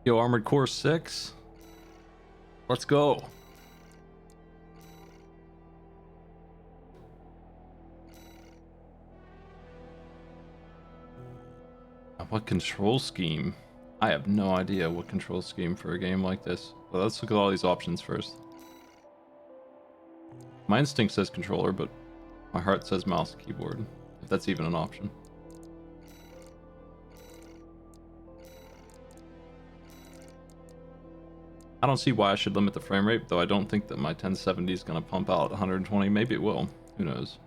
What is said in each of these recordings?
Yo, Armored Core 6. Let's go. What control scheme? I have no idea what control scheme for a game like this. But let's look at all these options first. My instinct says controller, but my heart says mouse and keyboard, if that's even an option. I don't see why I should limit the frame rate, though I don't think that my 1070 is going to pump out 120. Maybe it will. Who knows?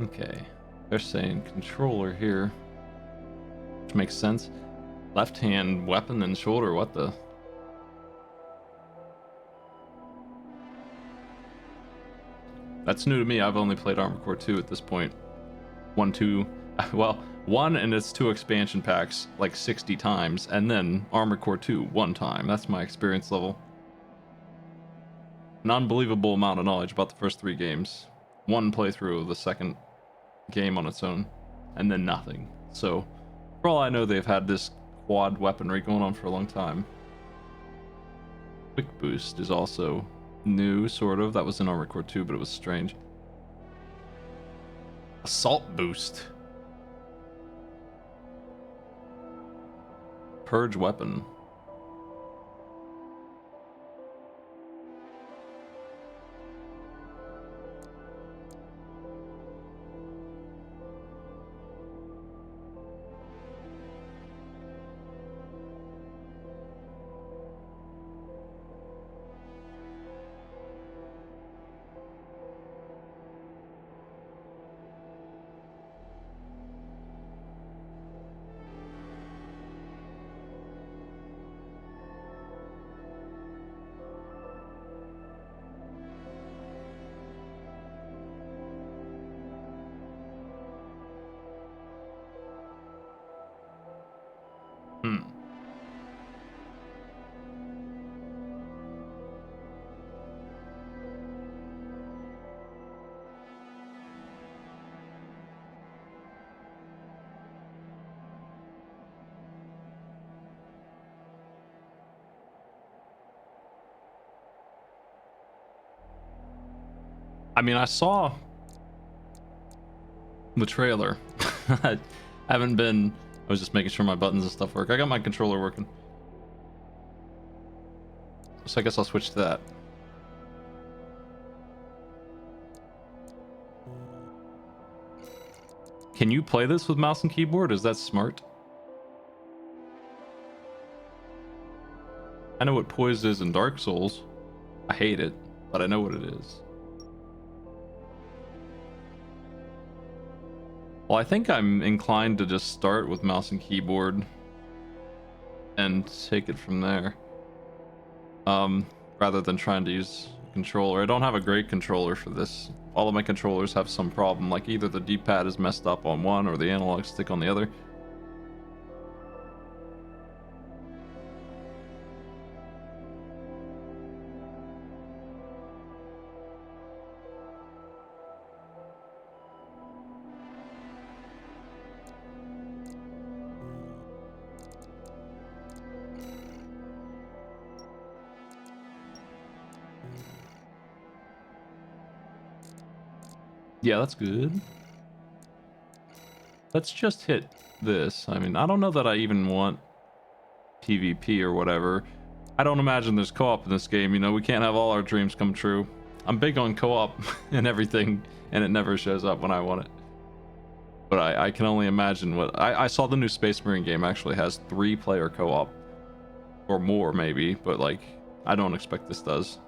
Okay. They're saying controller here, which makes sense. Left hand weapon and shoulder, what the? That's new to me. I've only played Armored Core 2 at this point. 1, 2, well, 1 and its 2 expansion packs like 60 times, and then Armored Core 2 1 time. That's my experience level. An unbelievable amount of knowledge about the first 3 games. 1 playthrough of the second game on its own, and then nothing. So, for all I know, they've had this quad weaponry going on for a long time. Quick boost is also new, sort of. That was in Armored Core 2, but it was strange. Assault boost. Purge weapon. I mean, I saw the trailer. I haven't been... I was just making sure my buttons and stuff work. I got my controller working. So I guess I'll switch to that. Can you play this with mouse and keyboard? Is that smart? I know what poise is in Dark Souls. I hate it, but I know what it is. Well, I think I'm inclined to just start with mouse and keyboard and take it from there. Rather than trying to use a controller. I don't have a great controller for this. All of my controllers have some problem, like either the D-pad is messed up on one or the analog stick on the other. Yeah, that's good. Let's just hit this. I mean, I don't know that I even want PvP or whatever. I don't imagine there's co-op in this game, you know, we can't have all our dreams come true. I'm big on co-op and everything, and it never shows up when I want it. But I can only imagine what... I saw the new Space Marine game actually has 3-player co-op. Or more, maybe, but like, I don't expect this does.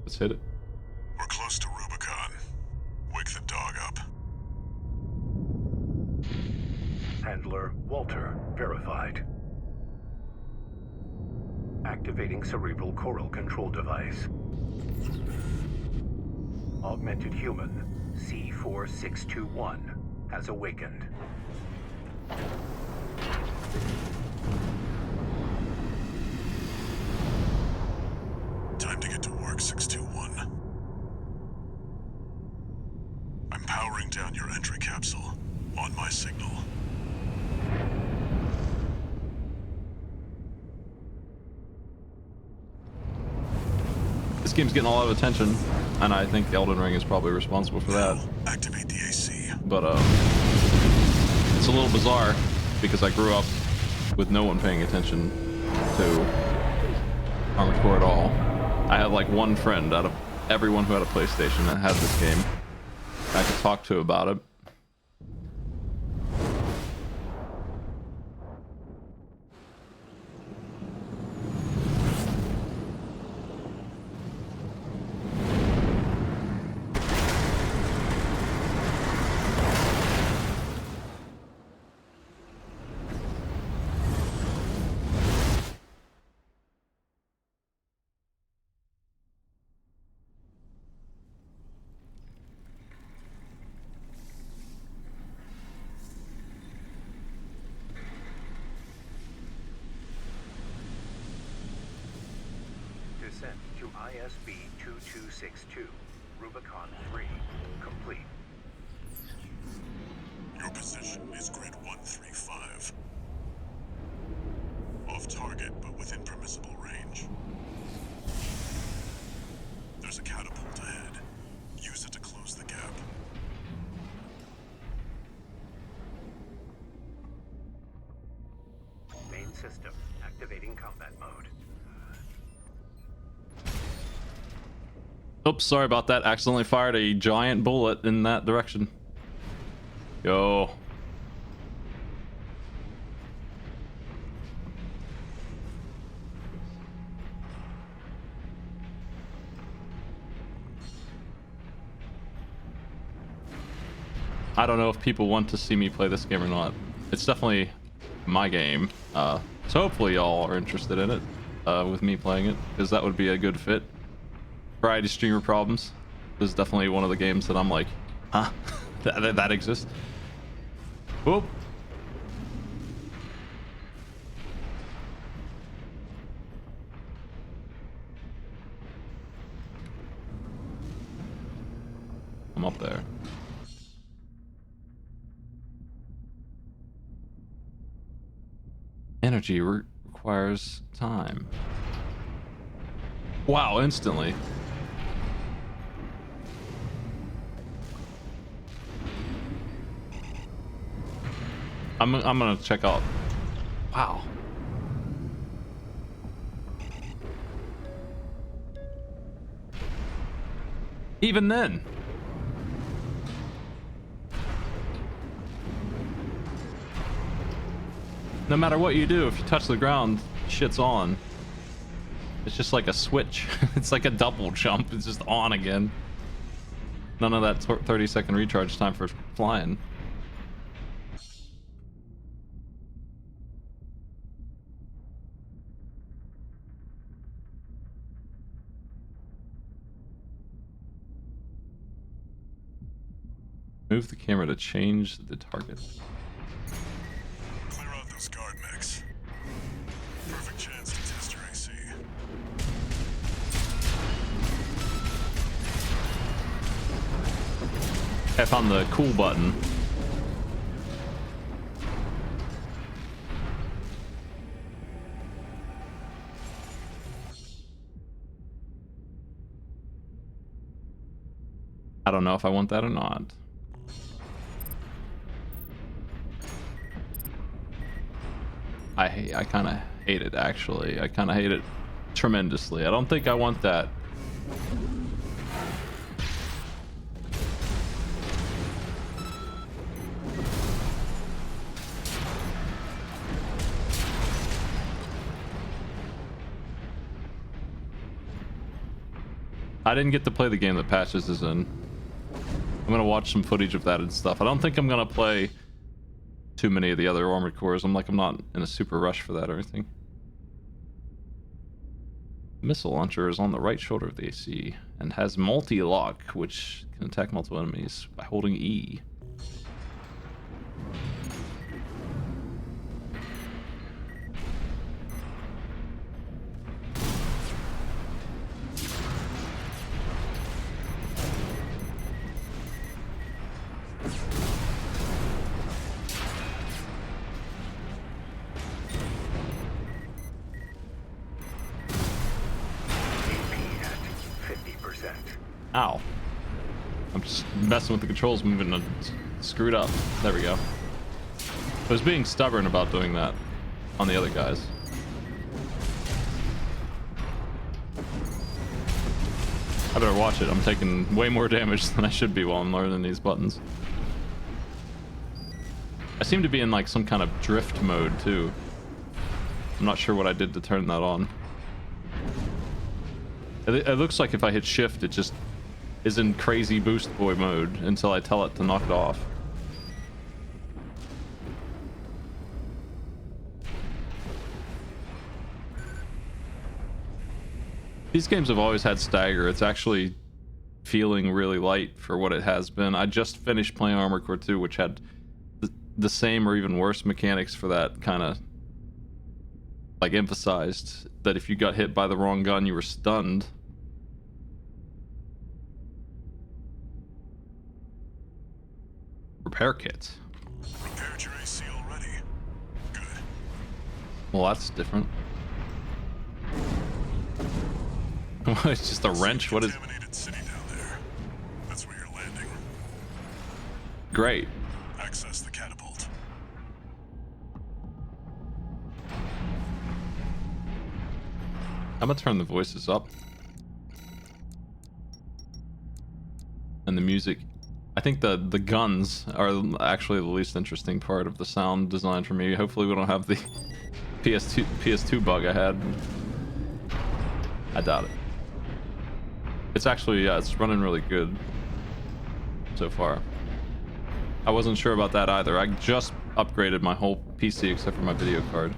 Let's hit it. We're close to Rubicon. Wake the dog up. handler Walter verified. Activating cerebral coral control device. Augmented human C4621 has awakened. Time to get to work, 621. I'm powering down your entry capsule. On my signal. This game's getting a lot of attention, and I think Elden Ring is probably responsible for that. Activate the AC. But it's a little bizarre because I grew up with no one paying attention to Armored Core at all. I had like one friend out of everyone who had a PlayStation that had this game I could talk to about it. Descent to ISB 2262, Rubicon 3, complete. Your position is grid 135. Off target, but within permissible range. There's a catapult ahead. Use it to close the gap. Main system activating combat mode. Oops, sorry about that. Accidentally fired a giant bullet in that direction. Yo. I don't know if people want to see me play this game or not. It's definitely my game. So hopefully y'all are interested in it with me playing it, because that would be a good fit. Variety streamer problems. This is definitely one of the games that I'm like, huh? that exists. Whoop. I'm up there. Energy requires time. Wow, instantly. I'm gonna check out. Wow. Even then. No matter what you do, if you touch the ground, shit's on. It's just like a switch. It's like a double jump. It's just on again. None of that 30-second recharge time for flying. Move the camera to change the target. Clear out those guard mechs. Perfect chance to test your AC. I found the cool button. I don't know if I want that or not. I kind of hate it, actually. I kind of hate it tremendously. I don't think I want that. I didn't get to play the game that Patches is in. I'm gonna watch some footage of that and stuff. I don't think I'm gonna play too many of the other armored cores. I'm not in a super rush for that or anything. Missile launcher is on the right shoulder of the AC and has multi-lock, which can attack multiple enemies by holding E. Ow. I'm just messing with the controls, moving and screwed up. There we go. I was being stubborn about doing that on the other guys. I better watch it. I'm taking way more damage than I should be while I'm learning these buttons. I seem to be in like some kind of drift mode too. I'm not sure what I did to turn that on. It looks like if I hit shift, it just is in crazy boost boy mode until I tell it to knock it off. These games have always had stagger. It's actually feeling really light for what it has been. I just finished playing Armored Core 2, which had the same or even worse mechanics for that kind of like emphasized that if you got hit by the wrong gun, you were stunned. Repair kit. Repaired your AC already. Good. Well, that's different. It's just a wrench. What is? Contaminated city down there. That's where you're landing. Great. Access the catapult. I'm gonna turn the voices up. And the music. I think the guns are actually the least interesting part of the sound design for me. Hopefully we don't have the PS2 bug I had. I doubt it. It's actually, yeah, it's running really good so far. I wasn't sure about that either. I just upgraded my whole PC except for my video card.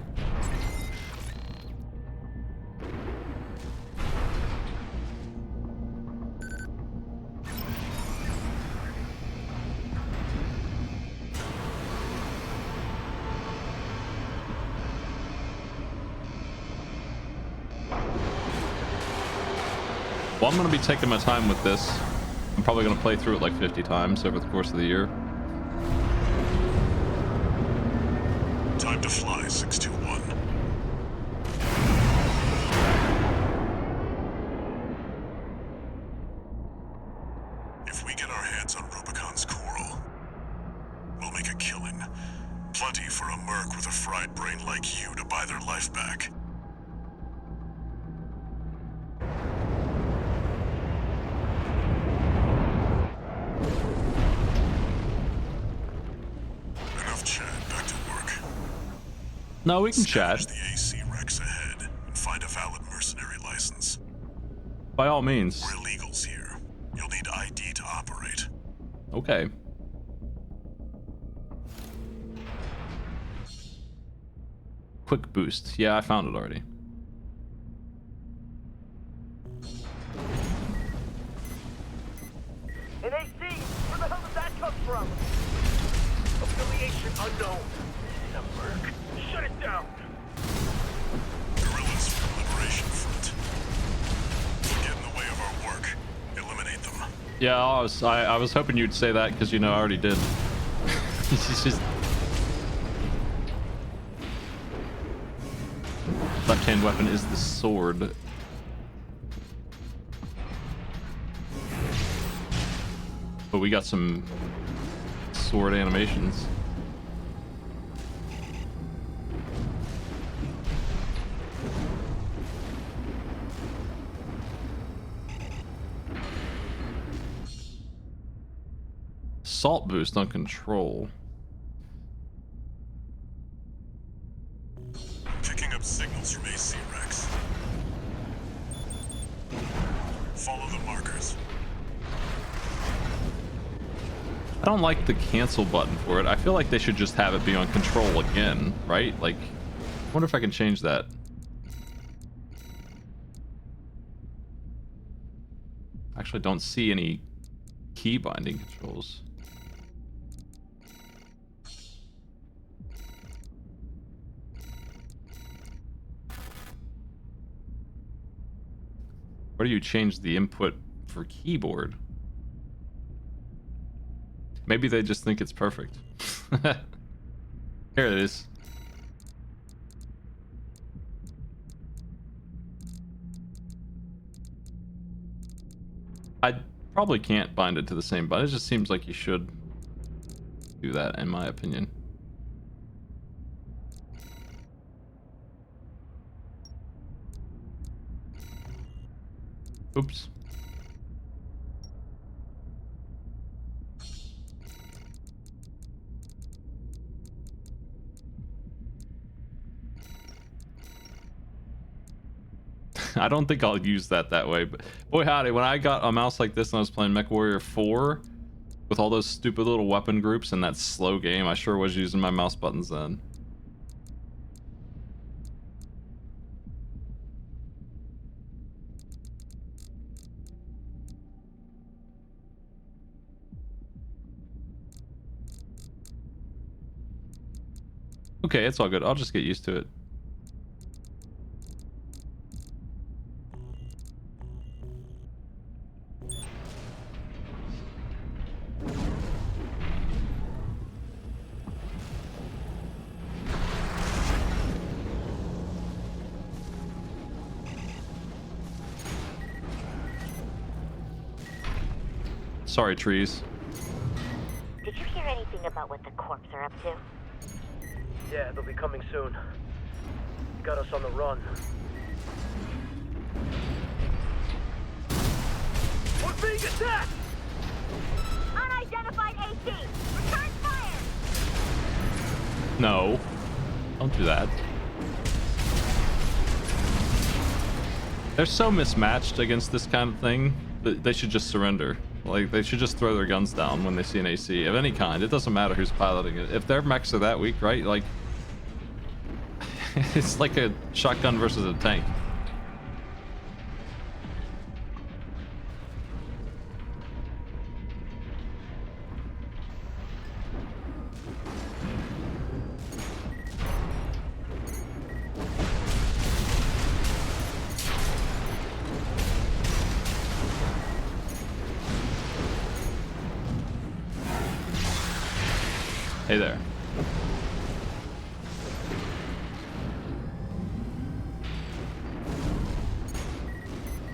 Well, I'm going to be taking my time with this. I'm probably going to play through it like 50 times over the course of the year. Time to fly, 621. If we get our hands on Rubicon's coral, we'll make a killing. Plenty for a merc with a fried brain like you to buy their life back. Enough chat, back to work. No, we can chat. Scavenge the AC Rex ahead and find a valid mercenary license. By all means. We're illegals here. You'll need ID to operate. Okay. Quick boost. Yeah, I found it already. An AC? Where the hell did that come from? Affiliation unknown. The merc. Shut it down. Guerrillas from Liberation Front. They'll get in the way of our work. Eliminate them. Yeah, I was hoping you'd say that because, you know, I already did. It's just... Left-hand weapon is the sword. But we got some sword animations. Assault boost on control. Picking up signals from AC Rex. Follow the markers. I don't like the cancel button for it. I feel like they should just have it be on control again, right? Like, I wonder if I can change that. Actually, don't see any key binding controls. Where do you change the input for keyboard? Maybe they just think it's perfect. Here it is. I probably can't bind it to the same button. It just seems like you should do that, in my opinion. Oops. I don't think I'll use that way, but boy howdy, when I got a mouse like this and I was playing MechWarrior 4 with all those stupid little weapon groups in that slow game, I sure was using my mouse buttons then. Okay, it's all good. I'll just get used to it. Sorry, trees. Did you hear anything about what the Corps are up to? Yeah, they'll be coming soon. Got us on the run. We're being attacked! Unidentified AC! Return fire! No. Don't do that. They're so mismatched against this kind of thing that they should just surrender. Like, they should just throw their guns down when they see an AC of any kind. It doesn't matter who's piloting it. If their mechs are that weak, right? Like, it's like a shotgun versus a tank. Hey there.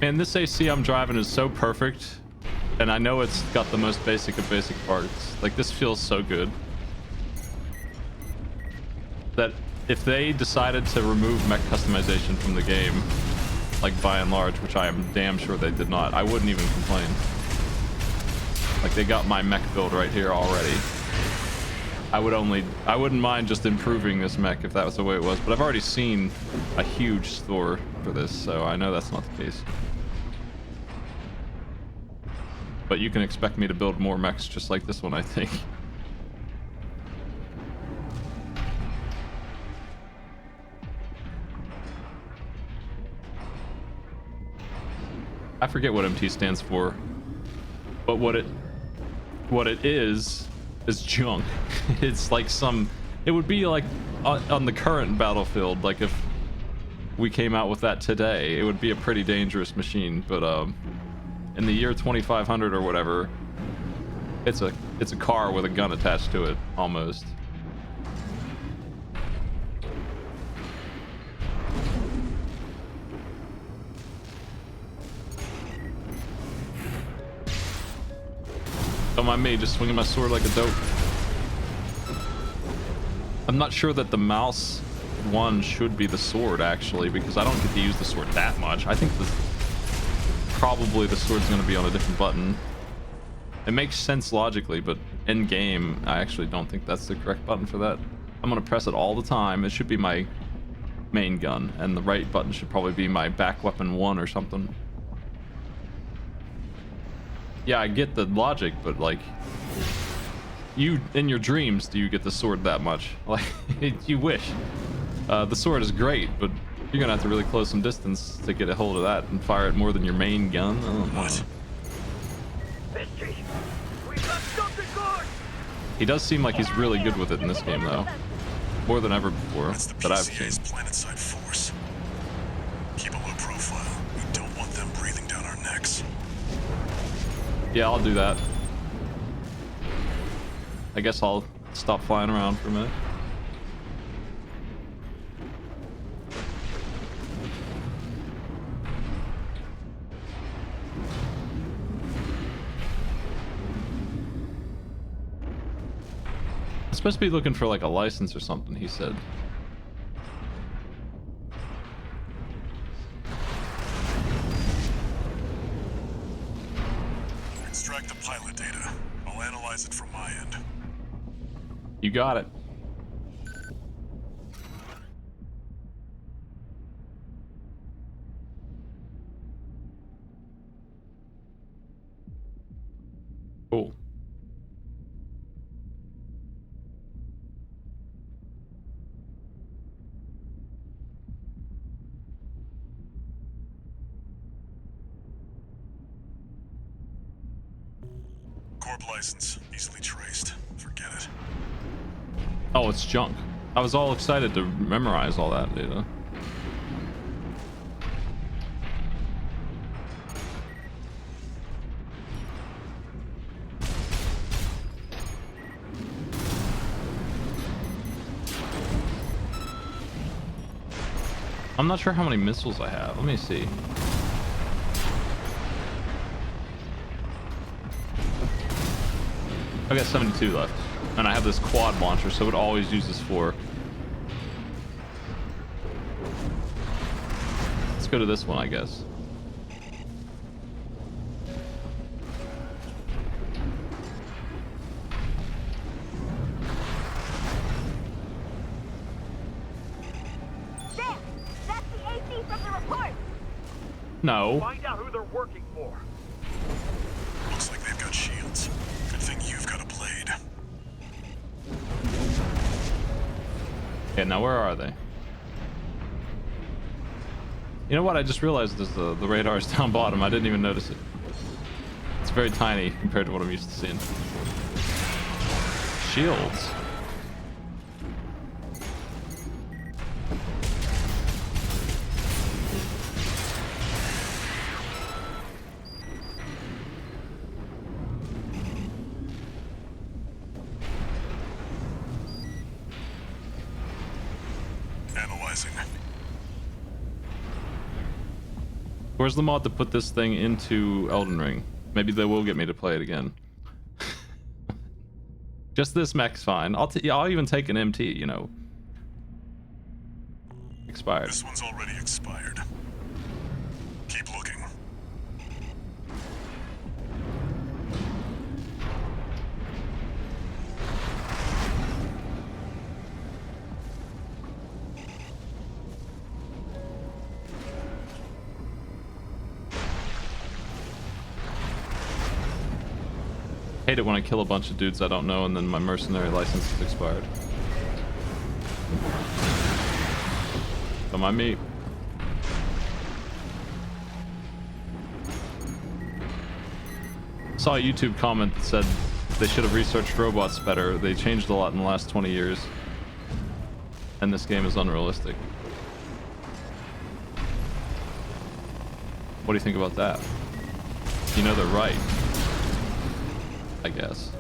Man, this AC I'm driving is so perfect, and I know it's got the most basic of basic parts. Like, this feels so good that if they decided to remove mech customization from the game, like by and large, which I am damn sure they did not, I wouldn't even complain. Like, they got my mech build right here already. I wouldn't mind just improving this mech if that was the way it was, but I've already seen a huge store for this, so I know that's not the case. But you can expect me to build more mechs just like this one, I think. I forget what MT stands for, but what it is junk. It's like it would be like on the current battlefield, like if we came out with that today, it would be a pretty dangerous machine, but in the year 2500 or whatever, it's a car with a gun attached to it, almost. Don't mind me, just swinging my sword like a dope. I'm not sure that the mouse one should be the sword, actually, because I don't get to use the sword that much. I think probably the sword's going to be on a different button. It makes sense logically, but in game, I actually don't think that's the correct button for that. I'm going to press it all the time. It should be my main gun, and the right button should probably be my back weapon 1 or something. Yeah, I get the logic, but like, you in your dreams do you get the sword that much? Like, you wish. The sword is great, but you're gonna have to really close some distance to get a hold of that and fire it more than your main gun. I don't know. Misty, we've got something good. He does seem like he's really good with it in this game, though. More than ever before That's the that I've seen. PCA's planetside force. Keep a low profile. We don't want them breathing down our necks. Yeah, I'll do that. I guess I'll stop flying around for a minute. I'm supposed to be looking for like a license or something, he said. Extract the pilot data. I'll analyze it from my end. You got it. Cool. Corp license, easily traced. Forget it. Oh, it's junk. I was all excited to memorize all that data. I'm not sure how many missiles I have. Let me see. I got 72 left. And I have this quad launcher, so it always uses 4. Let's go to this one, I guess. There! That's the AC from the report! No. Find out who they're working for. Looks like they've got shields. Good thing you've got a blade. Okay, now where are they? You know what? I just realized is the radar is down bottom. I didn't even notice it. It's very tiny compared to what I'm used to seeing. Shields. Analyzing. Where's the mod to put this thing into Elden Ring? Maybe they will get me to play it again. Just this mech's fine. I'll even take an MT, you know. Expired. This one's already expired. Keep looking. Hate it when I kill a bunch of dudes I don't know and then my mercenary license is expired. Don't mind me. Saw a YouTube comment that said they should have researched robots better. They changed a lot in the last 20 years. And this game is unrealistic. What do you think about that? You know they're right. I guess.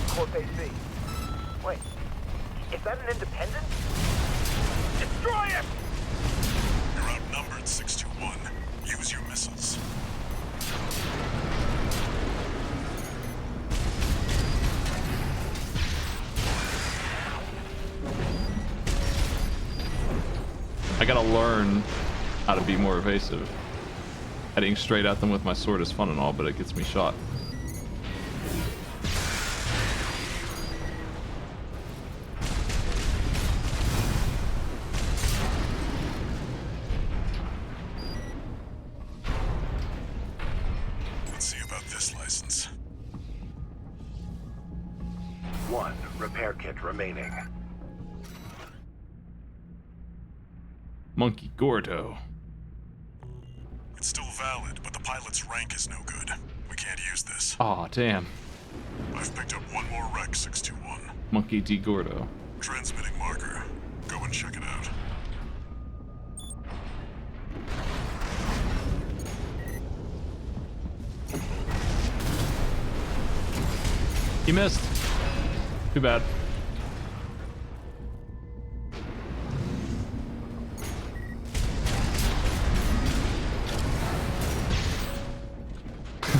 Corp AC. Wait, is that an independent? Destroy it! You're outnumbered, 621. Use your missiles. I gotta learn how to be more evasive. Heading straight at them with my sword is fun and all, but it gets me shot. 1 repair kit remaining. Monkey Gordo. It's still valid, but the pilot's rank is no good. We can't use this. Aw, damn. I've picked up one more wreck, 621. Monkey D. Gordo. Transmitting marker. Go and check it out. He missed. Too bad.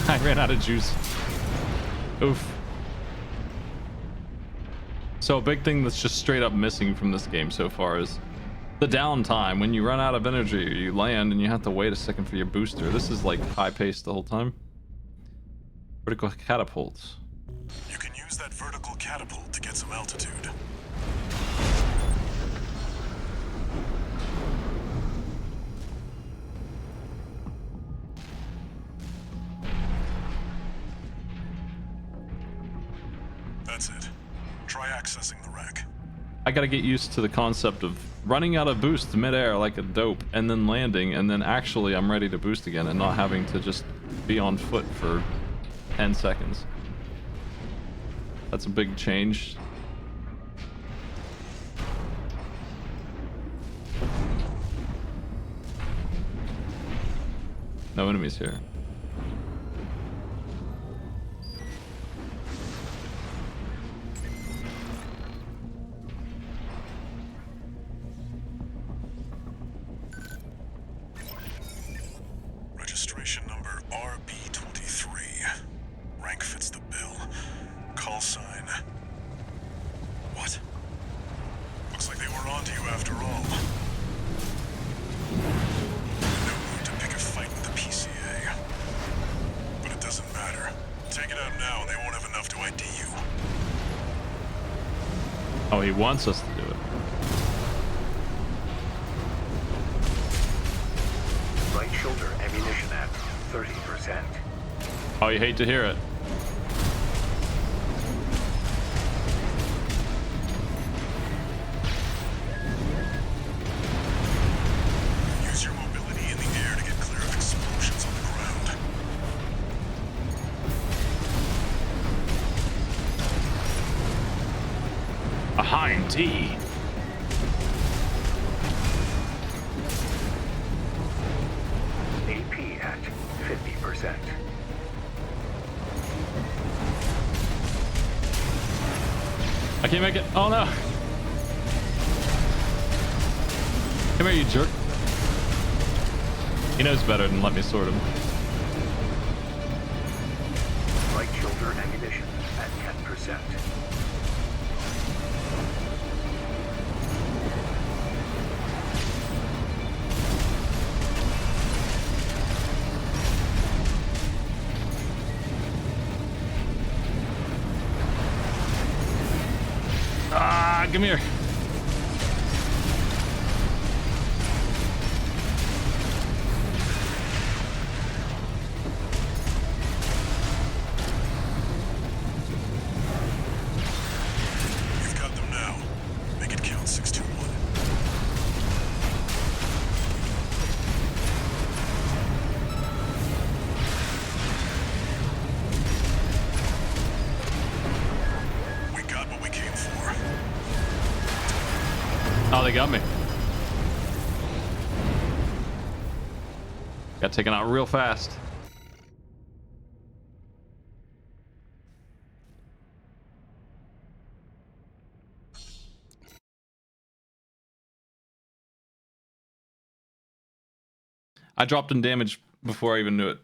I ran out of juice. Oof. So a big thing that's just straight up missing from this game so far is the downtime. When you run out of energy, you land and you have to wait a second for your booster. This is like high paced the whole time. Vertical catapults. You can use that vertical catapult to get some altitude. That's it. Try accessing the wreck. I gotta get used to the concept of running out of boost midair like a dope and then landing and then actually I'm ready to boost again and not having to just be on foot for 10 seconds. That's a big change. No enemies here. Registration number RB23. Rank fits the bill. Call sign. What? Looks like they were onto you after all. No mood to pick a fight with the PCA. But it doesn't matter. Take it out now and they won't have enough to ID you. Oh, he wants us to do it. Right shoulder ammunition at 30%. Oh, you hate to hear it. Use your mobility in the air to get clear of explosions on the ground. A hind T. AP at 50%. I can't make it. Oh no. Come here, you jerk. He knows better than let me sort him. Right shoulder ammunition at 10%. Ah, come here. You've got them now. Make it count, 621. We got what we came for. Oh, they got me. Got taken out real fast. I dropped in damage before I even knew it.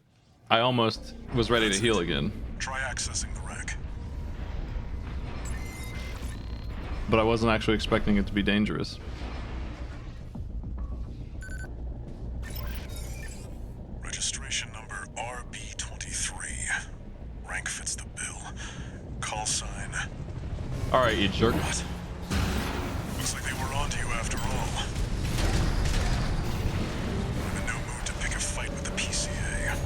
I almost was ready to heal again, Try accessing the wreck. but I wasn't actually expecting it to be dangerous. Registration number RB23. Rank fits the bill. Call sign. All right, you jerk. What? Looks like they were onto you after all. I'm in no mood to pick a fight with the PCA.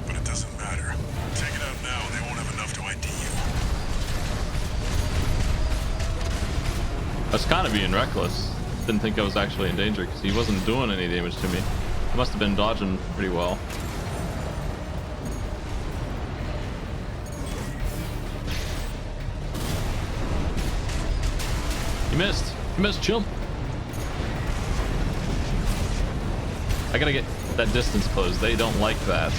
But it doesn't matter. Take it out now and they won't have enough to ID you. I was kind of being reckless. Didn't think I was actually in danger because he wasn't doing any damage to me. I must have been dodging pretty well. You missed. You missed, chump. I gotta get that distance closed. They don't like that.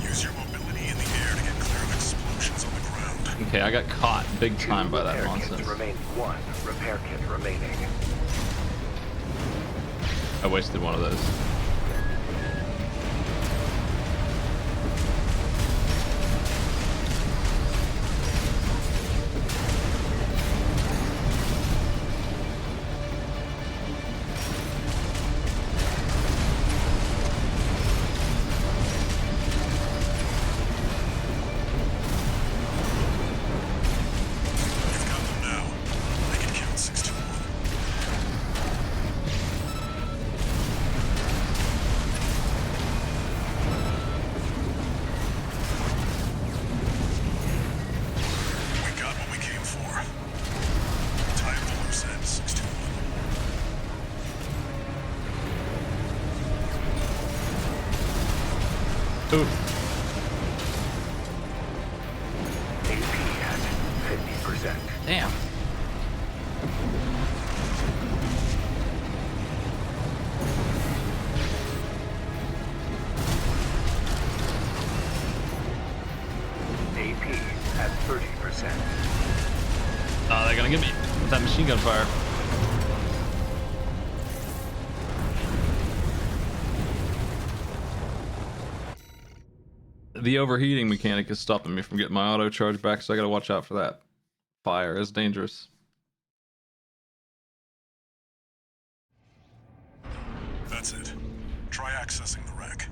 Use your mobility in the air to get clear of explosions on the ground. Okay, I got caught big time by that Repair nonsense. kits remain. 1 repair kit remaining. I wasted one of those. You've got them now. Make it count. 621. We got what we came for. Tie up the loose end. 621. Oof. AP at 50%. Damn. AP at 30%. Oh, they're gonna get me with that machine gun fire. The overheating mechanic is stopping me from getting my auto charge back, so I gotta watch out for that. Fire is dangerous. That's it. Try accessing the wreck.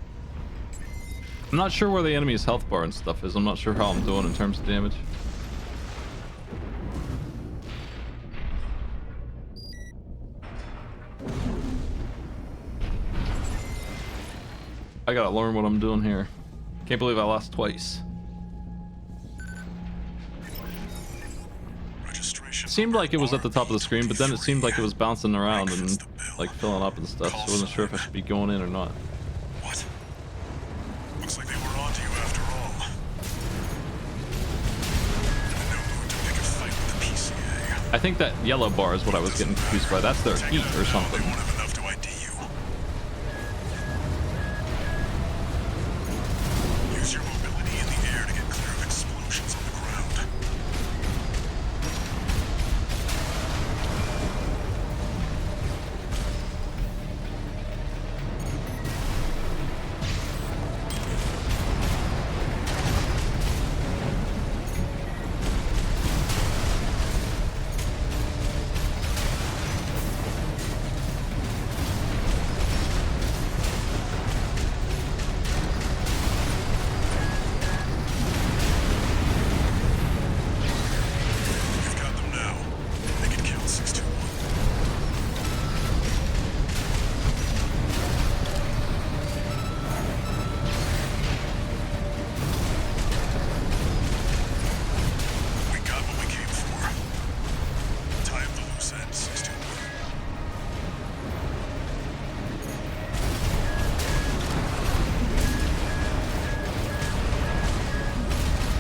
I'm not sure where the enemy's health bar and stuff is. I'm not sure how I'm doing in terms of damage. I gotta learn what I'm doing here. Can't believe I lost twice. Registration. It seemed like it was at the top of the screen, but then it seemed like it was bouncing around and like filling up and stuff, so I wasn't sure if I should be going in or not. What? Looks like they were onto you after all. In no mood to pick a fight with the PCA. I think that yellow bar is what I was getting confused by. That's their heat or They something. won't have enough to ID you. Use your mobility in the air to get clear of explosions on the ground. You've got them now. Make it count. 621. We got what we came for. Tie up the loose end. 621.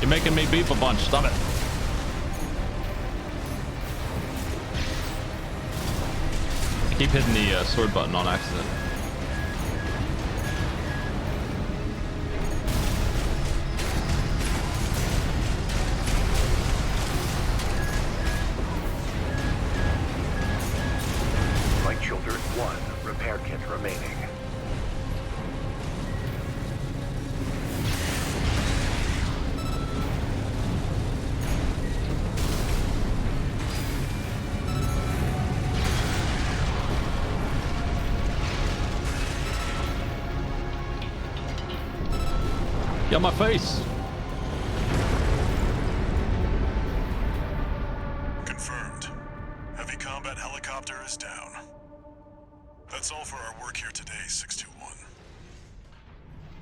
You're making me beep a bunch. Stop it. I keep hitting the sword button on accident. Light Shoulder 1 repair kit remaining. Get my face. Confirmed. Heavy combat helicopter is down. That's all for our work here today, 621.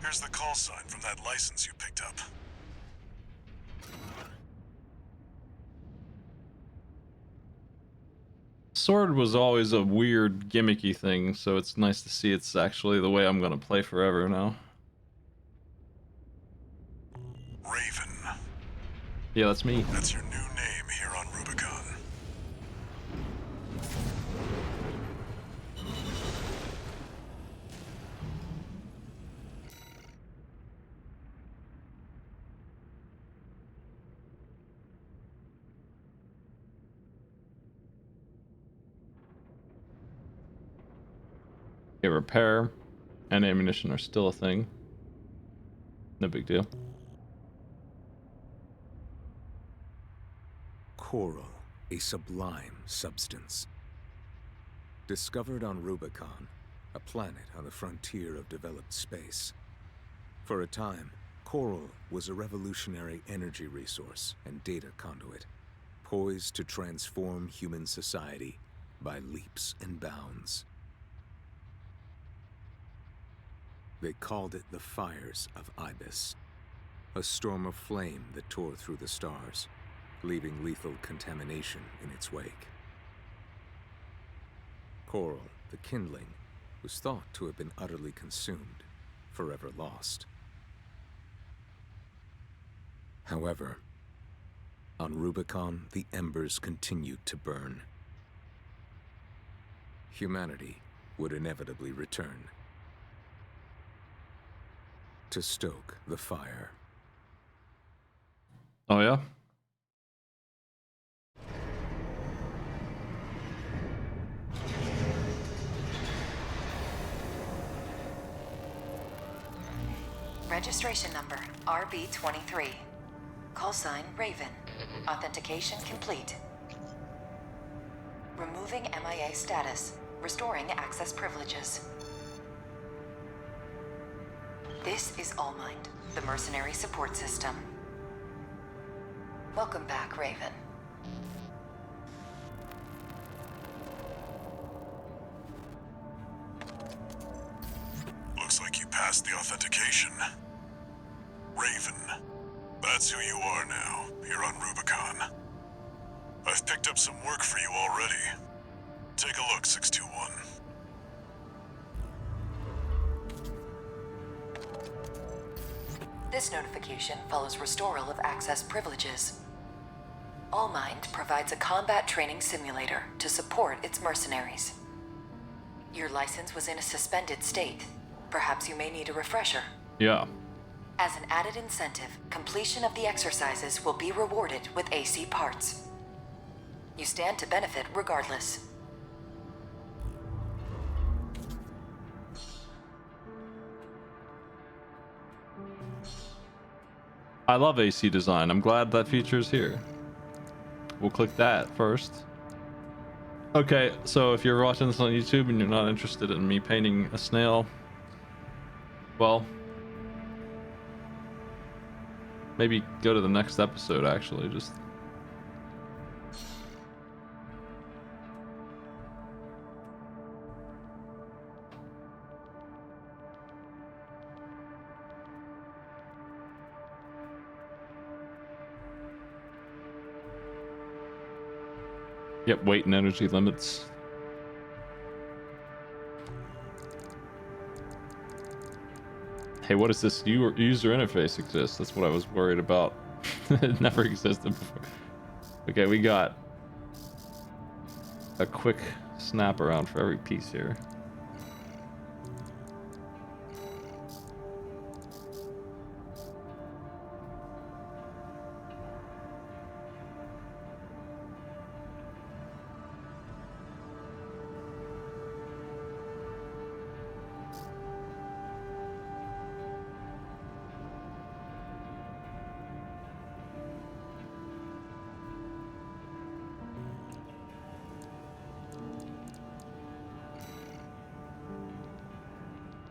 Here's the call sign from that license you picked up. Sword was always a weird gimmicky thing, so it's nice to see it's actually the way I'm gonna play forever now. Raven. Yeah, that's me. That's your new name here on Rubicon. Yeah, repair and ammunition are still a thing. No big deal. Coral, a sublime substance. Discovered on Rubicon, a planet on the frontier of developed space. For a time, coral was a revolutionary energy resource and data conduit, poised to transform human society by leaps and bounds. They called it the Fires of Ibis, a storm of flame that tore through the stars, leaving lethal contamination in its wake. Coral, the kindling, was thought to have been utterly consumed, forever lost. However, on Rubicon, the embers continued to burn. Humanity would inevitably return to stoke the fire. Oh yeah? Registration number RB23. Call sign Raven. Authentication complete. Removing MIA status. Restoring access privileges. This is Allmind, the mercenary support system. Welcome back, Raven. Looks like you passed the authentication. Raven. That's who you are now, here on Rubicon. I've picked up some work for you already. Take a look, 621. This notification follows restoral of access privileges. Allmind provides a combat training simulator to support its mercenaries. Your license was in a suspended state. Perhaps you may need a refresher. Yeah. As an added incentive, completion of the exercises will be rewarded with AC parts. You stand to benefit regardless. I love AC design. I'm glad that feature is here. We'll click that first. Okay, so if you're watching this on YouTube and you're not interested in me painting a snail, well, maybe go to the next episode, actually. Just yep, weight and energy limits. Hey, what is this user interface exists? That's what I was worried about. It never existed before. Okay, we got a quick snap around for every piece here.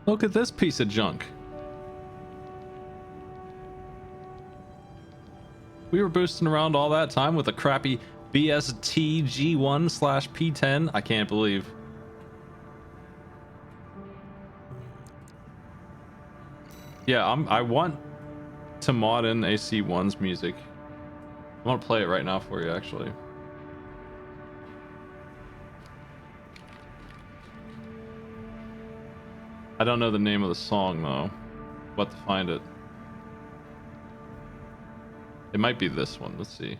Look at this piece of junk. We were boosting around all that time with a crappy BSTG1/P10. I can't believe. Yeah, I want to mod in AC1's music. I want to play it right now for you, actually. I don't know the name of the song, though. What to find it. It might be this one. Let's see.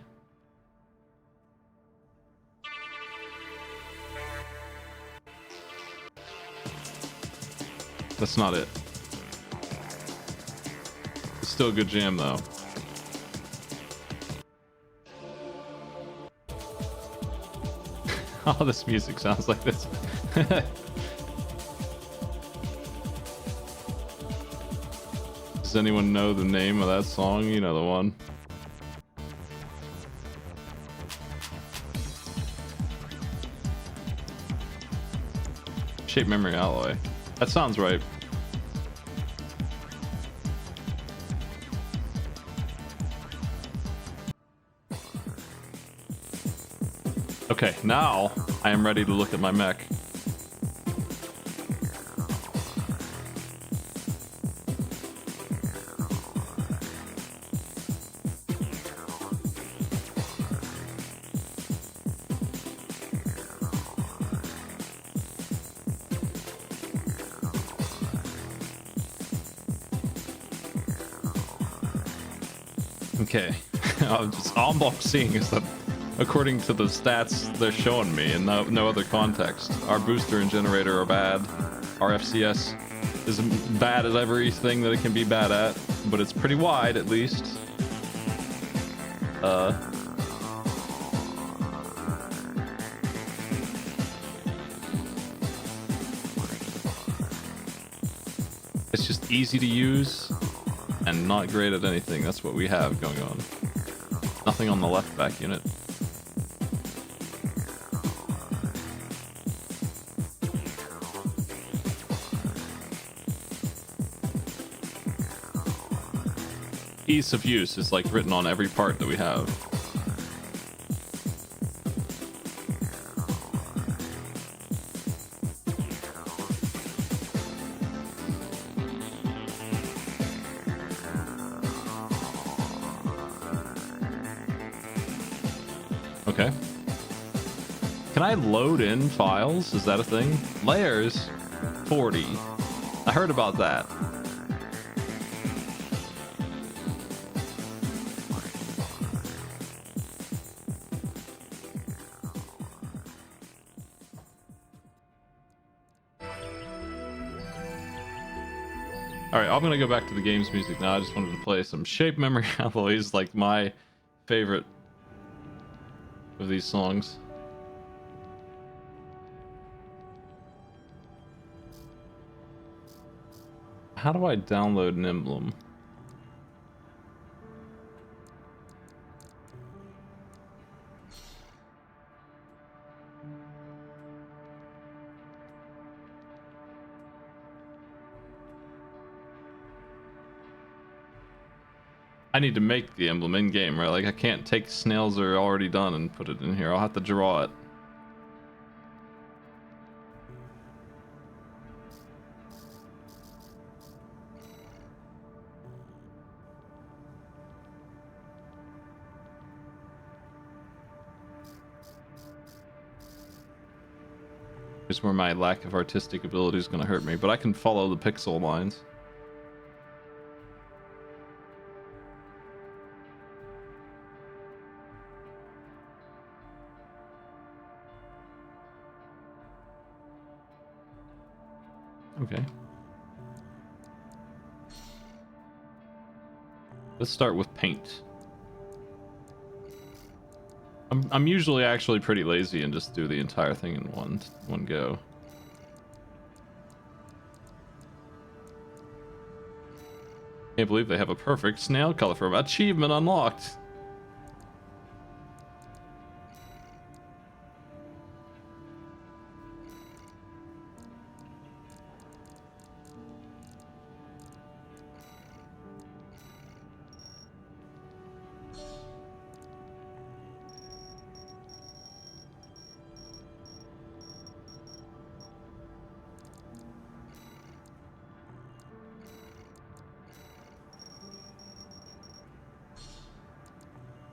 That's not it. It's still a good jam, though. Oh, this music sounds like this. Does anyone know the name of that song? You know the one. Shape memory alloy. That sounds right. Okay, now I am ready to look at my mech. Okay, all I'm seeing is that according to the stats they're showing me and no other context, our booster and generator are bad. Our FCS is bad as everything that it can be bad at, but it's pretty wide at least. It's just easy to use and not great at anything. That's what we have going on. Nothing on the left back unit. Ease of use is like written on every part that we have. Okay. Can I load in files? Is that a thing? Layers 40. I heard about that. Alright, I'm gonna go back to the game's music now. I just wanted to play some Shape Memory Alloys, like my favorite of these songs. How do I download an emblem? I need to make the emblem in game, right? Like I can't take snails that are already done and put it in here. I'll have to draw it. Here's where my lack of artistic ability is going to hurt me, but I can follow the pixel lines. Okay. Let's start with paint. I'm usually actually pretty lazy and just do the entire thing in one go. Can't believe they have a perfect snail color for them. Achievement unlocked.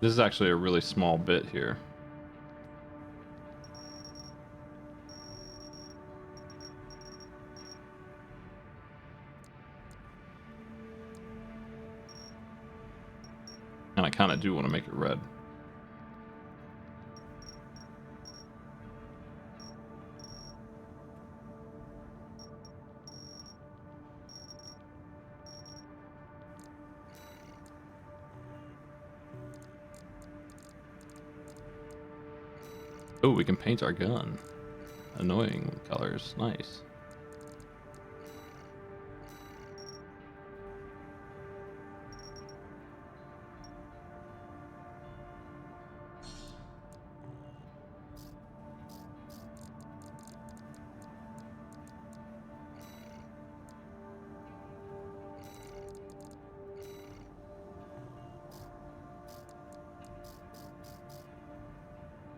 This is actually a really small bit here. And I kind of do want to make it red. Oh, we can paint our gun. Annoying colors. Nice.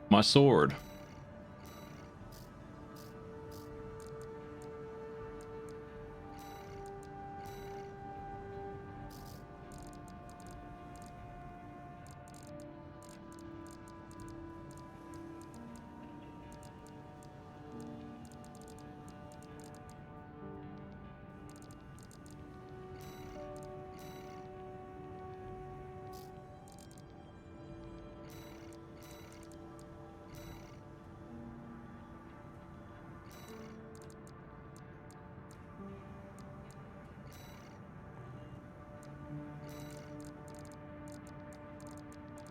My sword.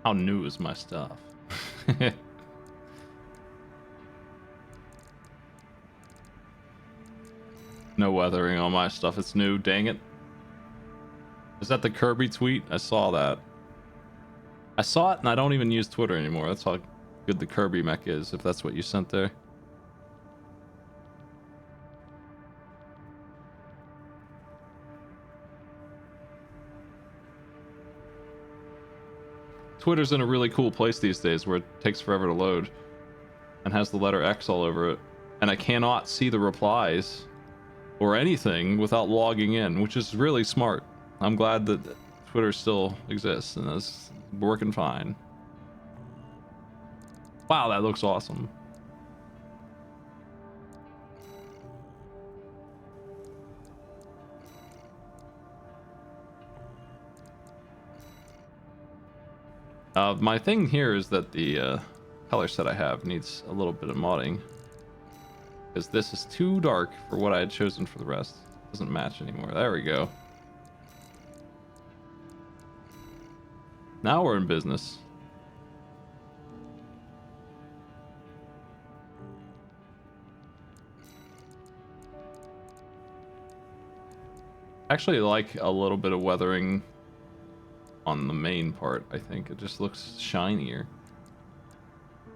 How new is my stuff? No weathering on my stuff. It's new. Dang it. Is that the Kirby tweet? I saw that. I saw it and I don't even use Twitter anymore. That's how good the Kirby mech is, if that's what you sent there. Twitter's in a really cool place these days where it takes forever to load and has the letter X all over it. And I cannot see the replies or anything without logging in, which is really smart. I'm glad that Twitter still exists and is working fine. Wow, that looks awesome. My thing here is that the color set I have needs a little bit of modding, because this is too dark for what I had chosen for the rest. It doesn't match anymore. There we go. Now we're in business. Actually, like a little bit of weathering on the main part. I think it just looks shinier.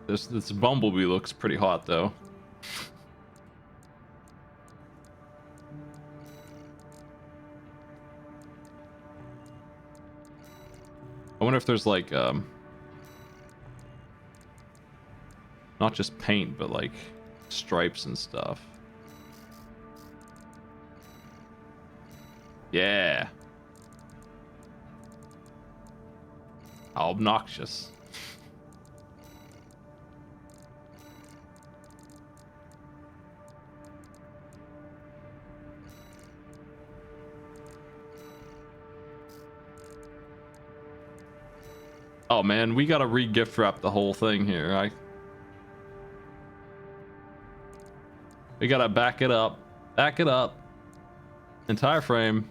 This bumblebee looks pretty hot though. I wonder if there's like not just paint but like stripes and stuff. Yeah. How obnoxious. Oh man, we gotta re-gift wrap the whole thing here. We gotta back it up. Back it up. Entire frame.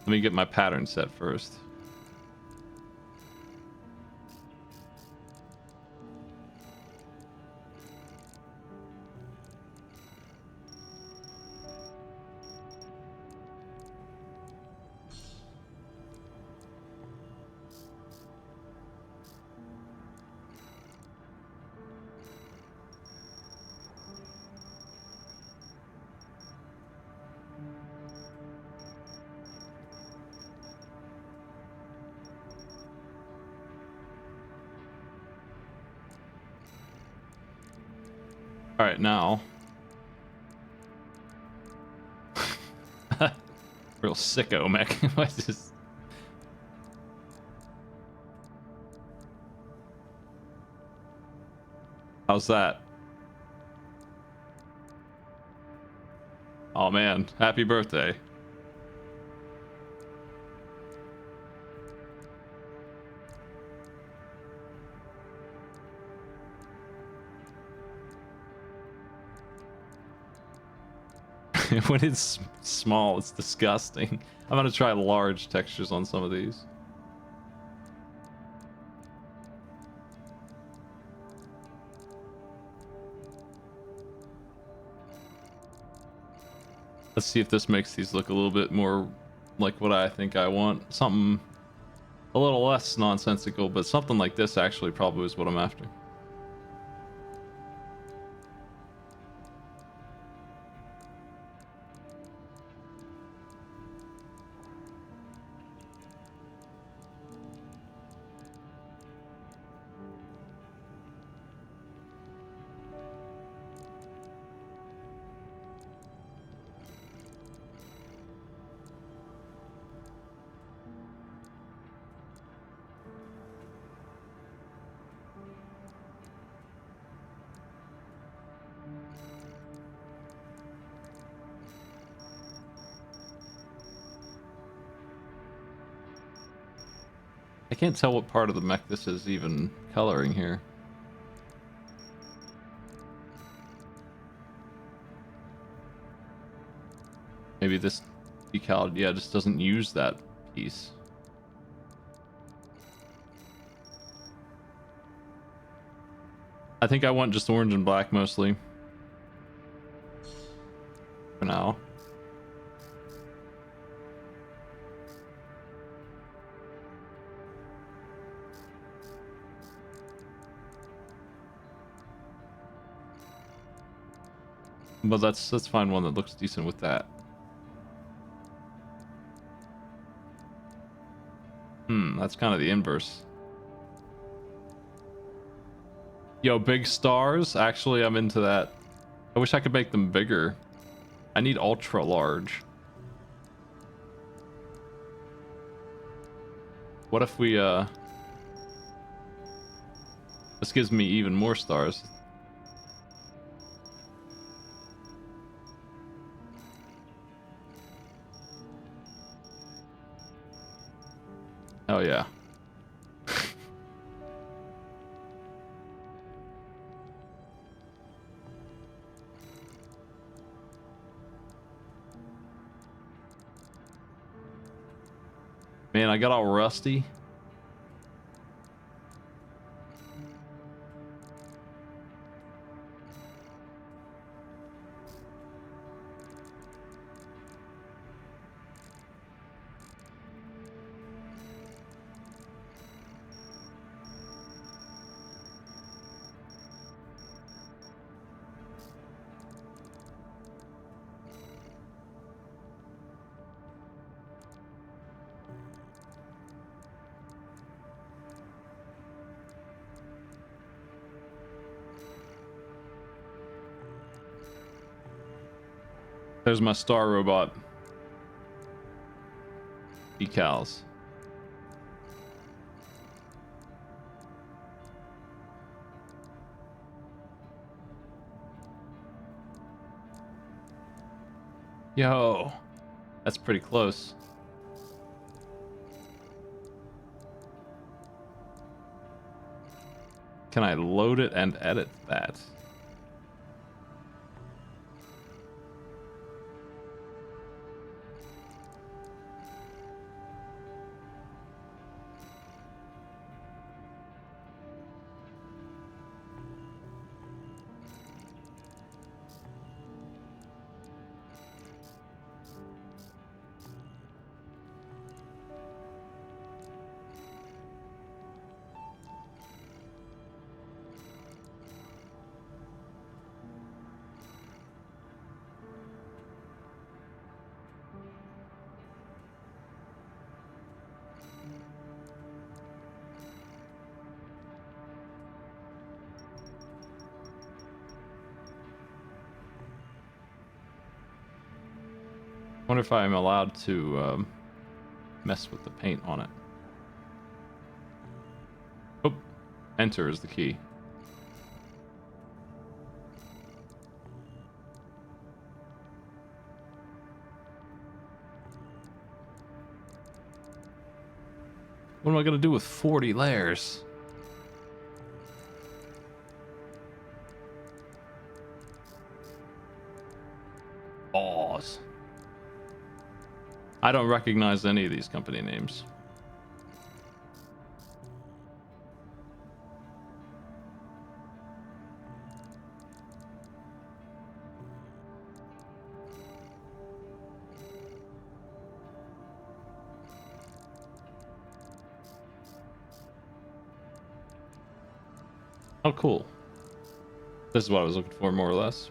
Let me get my pattern set first. All right, now. Real sicko mech. I just... How's that? Oh man, happy birthday. When it's small, it's disgusting. I'm gonna try large textures on some of these. Let's see if this makes these look a little bit more like what I think I want. Something a little less nonsensical, but something like this actually probably is what I'm after. I can't tell what part of the mech this is even coloring here. Maybe this decal, yeah, just doesn't use that piece. I think I want just orange and black mostly. For now. But let's find one that looks decent with that. That's kind of the inverse. Yo, big stars? Actually, I'm into that. I wish I could make them bigger. I need ultra large. What if we, this gives me even more stars. Oh yeah. Man, I got all rusty. There's my star robot decals. Yo, that's pretty close. Can I load it and edit that? Wonder if I'm allowed to mess with the paint on it. Oh, enter is the key. What am I gonna do with 40 layers? Balls. I don't recognize any of these company names. Oh, cool. This is what I was looking for, more or less.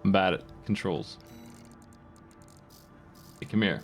I'm bad at controls. Hey, come here.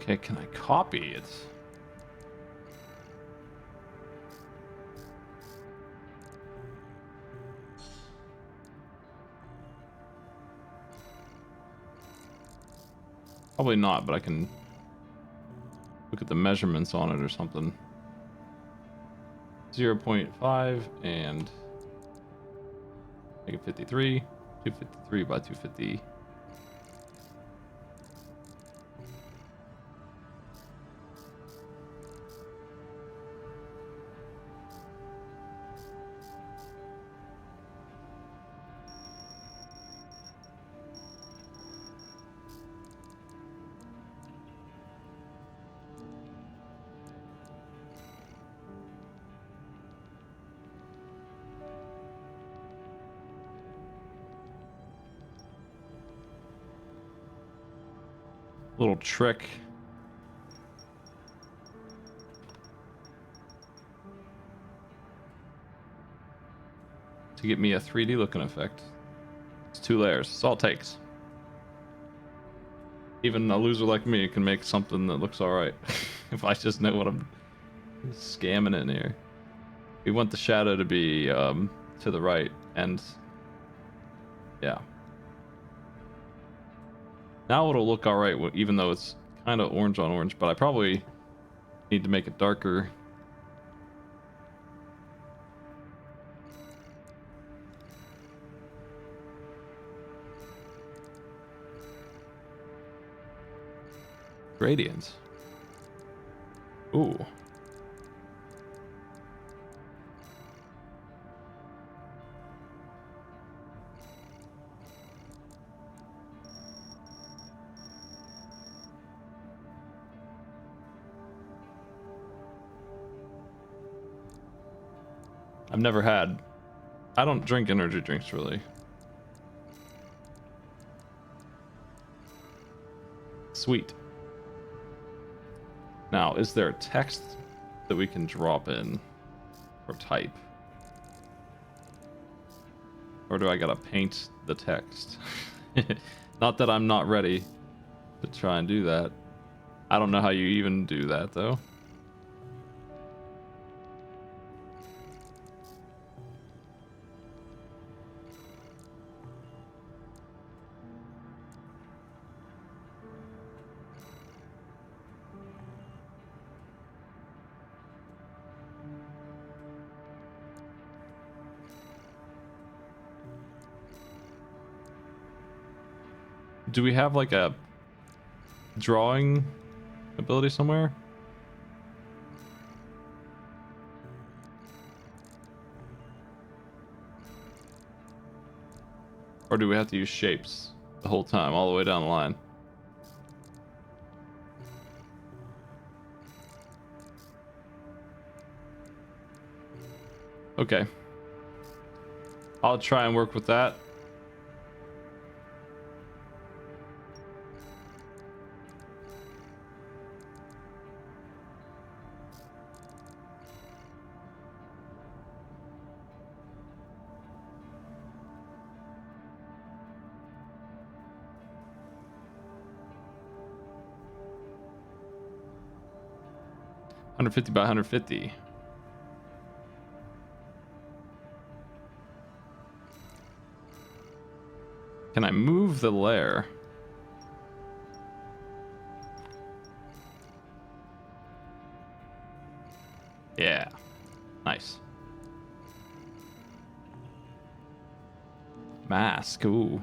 Okay, can I copy it? Probably not, but I can look at the measurements on it or something. 0.5 and make it 53. 253 by 250. Little trick. To get me a 3D looking effect. It's 2 layers. That's all it takes. Even a loser like me can make something that looks alright. If I just know what I'm scamming in here. We want the shadow to be to the right, and yeah. Now it'll look alright, even though it's kind of orange on orange, but I probably need to make it darker. Gradients. Ooh. I've never had. I don't drink energy drinks really. Sweet. Now, is there a text that we can drop in or type? Or do I gotta paint the text? Not that I'm not ready to try and do that. I don't know how you even do that though. Do we have like a drawing ability somewhere? Or do we have to use shapes the whole time, all the way down the line? Okay. I'll try and work with that. $150 by $150. Can I move the layer? Yeah. Nice. Mask. Ooh.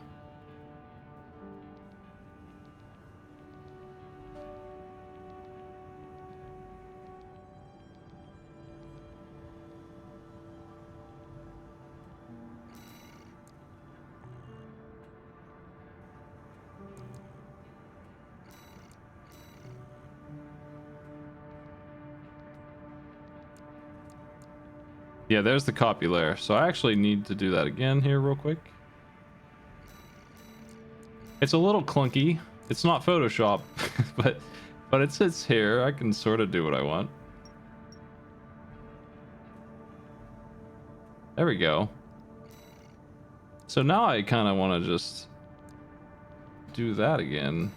Yeah, there's the copy layer. So I actually need to do that again here real quick. It's a little clunky. It's not Photoshop, but it sits here. I can sort of do what I want. There we go. So now I kind of want to just do that again.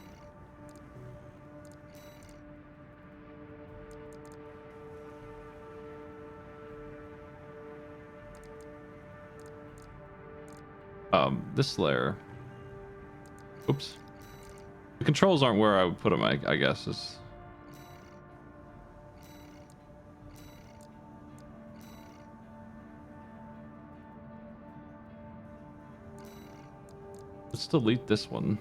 This layer. Oops. The controls aren't where I would put them, I guess. Let's delete this one.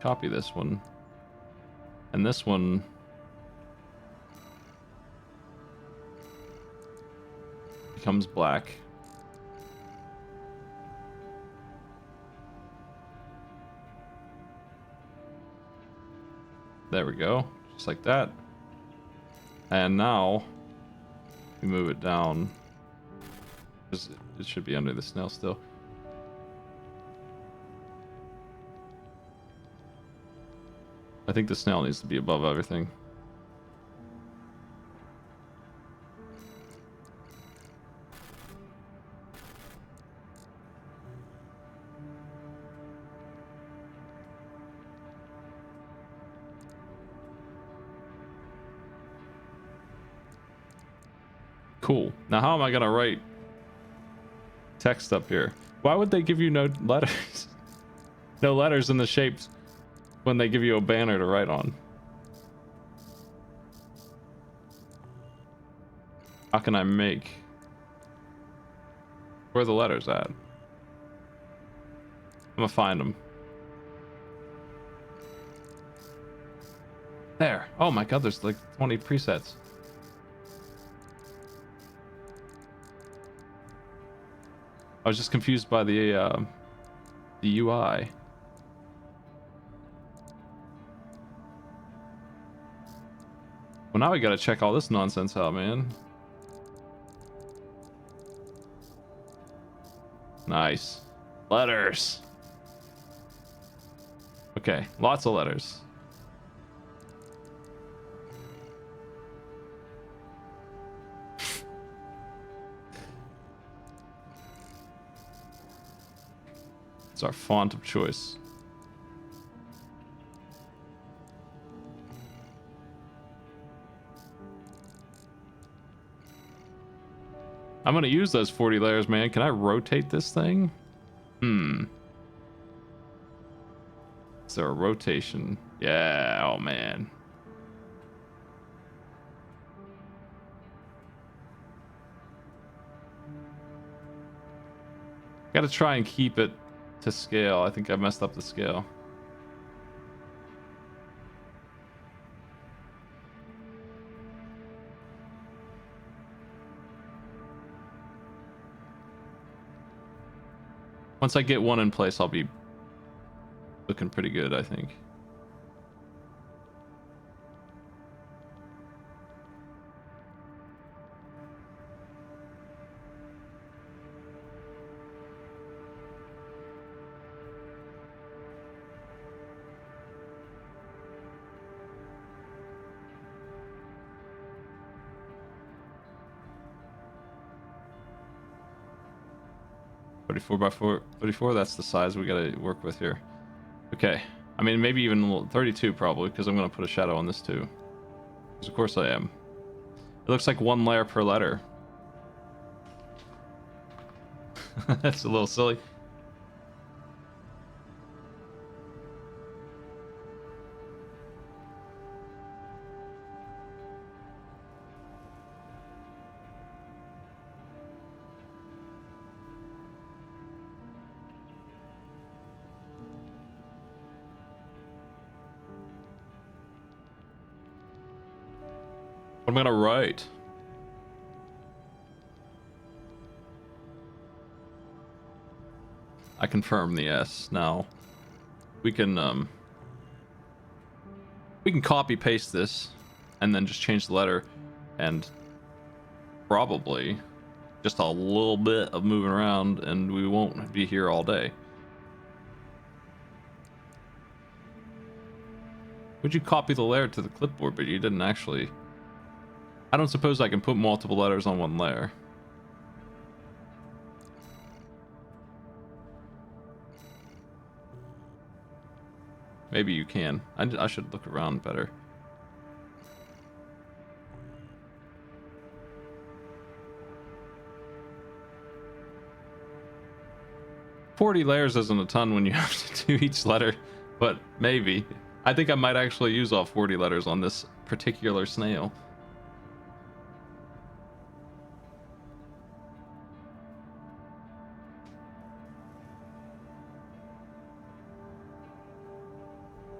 Copy this one. And this one. Becomes black. There we go. Just like that. And now we move it down. It should be under the snail still. I think the snail needs to be above everything. Cool. Now how am I gonna write text up here? Why would they give you no letters? No letters in the shapes when they give you a banner to write on. How can I make... Where are the letters at? I'm gonna find them. There. Oh my god, there's like 20 presets. I was just confused by the UI. Well, now we gotta check all this nonsense out, man. Nice. Letters. Okay, lots of letters. It's our font of choice. I'm gonna use those 40 layers, man. Can I rotate this thing? Is there a rotation? Yeah, oh man. Gotta try and keep it to scale. I think I messed up the scale. Once I get one in place, I'll be looking pretty good, I think. By 34, that's the size we gotta work with here. Okay, I mean maybe even a little 32 probably, because I'm gonna put a shadow on this too. Because of course I am. It looks like one layer per letter. That's a little silly. What am I gonna write? I confirm the S. Now we can copy paste this and then just change the letter, and probably just a little bit of moving around and we won't be here all day. Would you copy the layer to the clipboard, but you didn't actually? I don't suppose I can put multiple letters on one layer. Maybe you can. I should look around better. "40 layers isn't a ton when you have to do each letter, but maybe. I think I might actually use all 40 letters on this particular snail.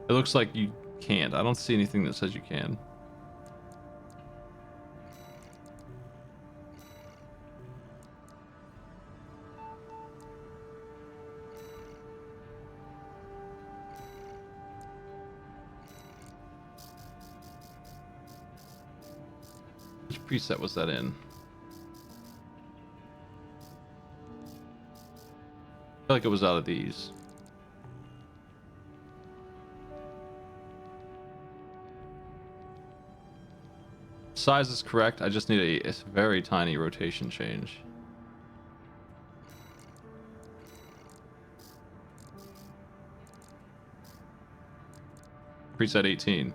It looks like you can't. I don't see anything that says you can. Which preset was that in? I feel like it was out of these. Size is correct. I just need a very tiny rotation change. Preset 18.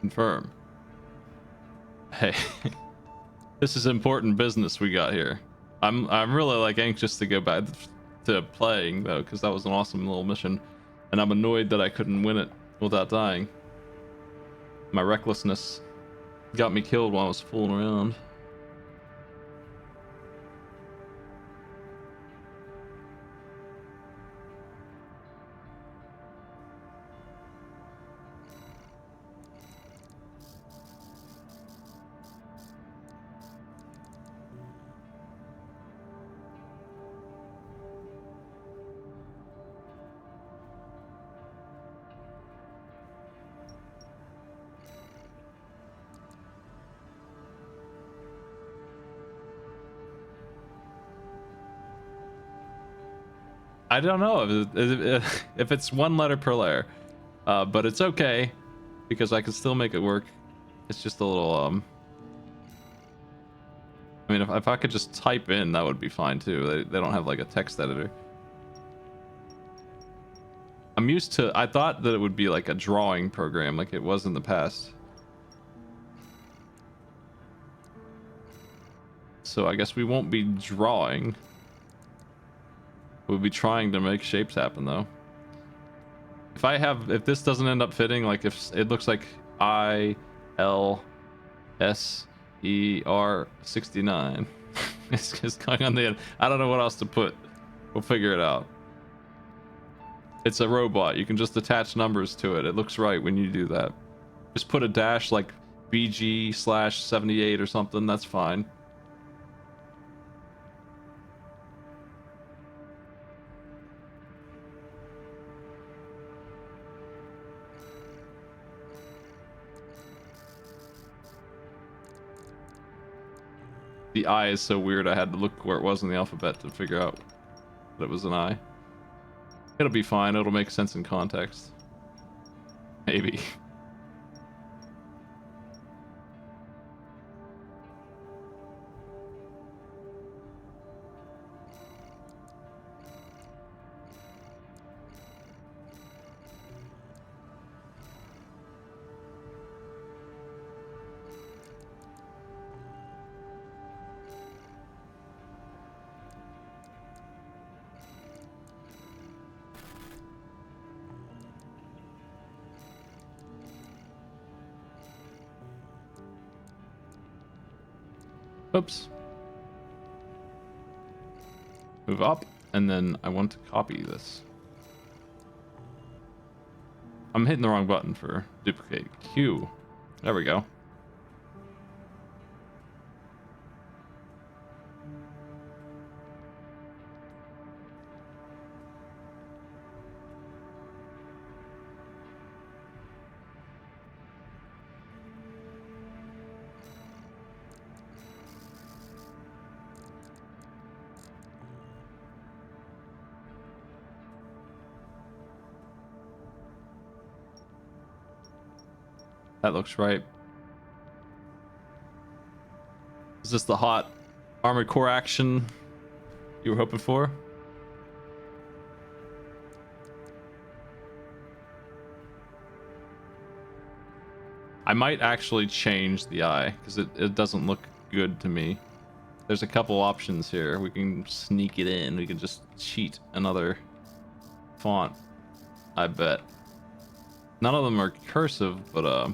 Confirm. Hey, this is important business we got here. I'm really like anxious to go back to playing though, because that was an awesome little mission, and I'm annoyed that I couldn't win it without dying. My recklessness got me killed while I was fooling around. I don't know if it's one letter per layer, but it's okay because I can still make it work. It's just a little I mean, if I could just type in, that would be fine too. They don't have like a text editor. I'm used to. I thought that it would be like a drawing program, like it was in the past. So I guess we won't be drawing. We'll be trying to make shapes happen though. If this doesn't end up fitting, like if it looks like ILSER69, it's just going on the end. I don't know what else to put. We'll figure it out. It's a robot. You can just attach numbers to it. It looks right when you do that. Just put a dash like BG/78 or something. That's fine. The I is so weird. I had to look where it was in the alphabet to figure out that it was an I. It'll be fine. It'll make sense in context. Maybe. Oops. Move up, and then I want to copy this. I'm hitting the wrong button for duplicate. Q. There we go. That looks right. Is this the hot Armored Core action you were hoping for? I might actually change the eye because it doesn't look good to me. There's a couple options here. We can sneak it in. We can just cheat another font, I bet. None of them are cursive, but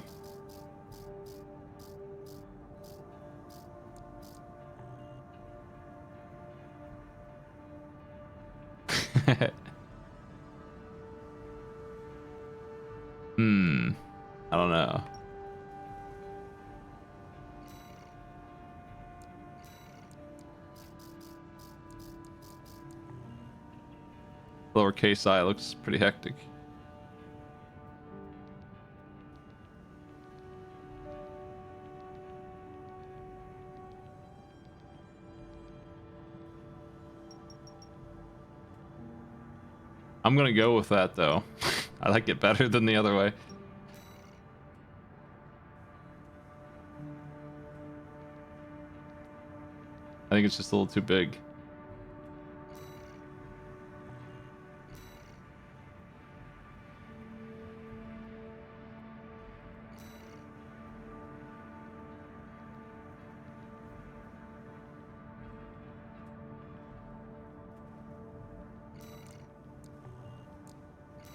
I don't know. Lowercase I looks pretty hectic. I'm gonna go with that though. I like it better than the other way. I think it's just a little too big.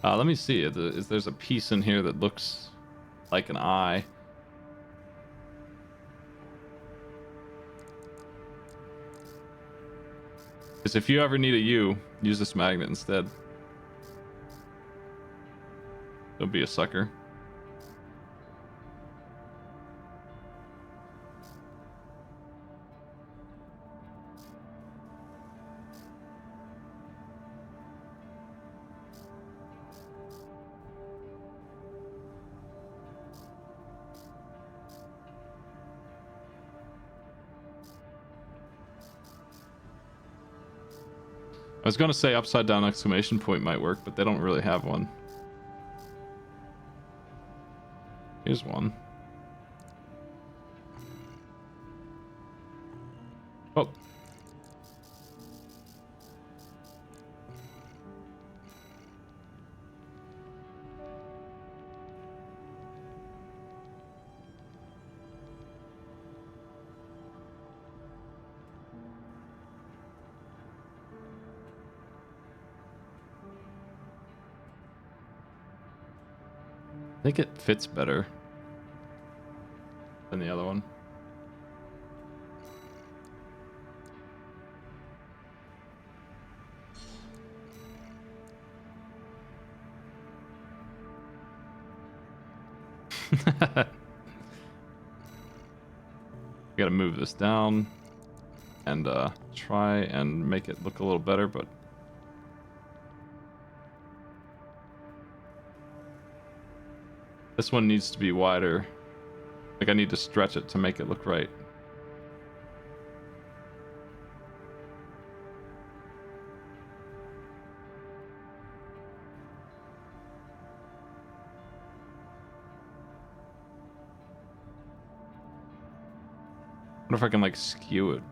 Let me see. There's a piece in here that looks like an eye. Because if you ever need a U, use this magnet instead. Don't be a sucker. I was gonna say upside down exclamation point might work, but they don't really have one. Here's one. Oh. I think it fits better than the other one. Gotta move this down and try and make it look a little better, but this one needs to be wider. Like I need to stretch it to make it look right. I wonder if I can like skew it.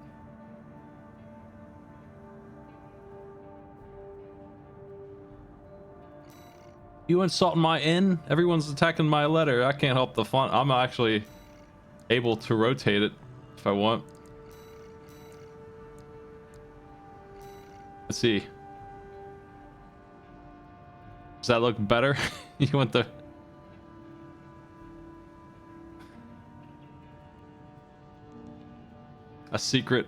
You insulting my N? Everyone's attacking my letter. I can't help the font. I'm actually able to rotate it if I want. Let's see. Does that look better? You want the... a secret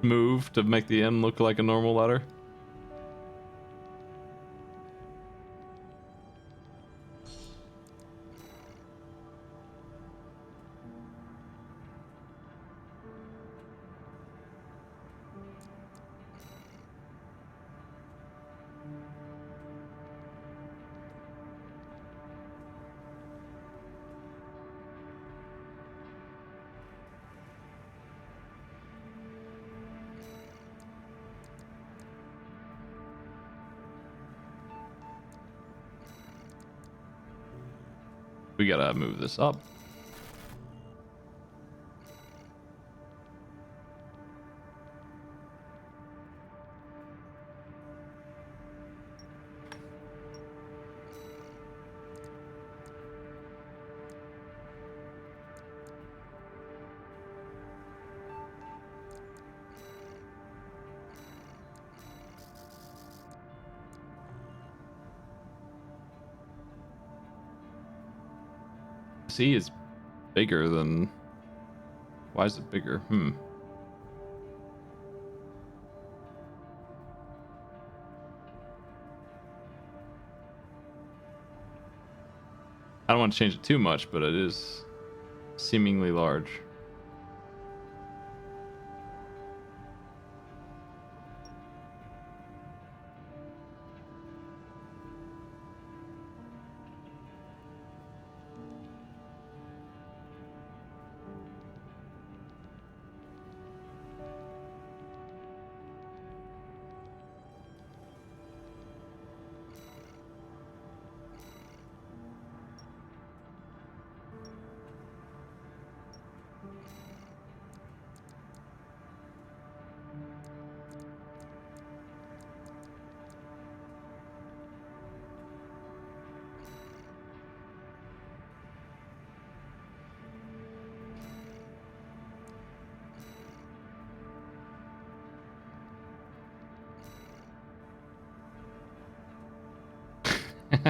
move to make the N look like a normal letter? We gotta move this up. C is bigger than... Why is it bigger? I don't want to change it too much, but it is seemingly large.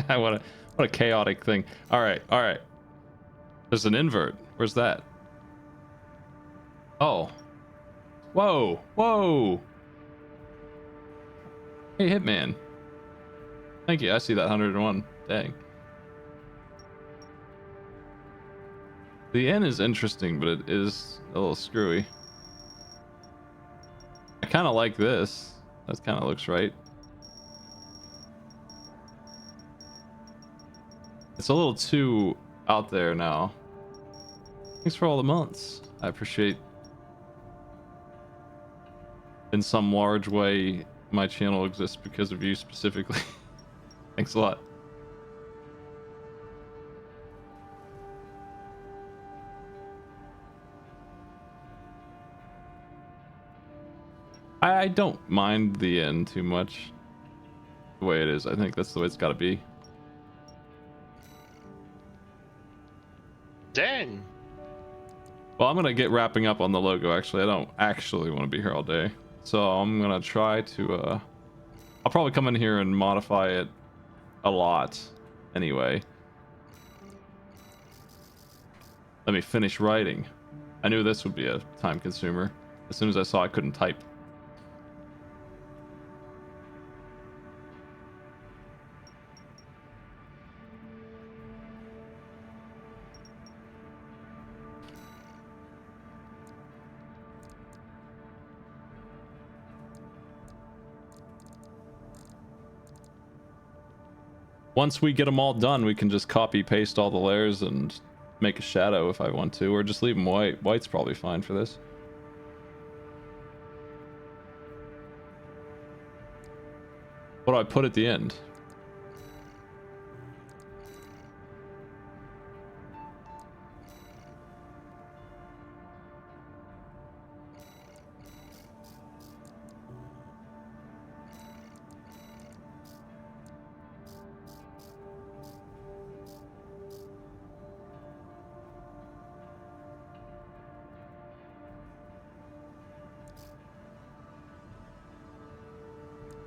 What a chaotic thing. All right. There's an invert. Where's that? Oh. Whoa. Hey, Hitman. Thank you. I see that 101. Dang. The N is interesting, but it is a little screwy. I kind of like this. That kind of looks right. It's a little too out there now. Thanks for all the months. I appreciate in some large way my channel exists because of you specifically. Thanks a lot. I don't mind the end too much the way it is. I think that's the way it's got to be. Dang. Well, I'm gonna get wrapping up on the logo. Actually, I don't actually want to be here all day, so I'm gonna try to I'll probably come in here and modify it a lot anyway, Let me finish writing. I knew this would be a time consumer as soon as I saw I couldn't type. Once we get them all done, we can just copy paste all the layers and make a shadow if I want to, or just leave them white. White's probably fine for this. What do I put at the end?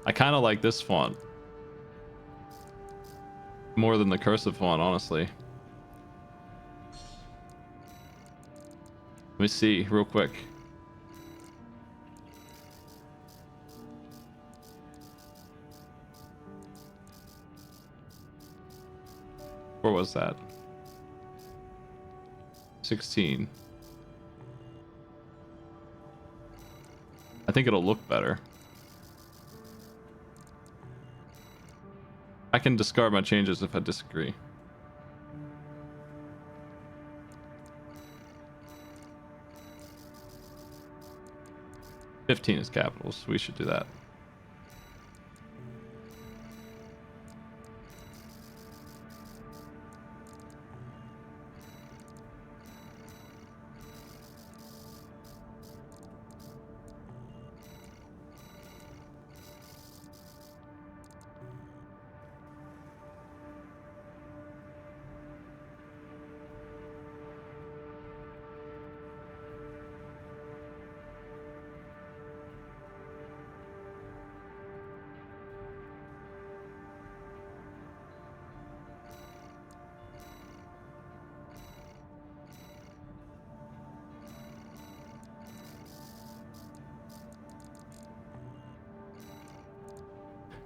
I kind of like this font more than the cursive font, honestly. Let me see real quick. Where was that? 16. I think it'll look better. I can discard my changes if I disagree. $15 is capitals. We should do that.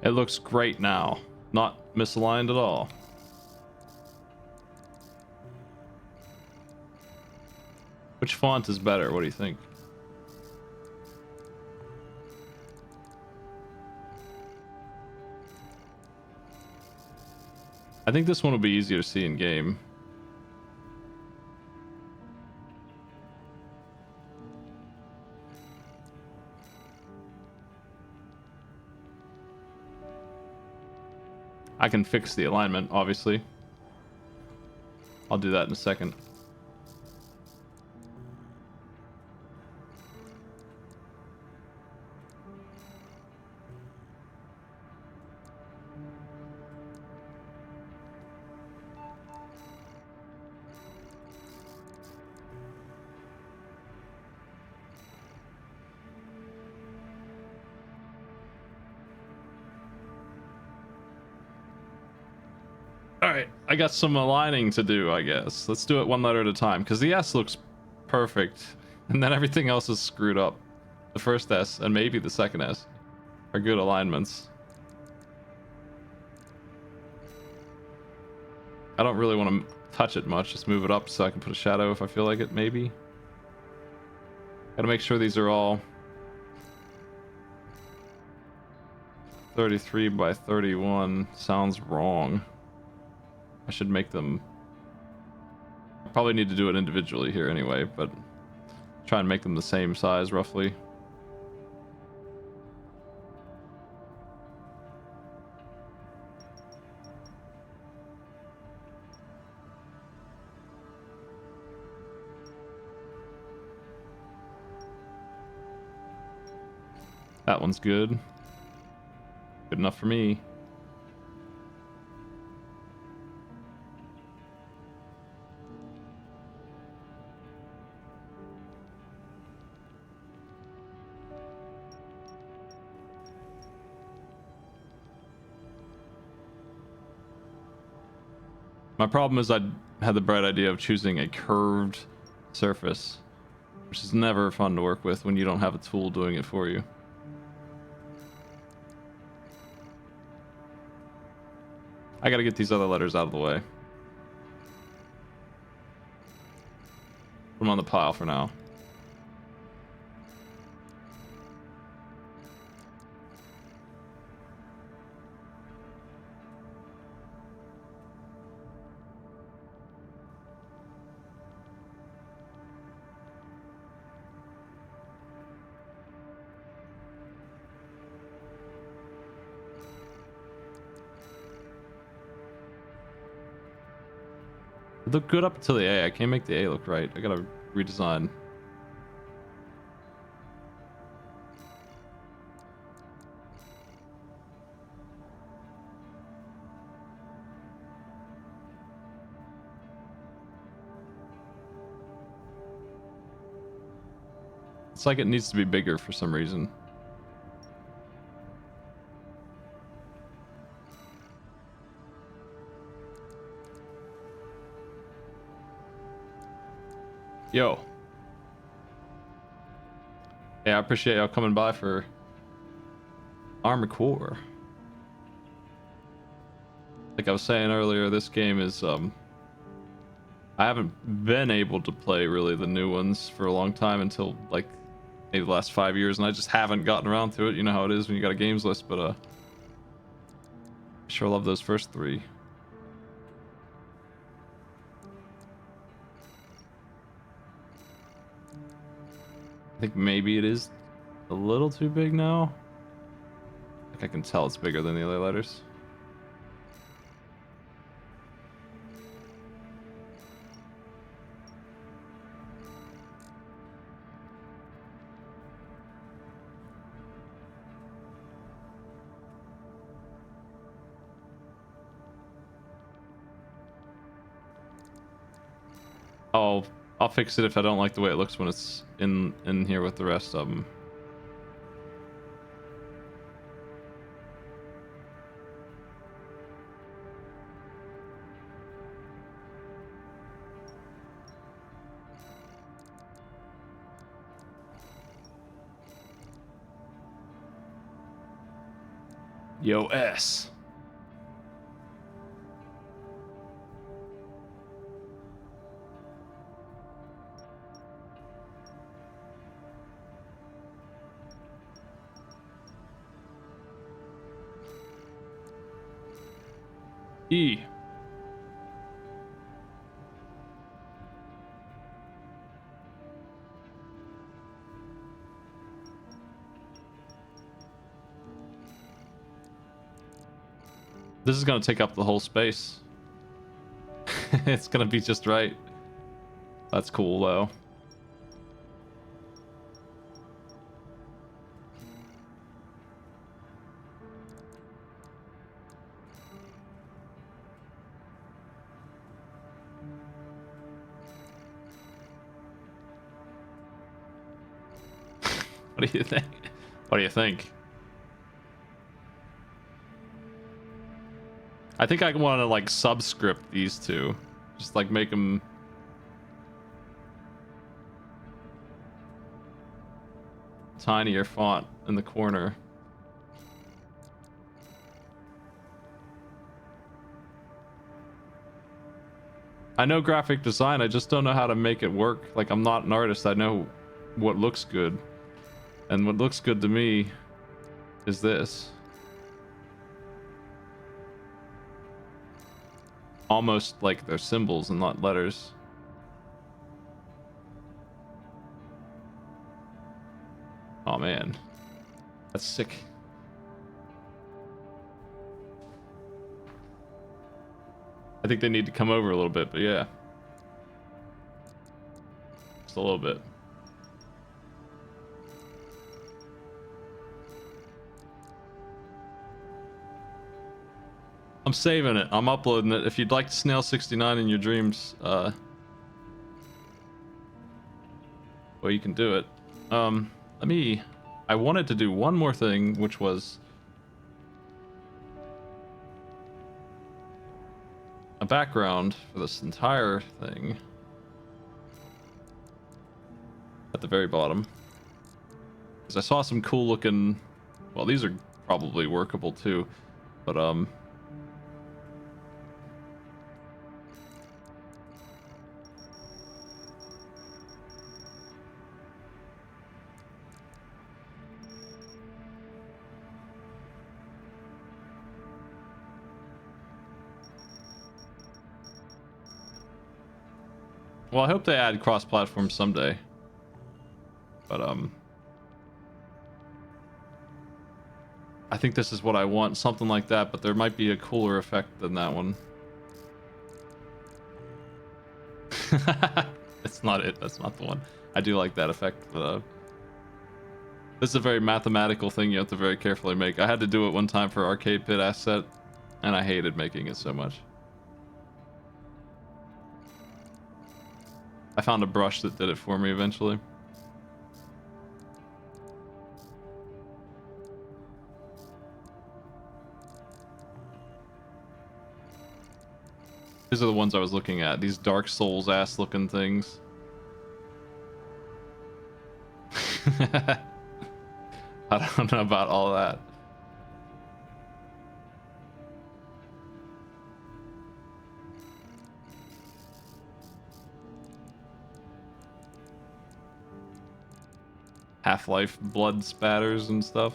It looks great now. Not misaligned at all. Which font is better? What do you think? I think this one will be easier to see in game. I can fix the alignment, obviously. I'll do that in a second. Alright, I got some aligning to do, I guess. Let's do it one letter at a time, because the S looks perfect, and then everything else is screwed up. The first S, and maybe the second S, are good alignments. I don't really want to touch it much, just move it up so I can put a shadow if I feel like it, maybe. Gotta make sure these are all 33 by 31. Sounds wrong. I should make them... I probably need to do it individually here anyway, but try and make them the same size roughly. That one's good. Good enough for me. My problem is I had the bright idea of choosing a curved surface, which is never fun to work with when you don't have a tool doing it for you. I gotta get these other letters out of the way. Put them on the pile for now. It looked good up until the A. I can't make the A look right. I gotta redesign. It's like it needs to be bigger for some reason. Yo. Yeah, I appreciate y'all coming by for Armored Core. Like I was saying earlier, this game is I haven't been able to play really the new ones for a long time until like maybe the last 5 years, and I just haven't gotten around to it. You know how it is when you got a games list, but I sure love those first three. I think maybe it is a little too big now. Like I can tell it's bigger than the other letters. I'll fix it if I don't like the way it looks when it's in here with the rest of them. Yo, S. E. This is gonna take up the whole space. It's gonna be just right. That's cool though. What do you think? What do you think? I think I want to like subscript these two. Just like make them tinier font in the corner. I know graphic design, I just don't know how to make it work. Like I'm not an artist, I know what looks good. And what looks good to me is this. Almost like they're symbols and not letters. Oh man, that's sick. I think they need to come over a little bit, but yeah. Just a little bit. I'm saving it. I'm uploading it. If you'd like to Snail 69 in your dreams, well, you can do it. I wanted to do one more thing, which was a background for this entire thing at the very bottom. Because I saw some cool looking, well, these are probably workable too, but well, I hope they add cross-platform someday. But I think this is what I want, something like that, but there might be a cooler effect than that one. That's not it. That's not the one. I do like that effect, but this is a very mathematical thing you have to very carefully make. I had to do it one time for Arcade Pit Asset, and I hated making it so much. I found a brush that did it for me eventually. These are the ones I was looking at. These Dark Souls ass looking things. I don't know about all that. Half-Life blood spatters and stuff.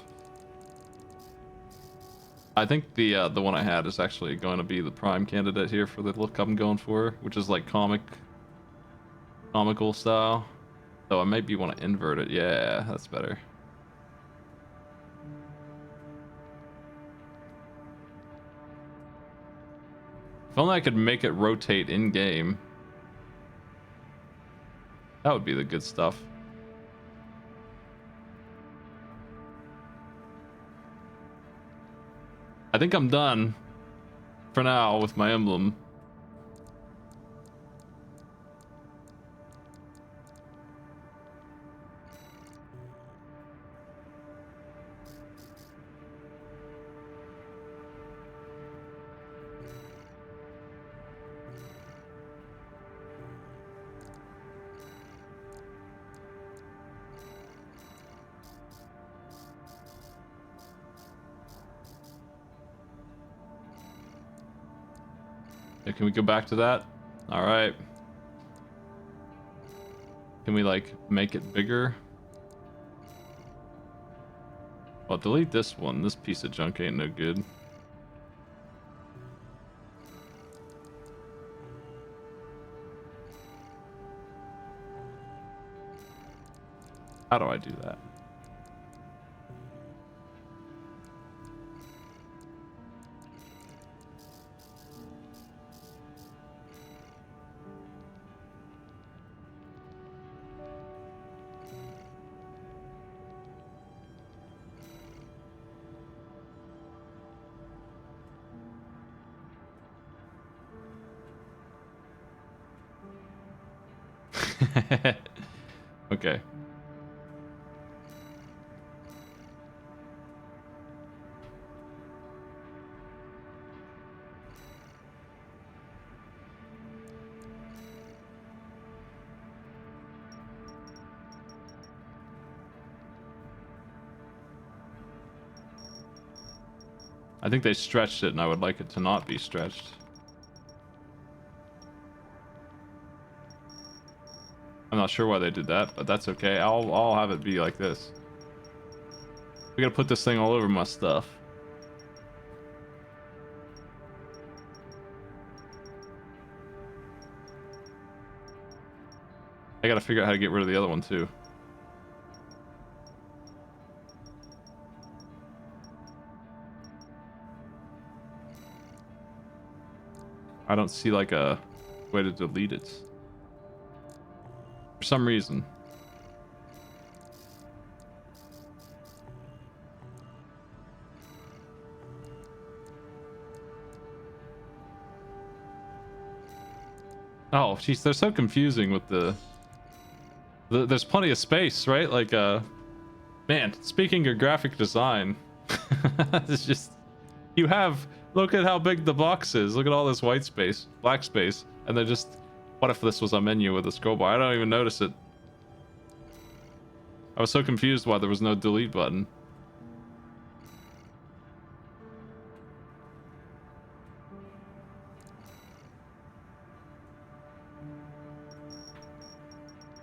I think the one I had is actually going to be the prime candidate here for the look I'm going for, which is like comical style. So I maybe want to invert it. Yeah, that's better. If only I could make it rotate in game. That would be the good stuff. I think I'm done for now with my emblem. Can we go back to that? All right. Can we like make it bigger? Well, delete this one. This piece of junk ain't no good. How do I do that? Okay. I think they stretched it and I would like it to not be stretched. I'm not sure why they did that, but that's okay. I'll have it be like this. We gotta put this thing all over my stuff. I gotta figure out how to get rid of the other one too. I don't see like a way to delete it. For some reason. Oh, jeez, they're so confusing with there's plenty of space, right? Like, man, speaking of graphic design, it's just, you have Look at how big the box is. Look at all this white space, black space. And then just, what if this was a menu with a scroll bar? I don't even notice it. I was so confused why there was no delete button.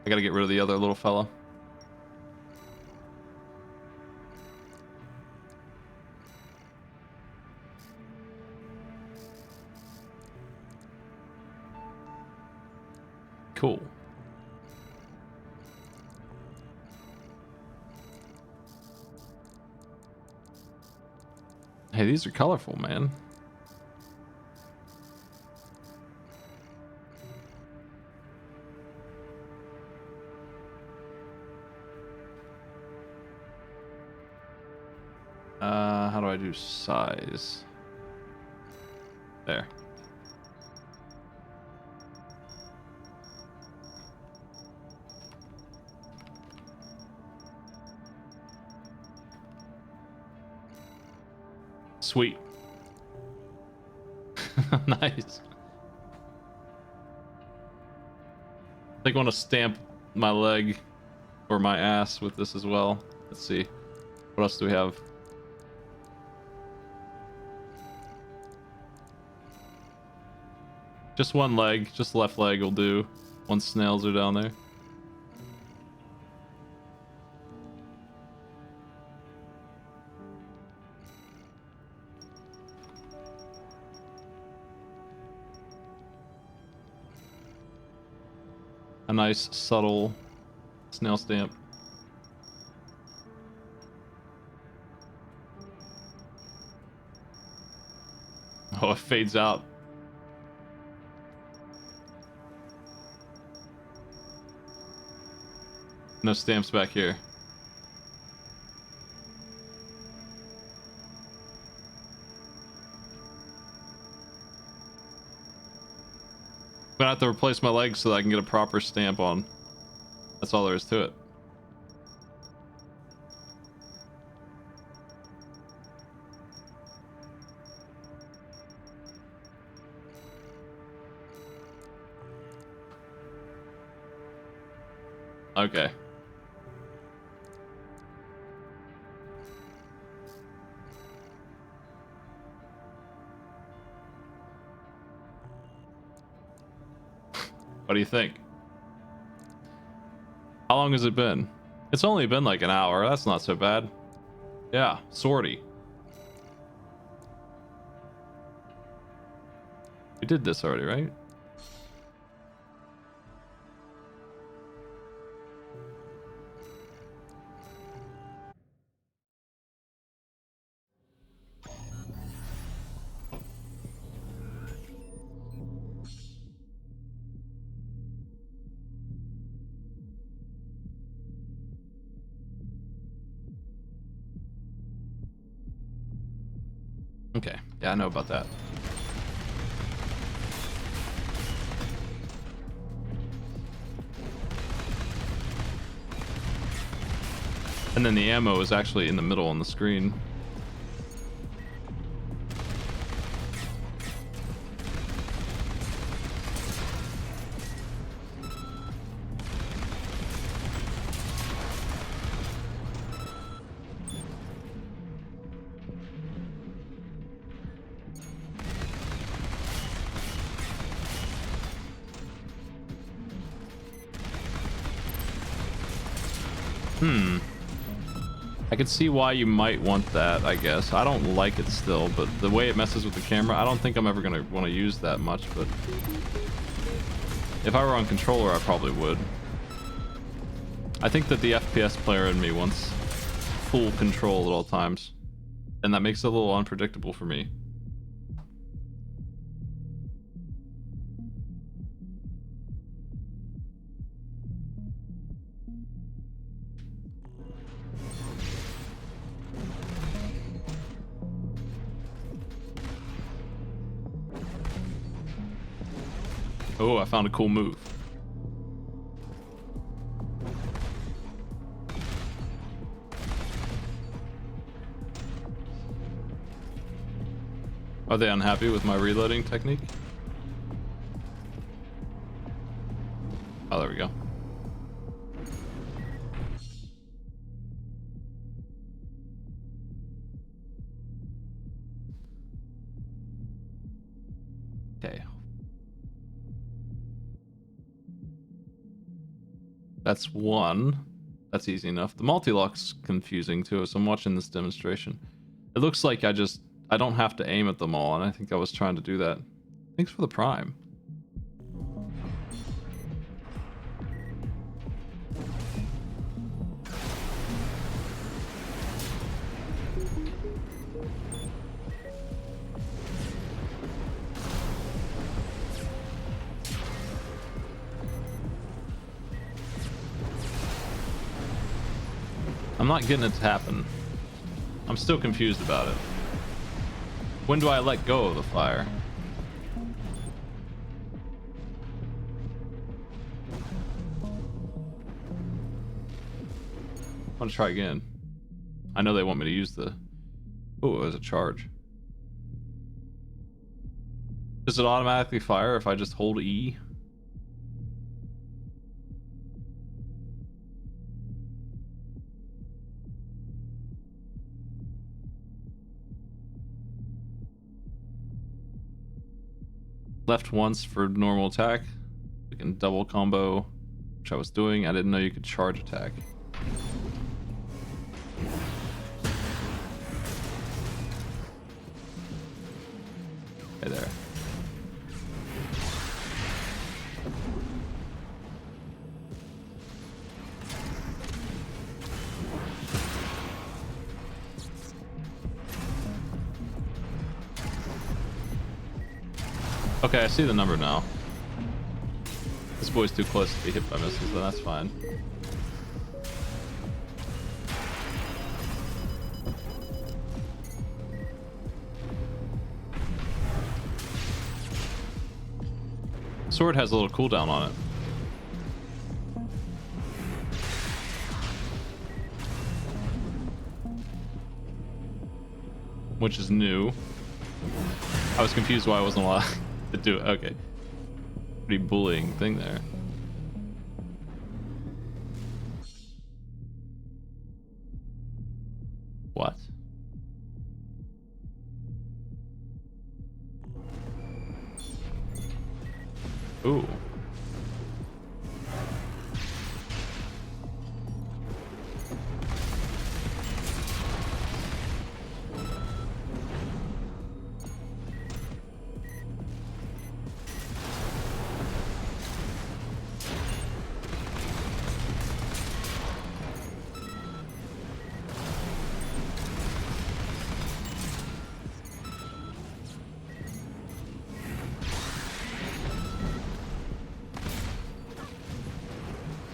I gotta get rid of the other little fella. Cool. Hey, these are colorful, man. How do I do size? There. Sweet. Nice. I think I want to stamp my leg or my ass with this as well. Let's see. What else do we have? Just one leg, just left leg will do. Once snails are down there. A nice subtle snail stamp. Oh, it fades out. No stamps back here. I'm gonna have to replace my legs so that I can get a proper stamp on. That's all there is to it. Okay. What do you think? How long has it been? It's only been like an hour. That's not so bad. Yeah, sortie. We did this already, right? Okay, yeah, I know about that. And then the ammo is actually in the middle on the screen. I could see why you might want that, I guess. I don't like it still, but the way it messes with the camera, I don't think I'm ever going to want to use that much, but if I were on controller, I probably would. I think that the FPS player in me wants full control at all times, and that makes it a little unpredictable for me. Oh, I found a cool move. Are they unhappy with my reloading technique? Oh, there we go. Okay. That's one. That's easy enough. The multi-lock's confusing too, so I'm watching this demonstration. It looks like I don't have to aim at them all, and I think I was trying to do that. Thanks for the prime. I'm not getting it to happen. I'm still confused about it. When do I let go of the fire? I want to try again. I know they want me to use the... Oh, it was a charge. Does it automatically fire if I just hold E? Left once for normal attack. We can double combo, which I was doing. I didn't know you could charge attack. Hey there. Okay, I see the number now. This boy's too close to be hit by missiles, but that's fine. Sword has a little cooldown on it. Which is new. I was confused why I wasn't allowed to do it. Okay. Pretty bullying thing there. What? Ooh.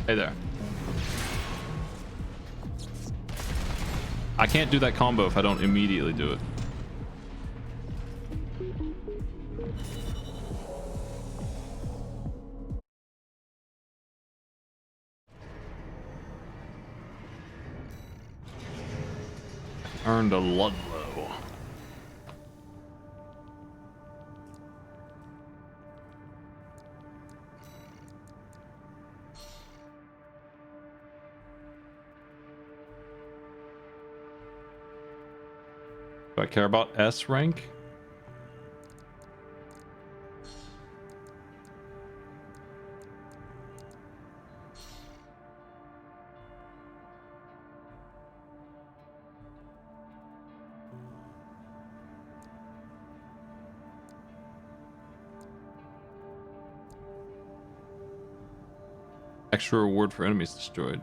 Hey there. I can't do that combo if I don't immediately do it. Earned a Ludlow. Do I care about S rank? Extra reward for enemies destroyed.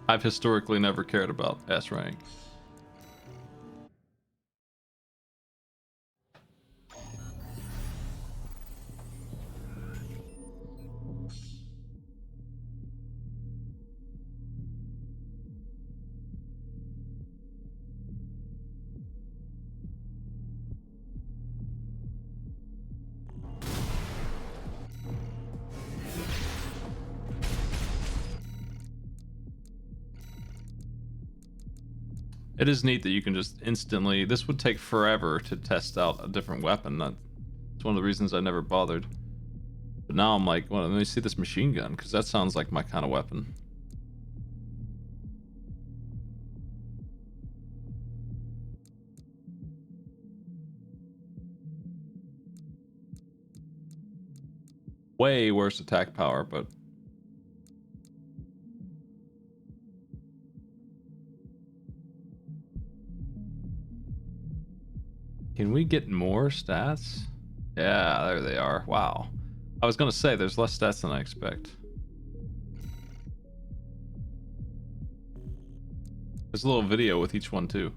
I've historically never cared about S rank. It is neat that you can just instantly... This would take forever to test out a different weapon. That's one of the reasons I never bothered. But now I'm like, well, let me see this machine gun, because that sounds like my kind of weapon. Way worse attack power, but... Can we get more stats? Yeah, there they are. Wow. I was gonna say, there's less stats than I expect. There's a little video with each one, too.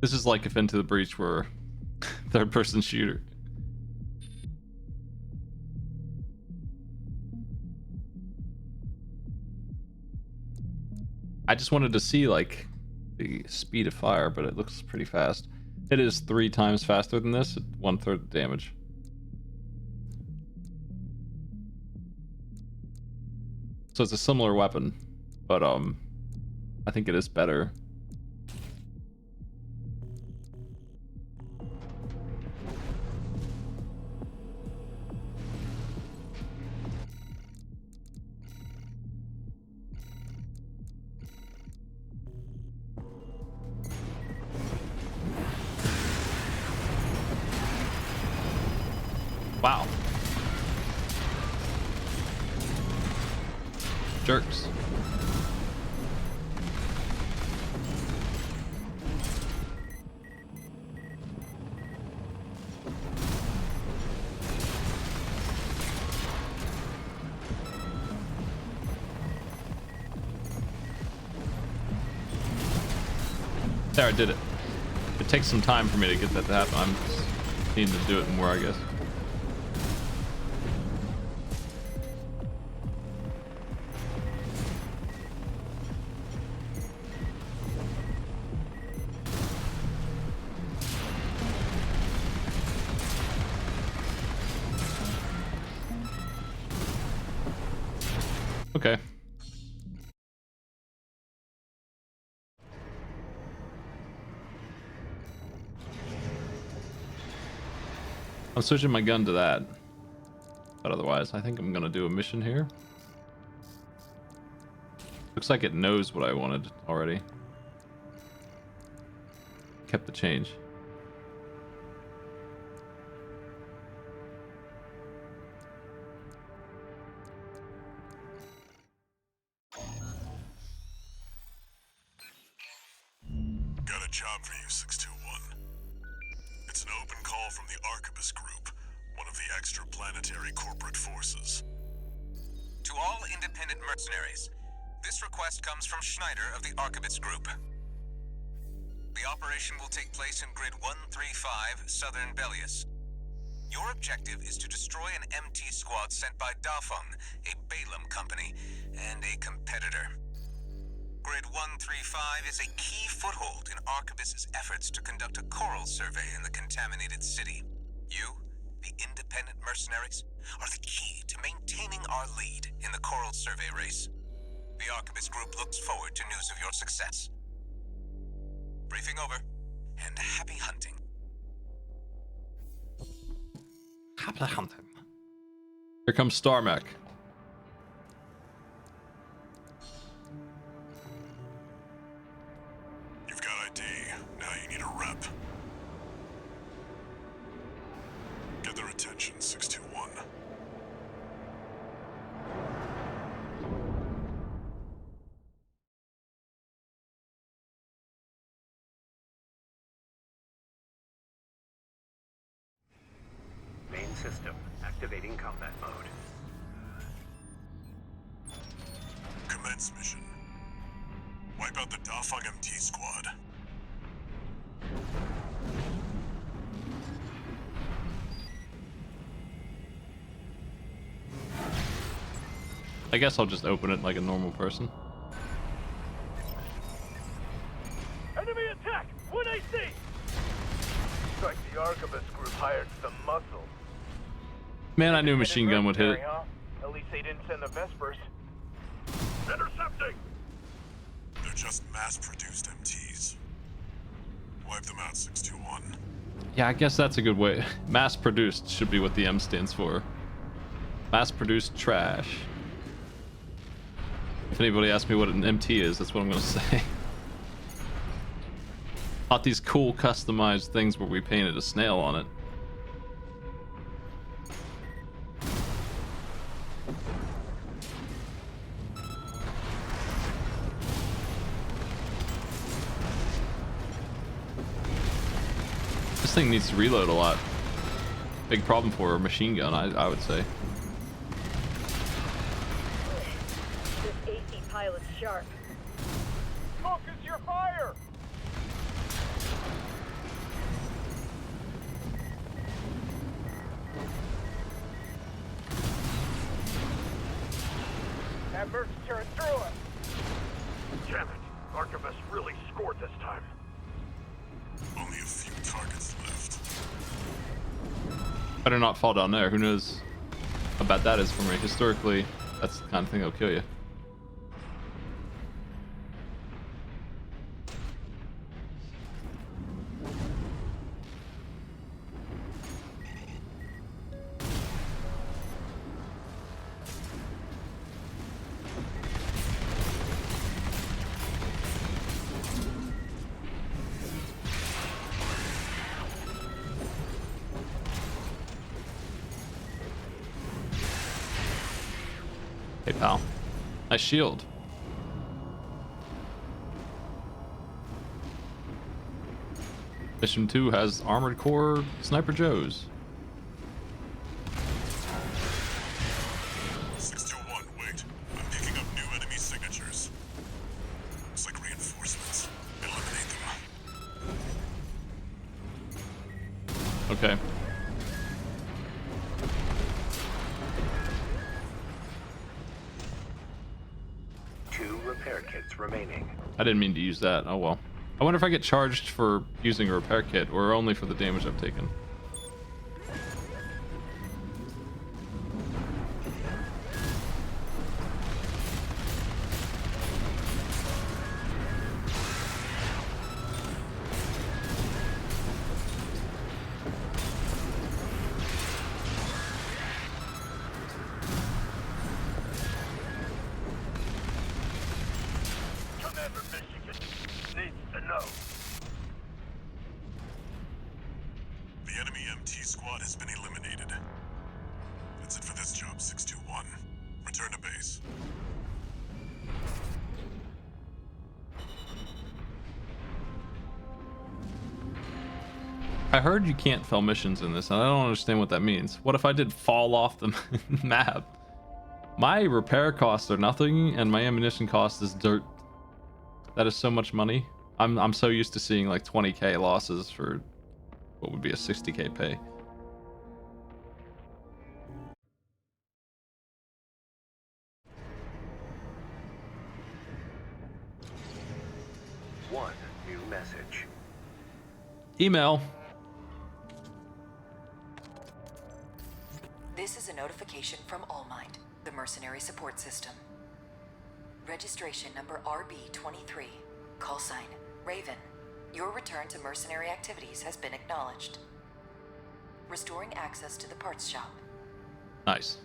This is like if Into the Breach were third-person shooter. I just wanted to see, like, the speed of fire, but it looks pretty fast. It is 3 times faster than this at 1/3 the damage. So it's a similar weapon, but I think it is better. Wow. Jerks. There, I did it. It takes some time for me to get that to happen. I'm just needing to do it more, I guess. Okay. I'm switching my gun to that. But otherwise, I think I'm gonna do a mission here. Looks like it knows what I wanted already. Kept the change. Got a job for you, 621. It's an open call from the Arquebus Group, one of the extraplanetary corporate forces. To all independent mercenaries, this request comes from Schneider of the Arquebus Group. The operation will take place in Grid 135, Southern Belius. Your objective is to destroy an MT squad sent by Dafeng, a Balaam company, and a competitor. Grid 135 is a key foothold in Arquebus's efforts to conduct a coral survey in the contaminated city. You, the independent mercenaries, are the key to maintaining our lead in the coral survey race. The Arquebus Group looks forward to news of your success. Briefing over, and happy hunting. Happy hunting. Here comes Star Mech. You've got ID. Now you need a rep. Get their attention, 621. Main system activating combat mode. Commence mission. Wipe out the Dafeng MT squad. I guess I'll just open it like a normal person. Enemy attack! 1 AC! Strike the Arquebus Group hired some muscle. Man, I knew machine gun would hit it. At least they didn't send the Vespers. Intercepting! They're just mass-produced MTs. Wipe them out, 621. Yeah, I guess that's a good way. Mass produced should be what the M stands for. Mass produced trash. If anybody asks me what an MT is, that's what I'm gonna say. Not these cool customized things where we painted a snail on it. This thing needs to reload a lot. Big problem for a machine gun, I would say. This AC pilot's sharp. Focus your fire! That Merc's tearing through us. Damn it. Archivist really scored this time. Only a few targets left. Better not fall down there. Who knows how bad that is for me. Historically, that's the kind of thing that'll kill you. Hey, pal. Nice shield. Mission 2 has Armored Core Sniper Joes. 621, wait. I'm picking up new enemy signatures. Looks like reinforcements. Eliminate them. Okay. Two repair kits remaining. I didn't mean to use that. Oh well. I wonder if I get charged for using a repair kit or only for the damage I've taken. Commander Michigan needs to know. The enemy MT squad has been eliminated. That's it for this job, 621. Return to base. I heard you can't fail missions in this, and I don't understand what that means. What if I did fall off the map? My repair costs are nothing, and my ammunition cost is dirt. That is so much money. I'm so used to seeing like 20k losses for what would be a 60k pay. One new message. Email. This is a notification from Allmind, the mercenary support system. Registration number RB23, call sign Raven. Your return to mercenary activities has been acknowledged. Restoring access to the parts shop. Nice.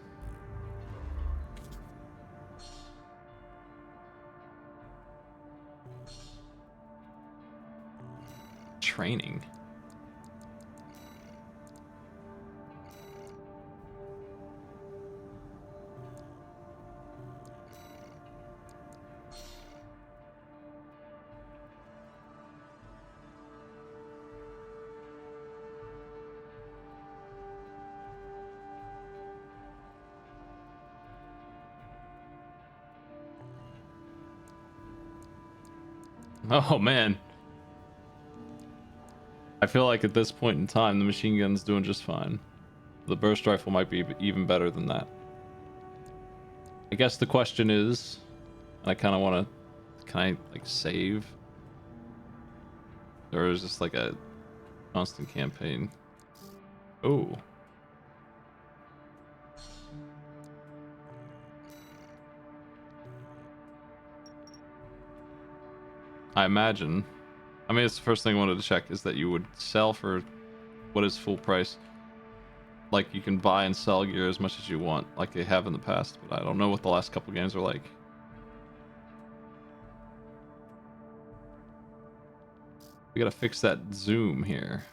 Training. Oh man. I feel like at this point in time, the machine gun's doing just fine. The burst rifle might be even better than that. I guess the question is, I kind of want to, can I like save? Or is this like a constant campaign? Oh. I imagine. I mean, it's the first thing I wanted to check is that you would sell for what is full price. Like, you can buy and sell gear as much as you want, like they have in the past, but I don't know what the last couple games are like. We gotta fix that zoom here.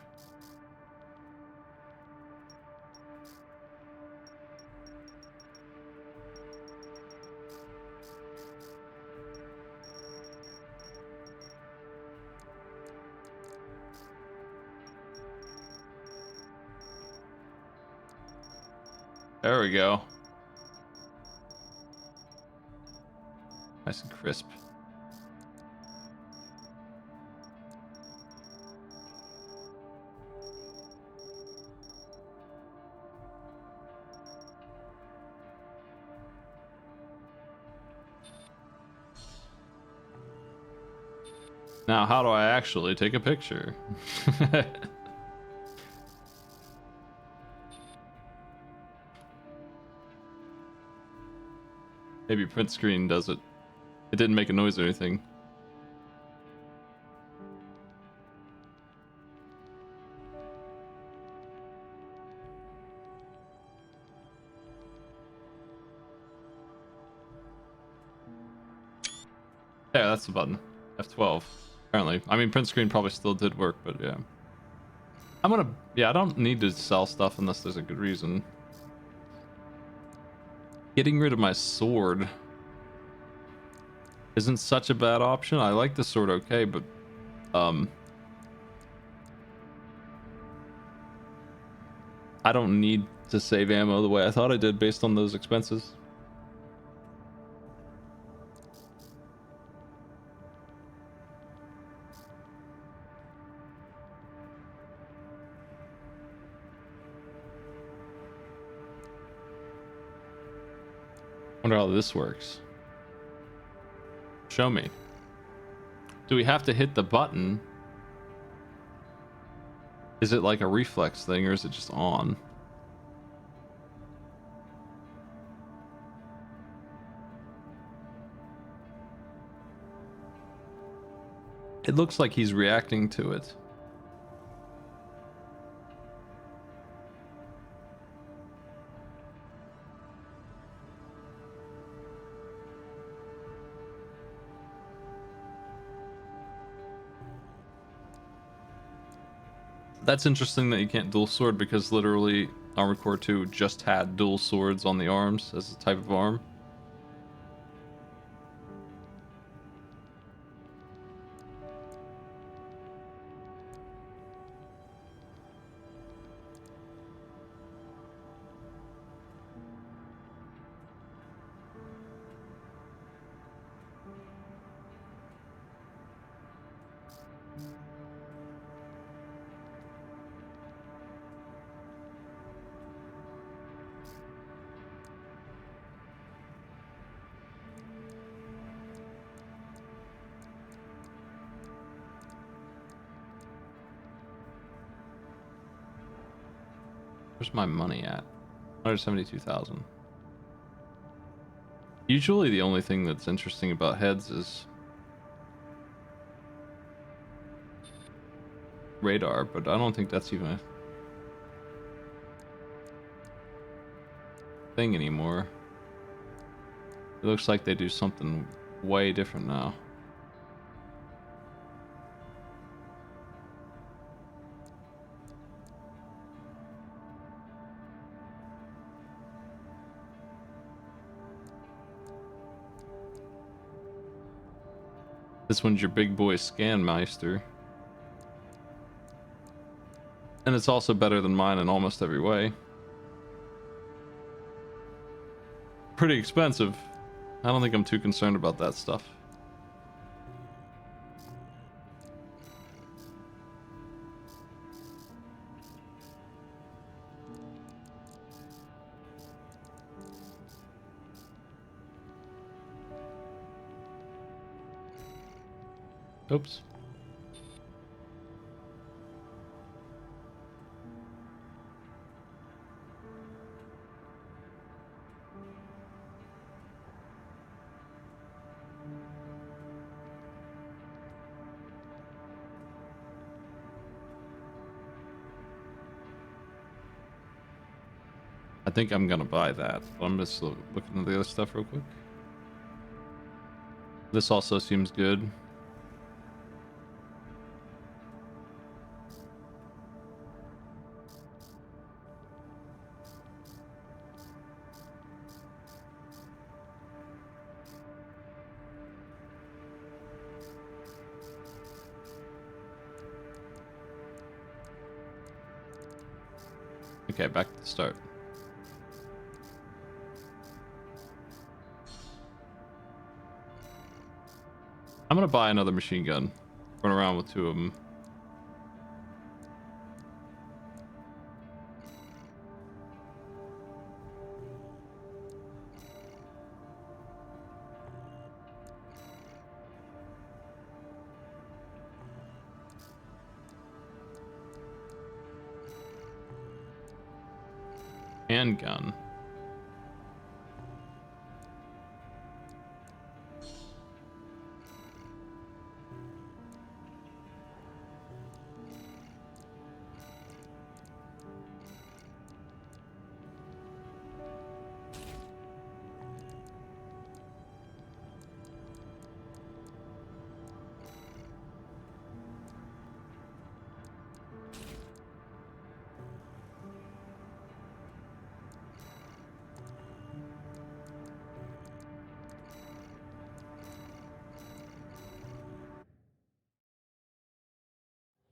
There we go. Nice and crisp. Now, how do I actually take a picture? Maybe print screen does it. It didn't make a noise or anything. Yeah, that's the button. F12. Apparently. I mean, print screen probably still did work, but yeah. I'm gonna... Yeah, I don't need to sell stuff unless there's a good reason. Getting rid of my sword isn't such a bad option. I like the sword okay, but... I don't need to save ammo the way I thought I did based on those expenses. Wonder how this works. Show me. Do we have to hit the button? Is it like a reflex thing or is it just on? It looks like he's reacting to it. That's interesting that you can't dual sword because literally Armored Core 2 just had dual swords on the arms as a type of arm. Where's my money at? 172,000. Usually the only thing that's interesting about heads is radar, but I don't think that's even a thing anymore. It looks like they do something way different now. This one's your big boy Scanmeister. And it's also better than mine in almost every way. Pretty expensive. I don't think I'm too concerned about that stuff. Oops. I think I'm gonna buy that. I'm just looking at the other stuff real quick. This also seems good. Okay, back to the start. I'm gonna buy another machine gun. Run around with 2 of them. Handgun.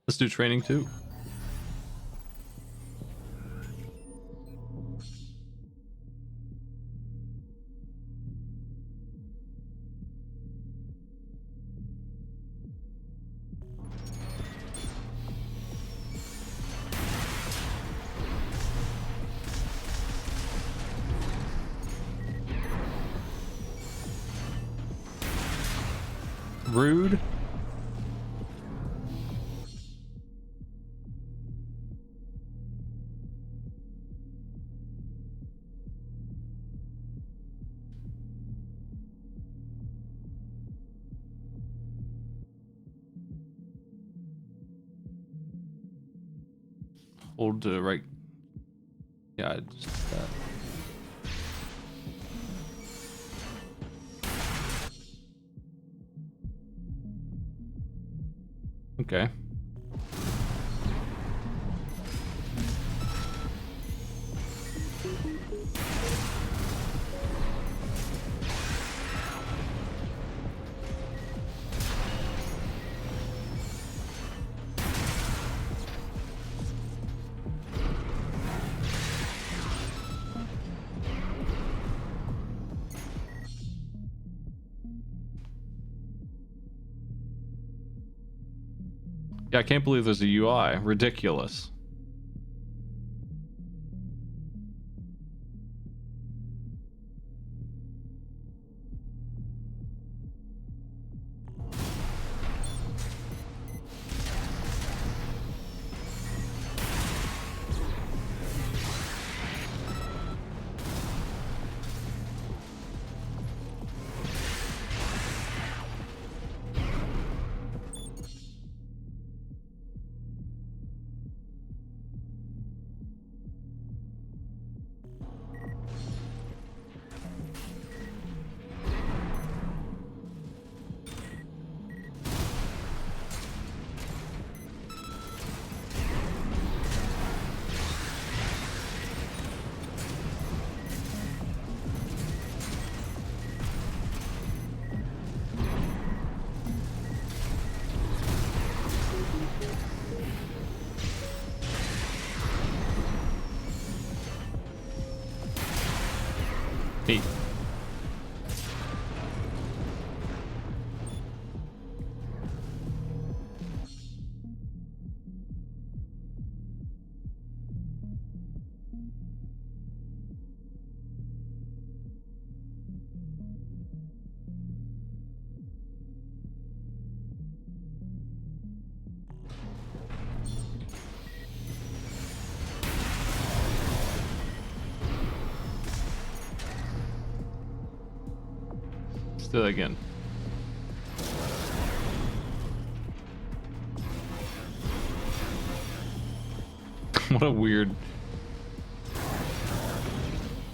Let's do training too. Rude. Hold to right. Yeah, just that. Okay. Yeah, I can't believe there's a UI. Ridiculous. Neat. Let's do that again. What a weird...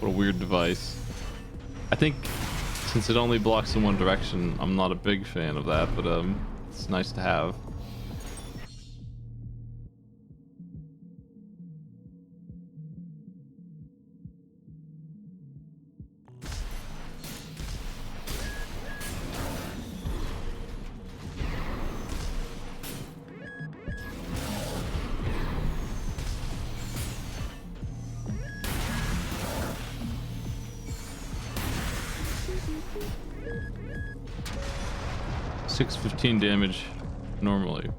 What a weird device. I think since it only blocks in one direction, I'm not a big fan of that, but it's nice to have. $615 damage normally.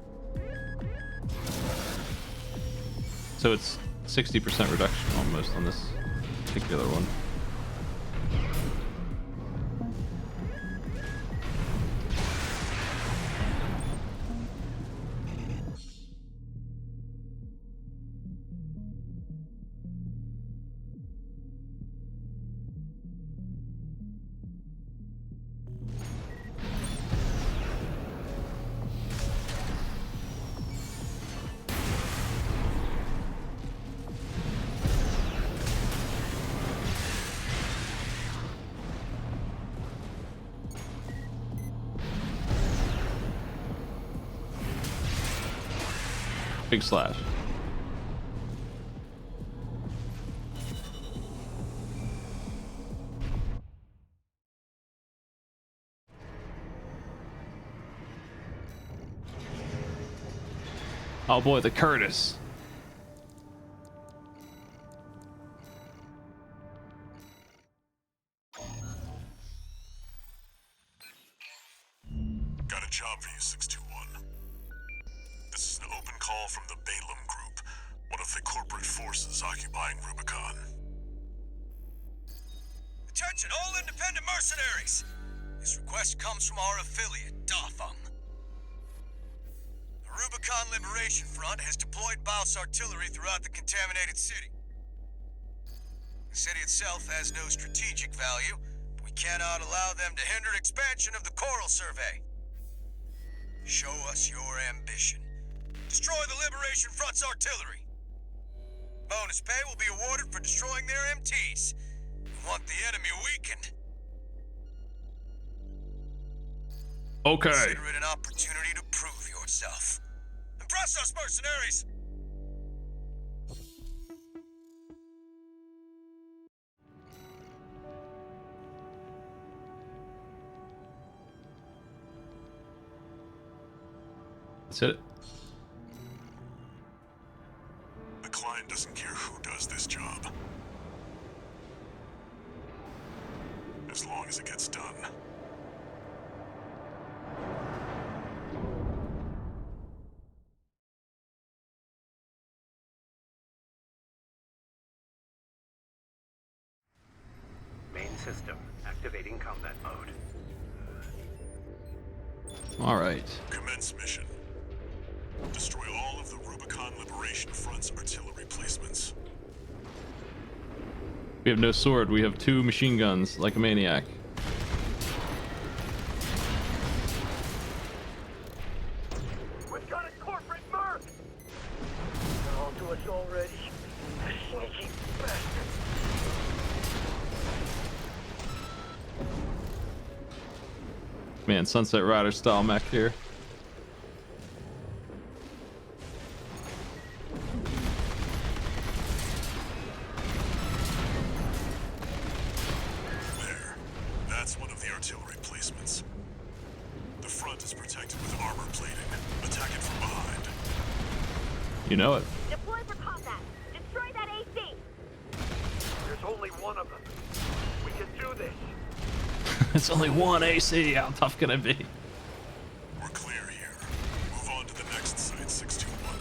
So it's 60% reduction almost on this particular one. Big slash. Oh boy, the Curtis. Got a job for you, 621. This is an open call from the Balaam Group, one of the corporate forces occupying Rubicon. Attention, all independent mercenaries! This request comes from our affiliate, Dotham. The Rubicon Liberation Front has deployed Baus artillery throughout the contaminated city. The city itself has no strategic value, but we cannot allow them to hinder expansion of the Coral Survey. Show us your ambition. Destroy the Liberation Front's artillery. Bonus pay will be awarded for destroying their MTs. We want the enemy weakened. Okay. Consider it an opportunity to prove yourself. Impress us, mercenaries! That's it. The client doesn't care who does this job, as long as it gets done. Main system activating combat mode. All right. Commence mission. Destroy all of the Rubicon Liberation Front's artillery placements. We have no sword. We have 2 machine guns, like a maniac. We've got a corporate merc! They're all to us already. Sneaky bastard. Man, Sunset Rider style mech here. There. That's one of the artillery placements. The front is protected with armor plating. Attack it from behind. You know it. Deploy for combat. Destroy that AC. There's only one of them. We can do this. It's only 1 AC. How tough can it be? We're clear here. Move on to the next site, 621.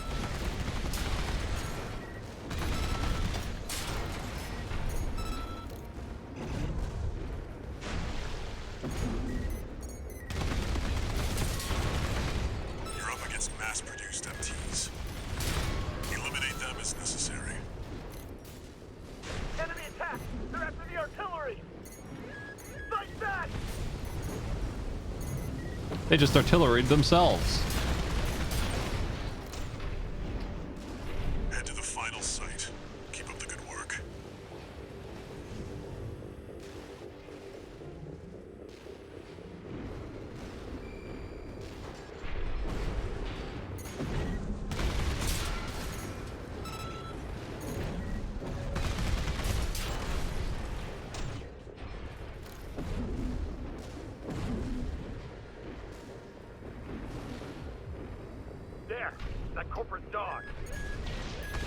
You're up against mass-produced MTs. Eliminate them as necessary. Enemy attack! They're after the artillery! Fight back! They just artilleried themselves. Head to the final site. Keep up the good work. corporate dog.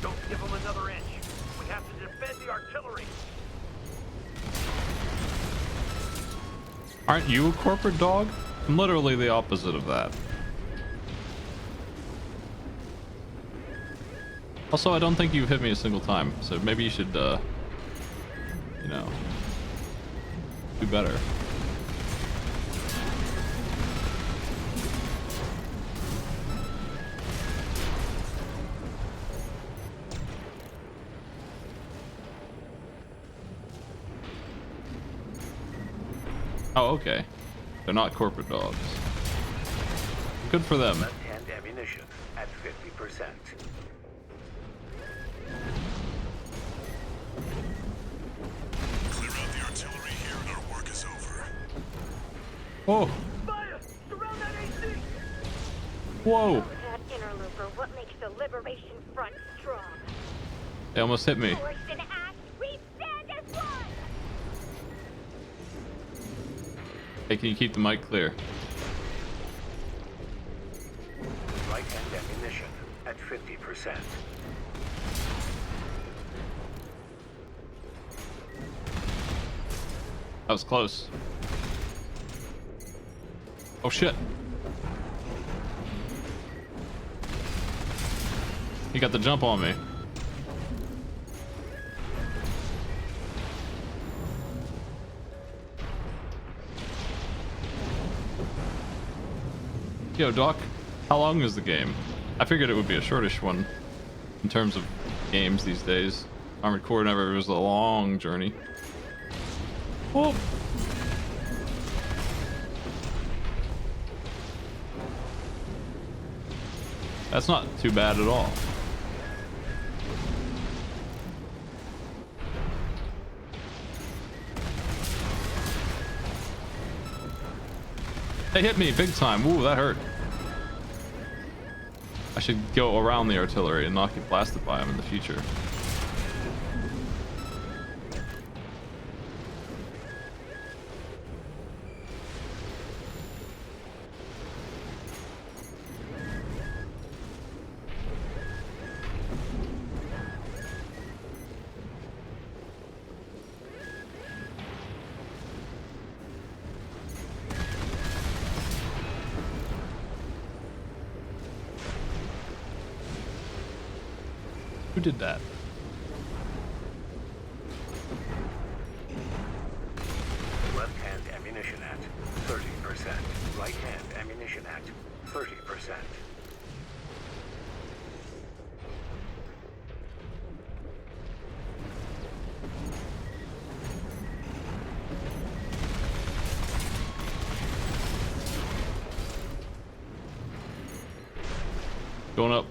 Don't give them another inch. We have to defend the artillery. Aren't you a corporate dog? I'm literally the opposite of that. Also, I don't think you've hit me a single time, so maybe you should, you know, do better. Oh, okay. They're not corporate dogs. Good for them. Left-hand ammunition at 50%. Clear out the artillery here and our work is over. Oh, Fire! Surround that AC! whoa. That interloper, what makes the Liberation Front strong? They almost hit me. Force and act, we stand as one! Hey, can you keep the mic clear? Right-hand ammunition at 50%. That was close. Oh shit. He got the jump on me. Yo, Doc, how long is the game? I figured it would be a shortish one in terms of games these days. Armored Core never was a long journey. Oh. That's not too bad at all. They hit me big time. Ooh, that hurt. I should go around the artillery and not get blasted by them in the future. Who did that? Left-hand ammunition at 30%. Right-hand ammunition at 30%. Going up.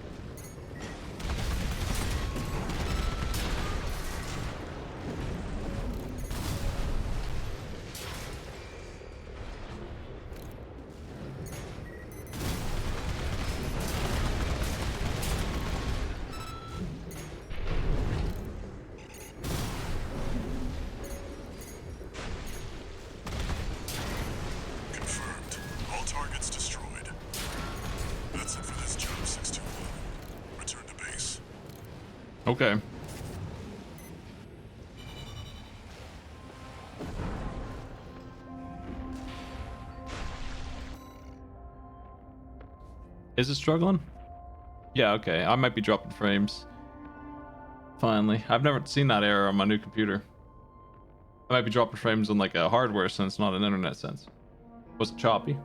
Confirmed. All targets destroyed. That's it for this job, 621. Return to base. Okay. Is it struggling? Yeah, okay. I might be dropping frames. Finally. I've never seen that error on my new computer. I might be dropping frames in like a hardware sense, not an internet sense. Was it choppy?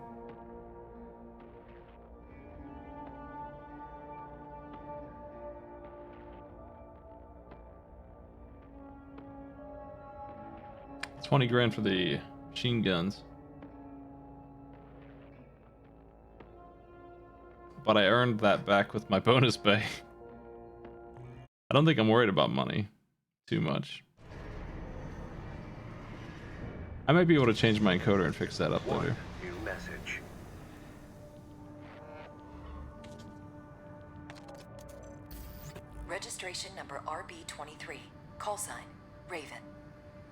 $20 grand for the machine guns. But I earned that back with my bonus pay. I don't think I'm worried about money too much. I might be able to change my encoder and fix that up later. New message. Registration number RB23. Call sign, Raven.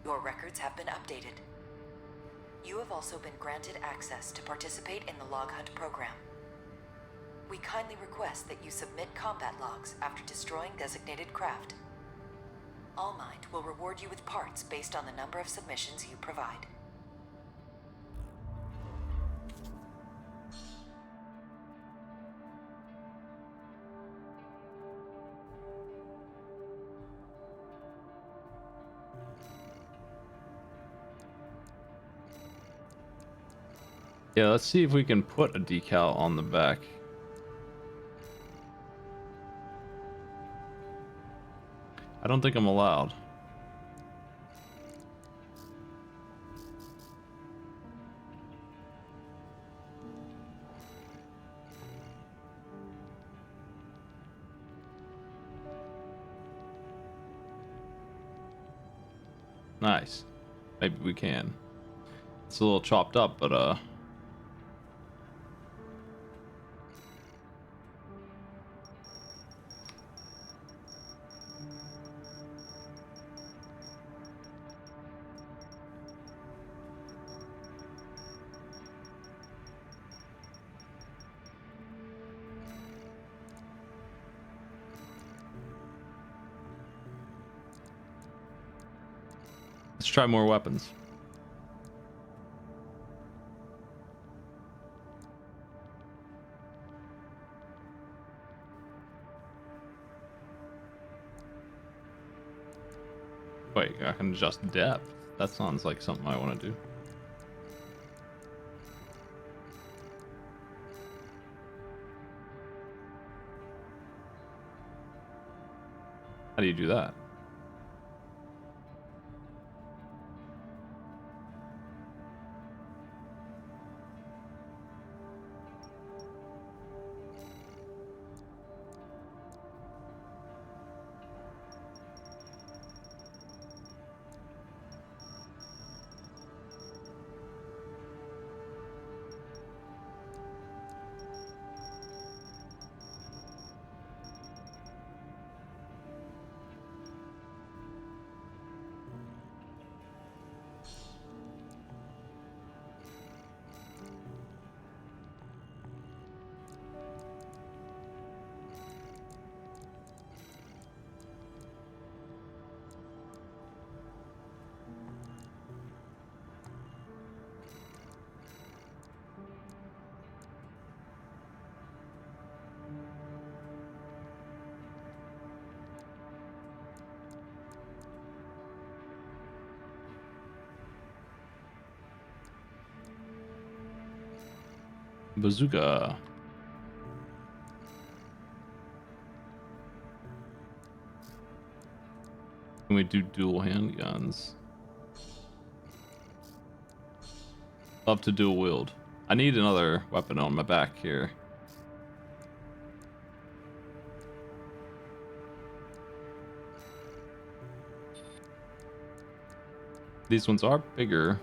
Your records have been updated. You have also been granted access to participate in the Log Hunt program. We kindly request that you submit combat logs after destroying designated craft. All Mind will reward you with parts based on the number of submissions you provide. Yeah, let's see if we can put a decal on the back. I don't think I'm allowed. Nice. Maybe we can. It's a little chopped up, but let's try more weapons. Wait, I can adjust depth. That sounds like something I want to do. How do you do that? Bazooka. Can we do dual handguns? Love to dual wield. I need another weapon on my back here. These ones are bigger.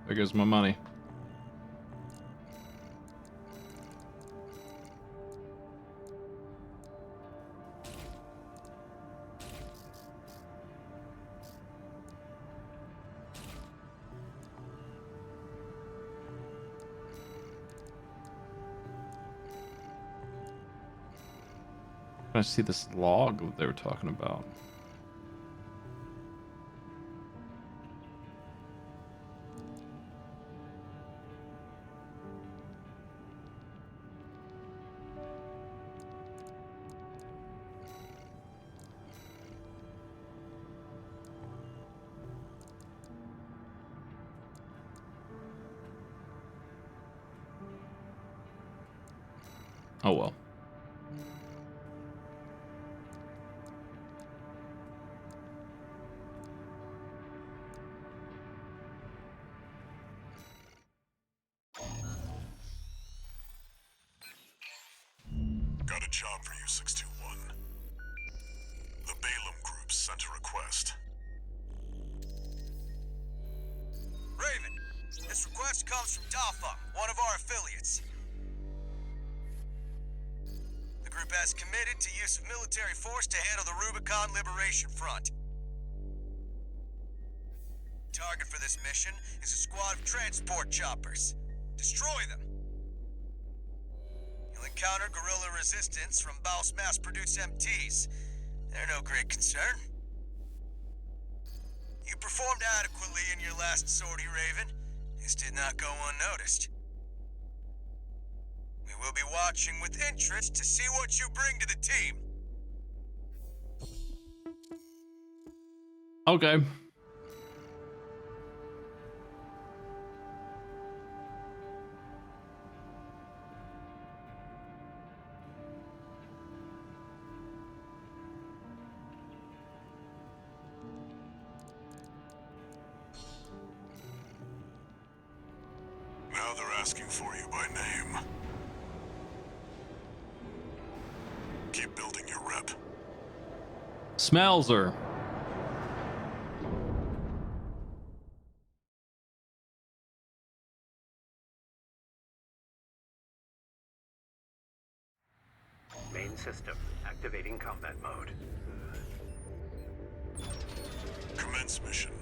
There goes my money. I see this log that they were talking about. Oh well. Got a job for you, 621. The Balaam Group sent a request. Raven, this request comes from Dafa, one of our affiliates. The group Group has committed to use of military force to handle the Rubicon Liberation Front. Target for this mission is a squad of transport choppers. Destroy them. You'll encounter guerrilla resistance from Baus mass-produced MTs. They're no great concern. You performed adequately in your last sortie, Raven. This did not go unnoticed. We will be watching with interest to see what you bring to the team. Okay. Now they're asking for you by name. Keep building your rep. Smells her. Main system activating combat mode. Commence mission.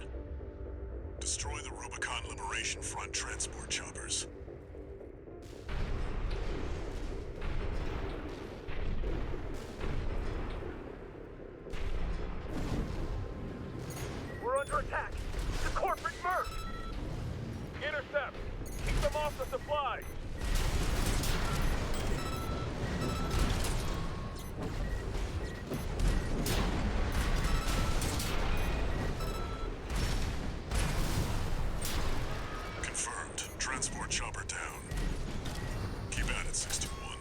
Destroy the Rubicon Liberation Front transport choppers. We're under attack. The corporate Merc. Intercept. Keep them off the supplies. Confirmed. Transport chopper down. Keep at it, 61.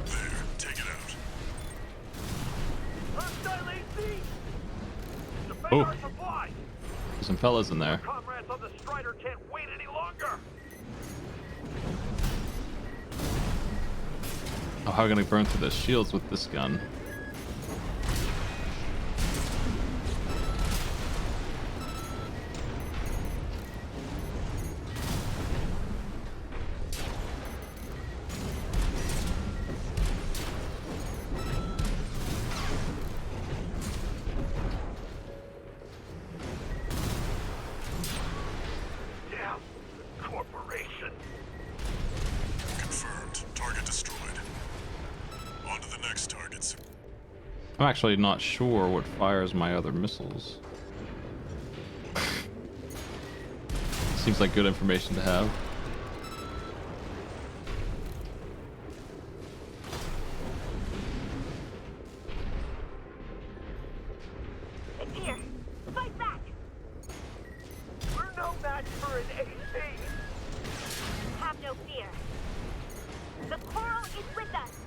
There. Take it out. Hostile AC. Defend Oh. our supplies. There's some fellas in there. Comrades on the Strider can't wait any longer. Oh, how can I burn through the shields with this gun? Damn. Corporation. Confirmed. Target destroyed. On to the next targets. I'm actually not sure what fires my other missiles. Seems like good information to have. It's here. Fight back. We're no match for an AC. Have no fear. The coral is with us.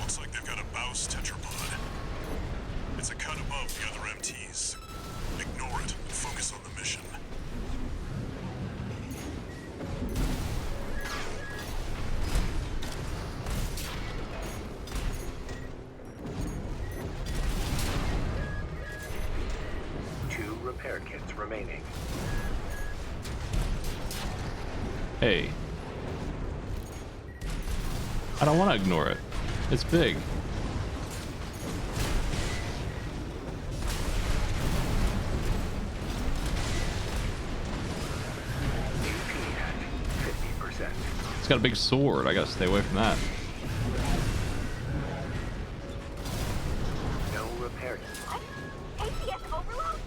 Looks like they've got a Baus tetrapod. It's a cut above the other MTs. Ignore it and focus on the mission. Two repair kits remaining. Hey. I don't want to ignore it. It's big. AP at 50%. It's got a big sword. I gotta stay away from that. No repair kit. What? APS overload?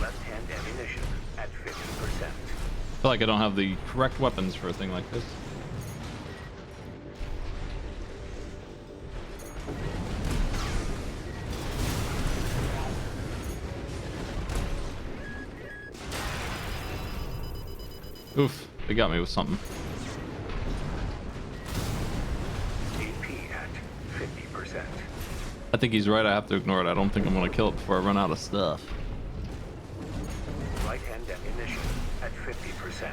Left-hand ammunition at 50%. I feel like I don't have the correct weapons for a thing like this. Oof, they got me with something. AP at 50%. I think he's right, I have to ignore it. I don't think I'm gonna kill it before I run out of stuff. Right-hand ammunition at 50%.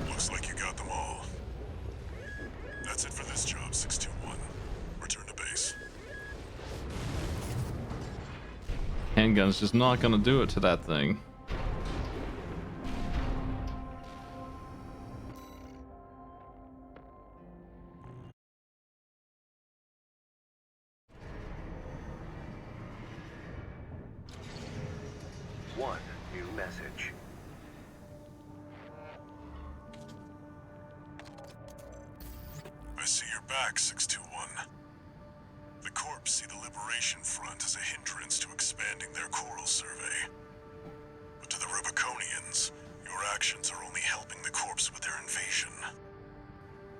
Looks like you got them all. That's it for this job, 621. Return to base. Handgun's just not gonna do it to that thing. One new message. I see you're back, 621. The Corps see the Liberation Front as a hindrance to expanding their coral survey. But to the Rubiconians, your actions are only helping the Corps with their invasion.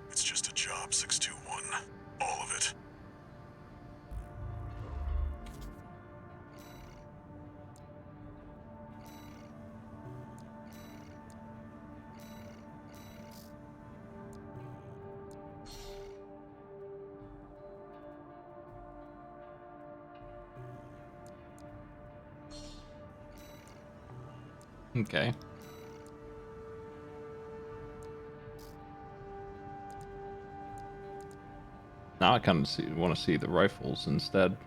It's just a job, 621. All of it. Okay. Now I kind of want to see the rifles instead.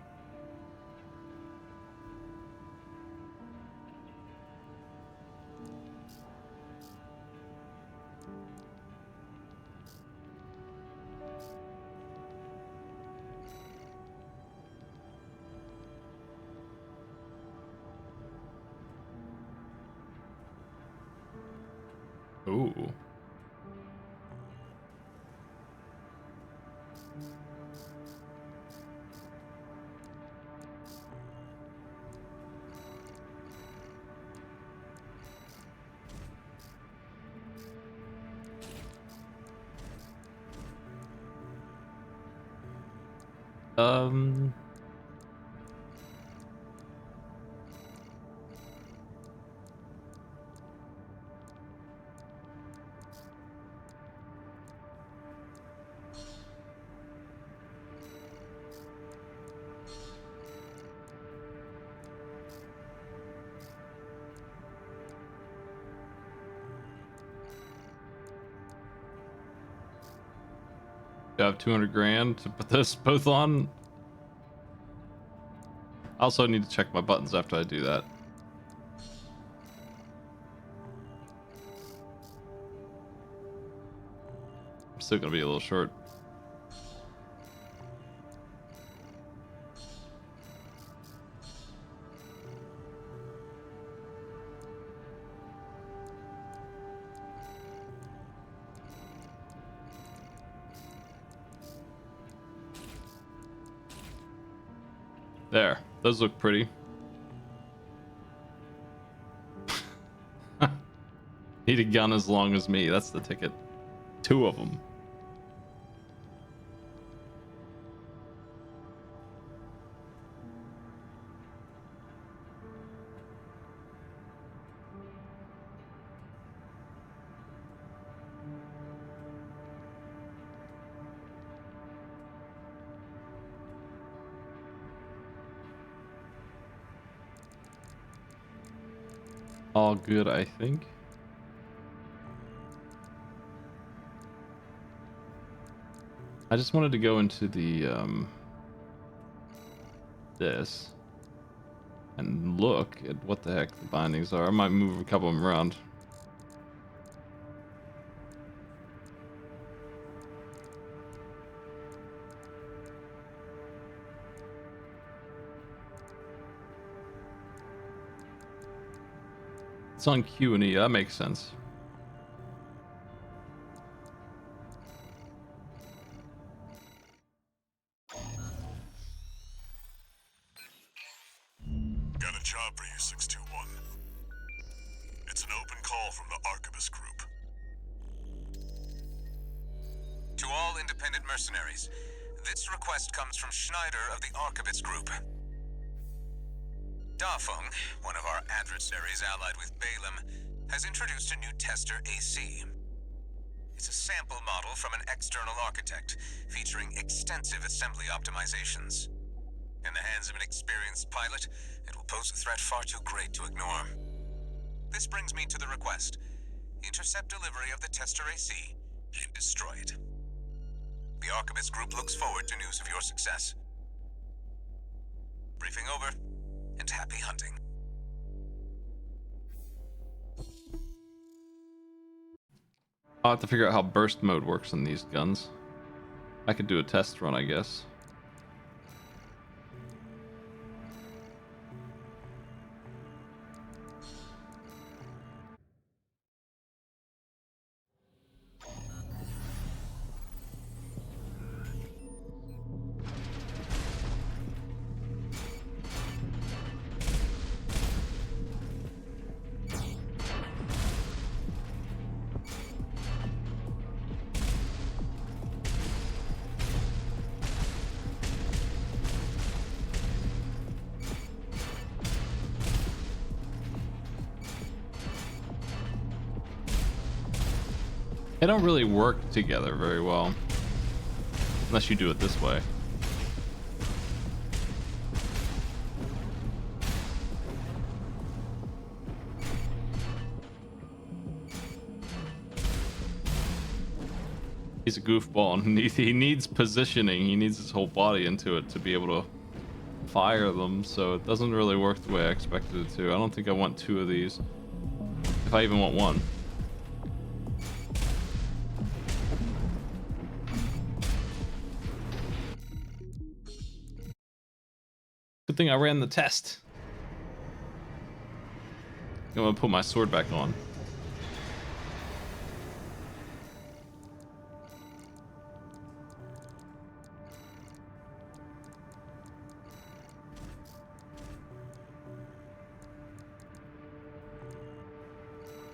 Ooh. Um. Do I have 200 grand to put this both on? I also need to check my buttons after I do that. I'm still gonna be a little short. There, those look pretty. Need a gun as long as me, that's the ticket. 2 of them. All good, I think. I just wanted to go into the this and look at what the heck the bindings are. I might move a couple of them around. It's on Q and E, that makes sense. Got a job for you, 621. It's an open call from the Arquebus Group. To all independent mercenaries, this request comes from Schneider of the Arquebus Group. Dafeng, one of our adversaries allied with Balaam, has introduced a new tester AC. It's a sample model from an external architect, featuring extensive assembly optimizations. In the hands of an experienced pilot, it will pose a threat far too great to ignore. This brings me to the request. Intercept delivery of the tester AC and destroy it. The Archibald's group looks forward to news of your success. Briefing over, and happy hunting. I'll have to figure out how burst mode works in these guns. I could do a test run, I guess. They don't really work together very well. Unless you do it this way. He's a goofball and he needs positioning. He needs his whole body into it to be able to fire them, so it doesn't really work the way I expected it to. I don't think I want two of these. If I even want one. Good thing I ran the test. I'm gonna put my sword back on.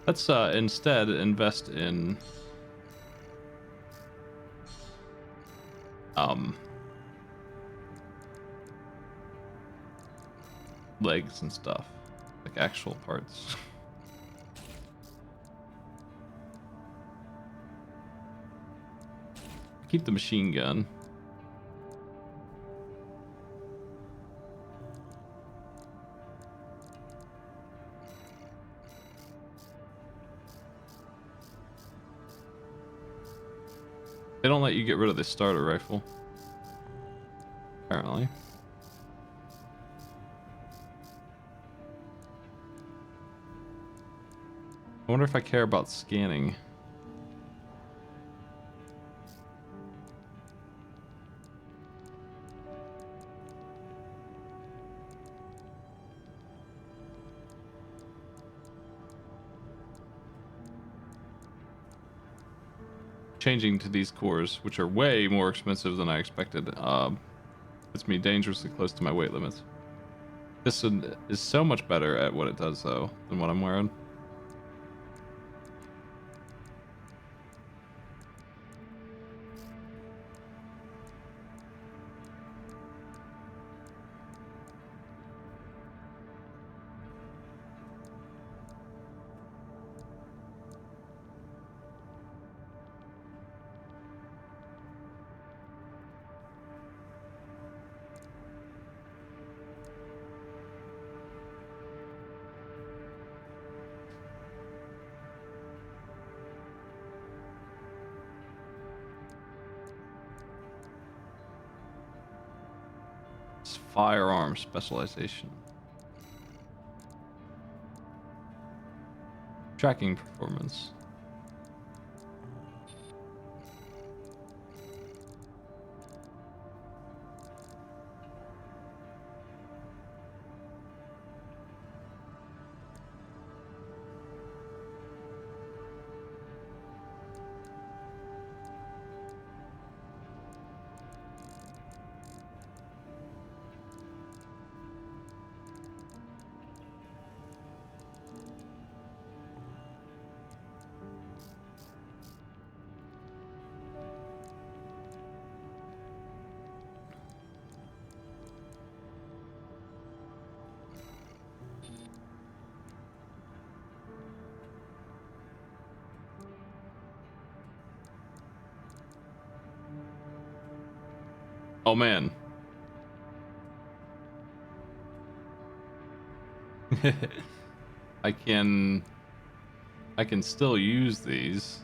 Let's instead invest in legs and stuff, like actual parts. Keep the machine gun. They don't let you get rid of the starter rifle, apparently. I wonder if I care about scanning. Changing to these cores, which are way more expensive than I expected, puts me dangerously close to my weight limits. This is so much better at what it does, though, than what I'm wearing. Firearm specialization. Tracking performance. Oh man. I can still use these.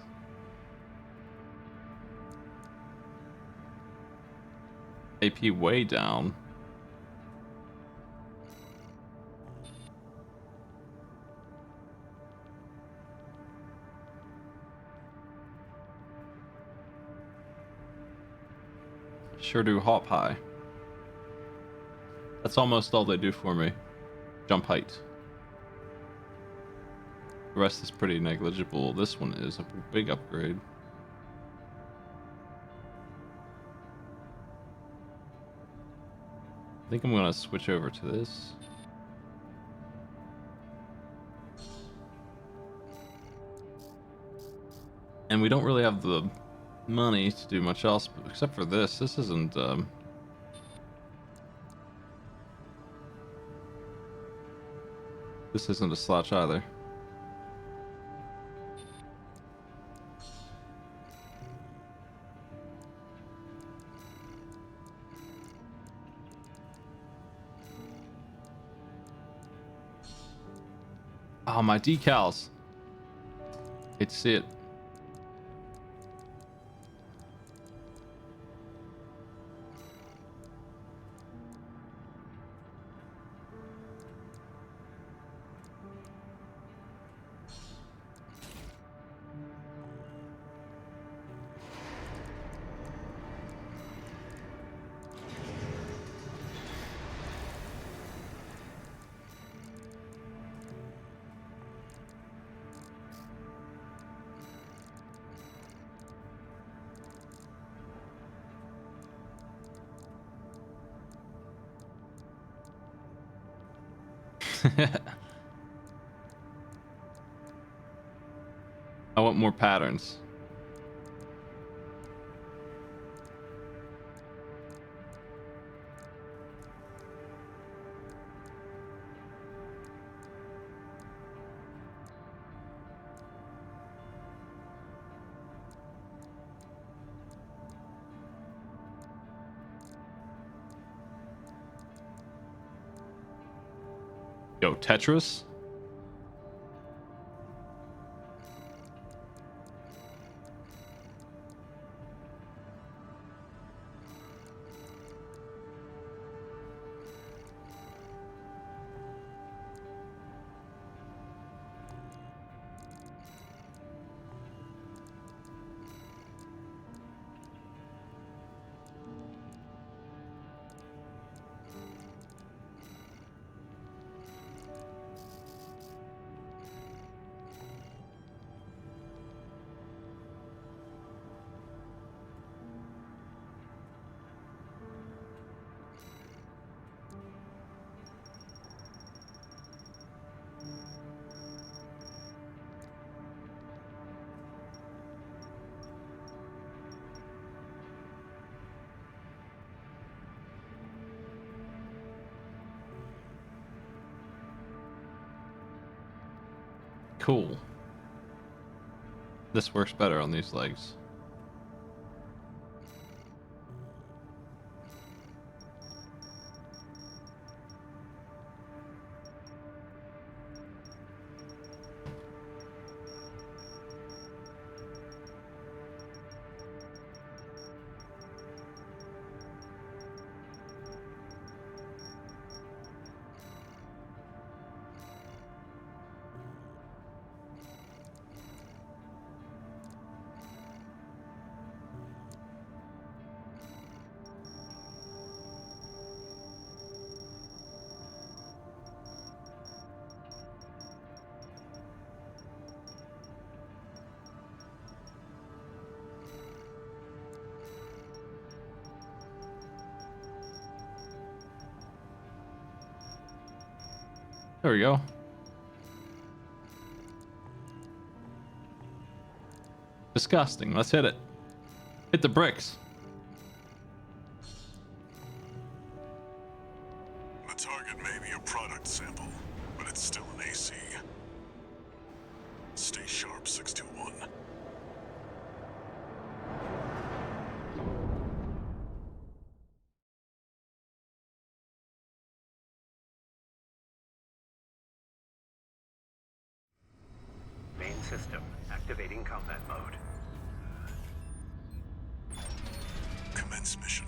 AP way down. Sure do hop high. That's almost all they do for me. Jump height. The rest is pretty negligible. This one is a big upgrade. I think I'm gonna switch over to this. And we don't really have the money to do much else except for this. This isn't this isn't a slouch either. Oh, my decals. Hate to see it. I want more patterns. Yo, Tetris? Cool. This works better on these legs. There we go. Disgusting. Let's hit it. Hit the bricks. The target may be a product sample, but it's still an AC. Stay sharp, 621. Main system activating combat mode. Commence mission.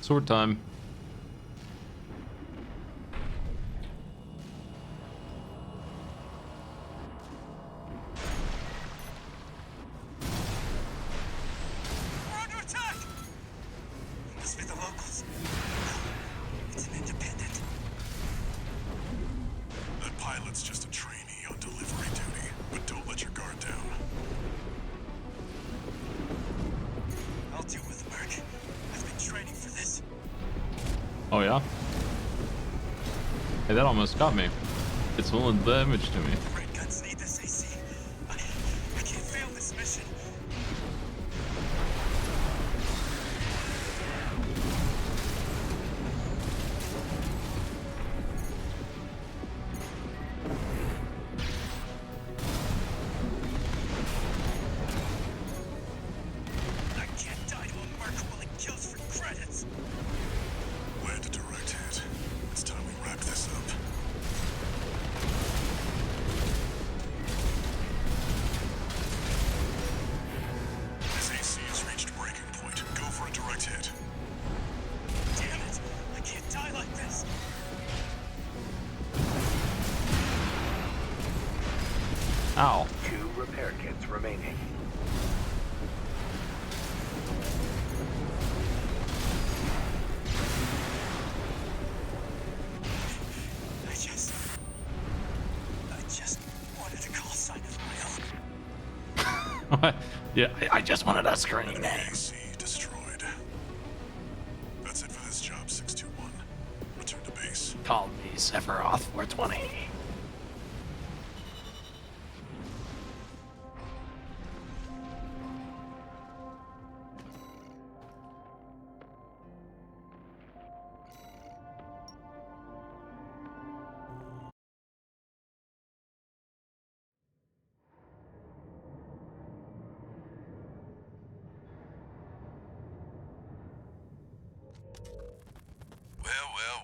Sword time. We're under attack! Must be the locals. It's an independent. That pilot's just a trainee on delivery duty, but don't let your guard down. I'll deal with the Merc. I've been training for this. Oh yeah? Hey, that almost got me. It's willing damage to me. The red guns need this AC. I can't fail this mission. I can't die to a Merc while it kills for credits. Land a direct hit. It's time we wrap this up. This AC has reached breaking point. Go for a direct hit. Damn it! I can't die like this. Ow. 2 repair kits remaining. I just wanted a call sign of my own. Yeah, I just wanted a screen name. AC destroyed. That's it for this job, 621. Return to base. Call me Sephiroth 420.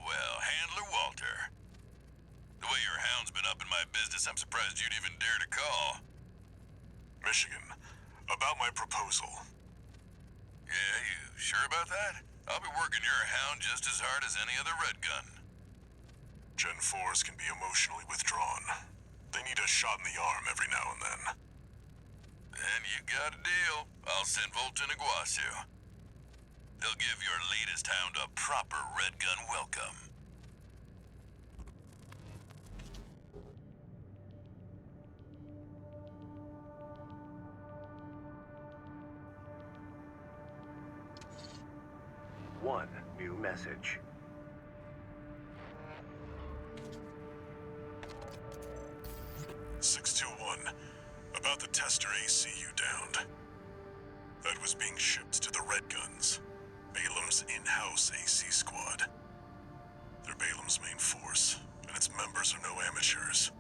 Well, Handler Walter. The way your hound's been up in my business, I'm surprised you'd even dare to call. Michigan, about my proposal. Yeah, you sure about that? I'll be working your hound just as hard as any other red gun. Gen 4s can be emotionally withdrawn. They need a shot in the arm every now and then. Then you got a deal. I'll send Volt and Iguazu. They'll give your latest hound a proper red gun welcome. One new message. About the tester AC you downed. That was being shipped to the Red Guns, Balam's in-house AC squad. They're Balam's main force, and its members are no amateurs.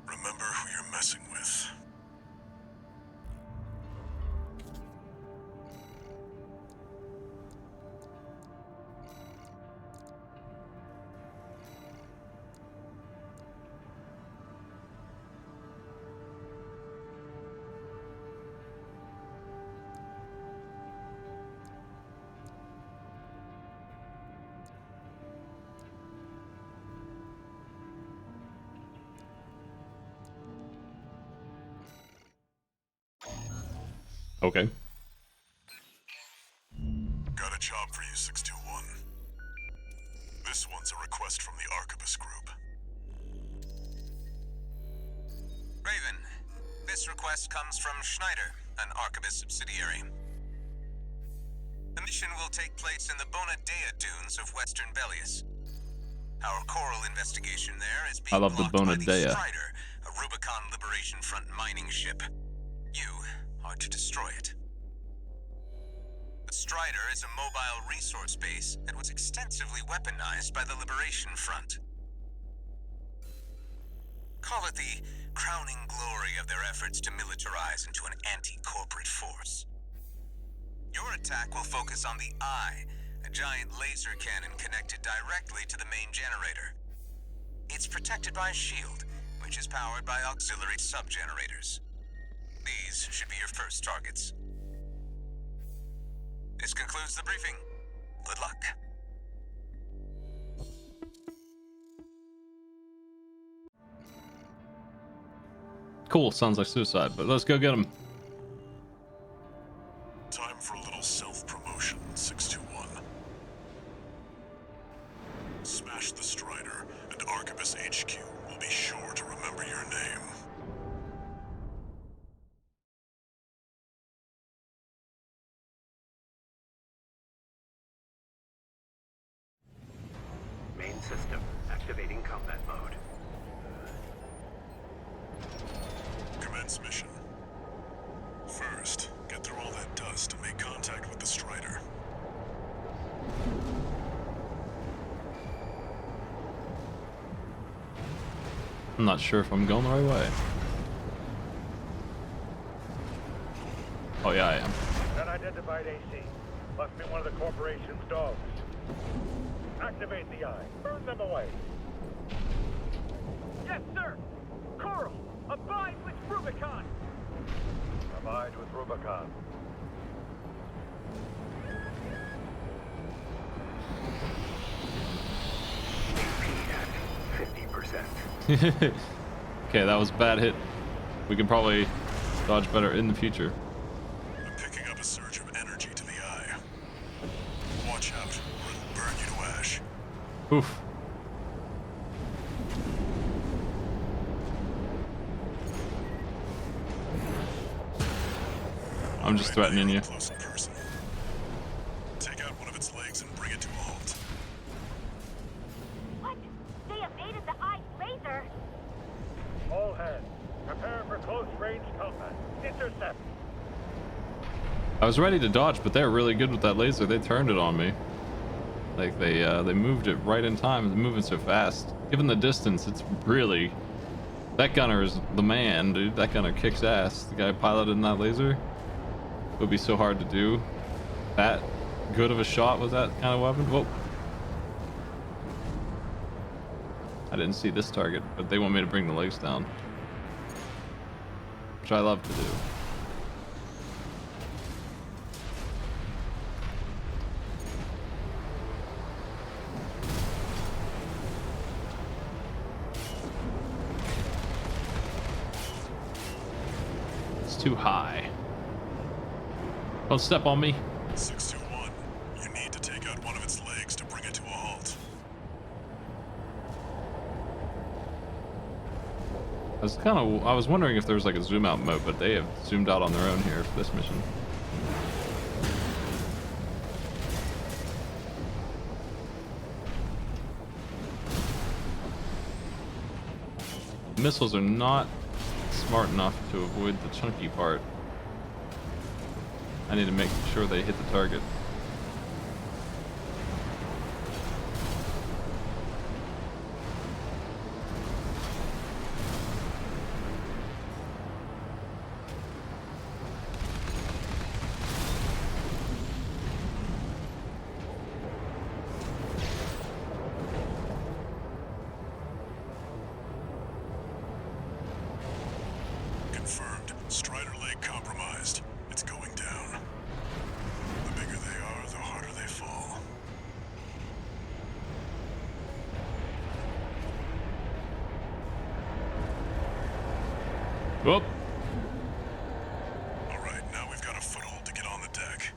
Remember who you're messing with. Okay. Got a job for you, 621. This one's a request from the Arquebus Group. Raven, this request comes from Schneider, an Arquebus subsidiary. The mission will take place in the Bonadea dunes of Western Belius. Our coral investigation there is being I love the blocked by the Bonadea. Strider, a Rubicon Liberation Front mining ship. You are to destroy it. The Strider is a mobile resource base that was extensively weaponized by the Liberation Front. Call it the crowning glory of their efforts to militarize into an anti-corporate force. Your attack will focus on the Eye, a giant laser cannon connected directly to the main generator. It's protected by a shield, which is powered by auxiliary sub-generators. These should be your first targets. This concludes the briefing. Good luck. Cool, sounds like suicide, but let's go get him. Time for a little self-promotion, 621. Smash the Strider, and Arquebus HQ will be sure to remember your name. Main system activating combat mode. Commence mission. First, get through all that dust to make contact with the Strider. I'm not sure if I'm going the right way. Oh yeah, I am. Unidentified AC. Must be one of the corporation's dogs. Activate the eye. Burn them away. Yes, sir. Coral, abide with Rubicon. Abide with Rubicon. AP at 50%. Okay, that was a bad hit. We can probably dodge better in the future. I'm picking up a surge of energy to the eye. Watch out, or it'll burn you to ash. Oof. I'm just threatening you. Close and personal. Take out one of its legs and bring it to a halt. What? They evaded the eye laser. All hands, prepare for close range combat. Intercept. I was ready to dodge, but they're really good with that laser. They turned it on me. Like they moved it right in time. They're moving so fast. Given the distance, it's really... That gunner is the man, dude. That gunner kicks ass. The guy piloting that laser. It would be so hard to do. That good of a shot with that kind of weapon. Whoa. I didn't see this target, but they want me to bring the legs down. Which I love to do. It's too high. Don't step on me. 621, you need to take out one of its legs to bring it to a halt. I was wondering if there was like a zoom out mode, but they have zoomed out on their own here for this mission. Missiles are not smart enough to avoid the chunky part. I need to make sure they hit the target. Confirmed. Strider leg compromised. It's going down. The bigger they are, the harder they fall. Whoop. Alright, now we've got a foothold to get on the deck.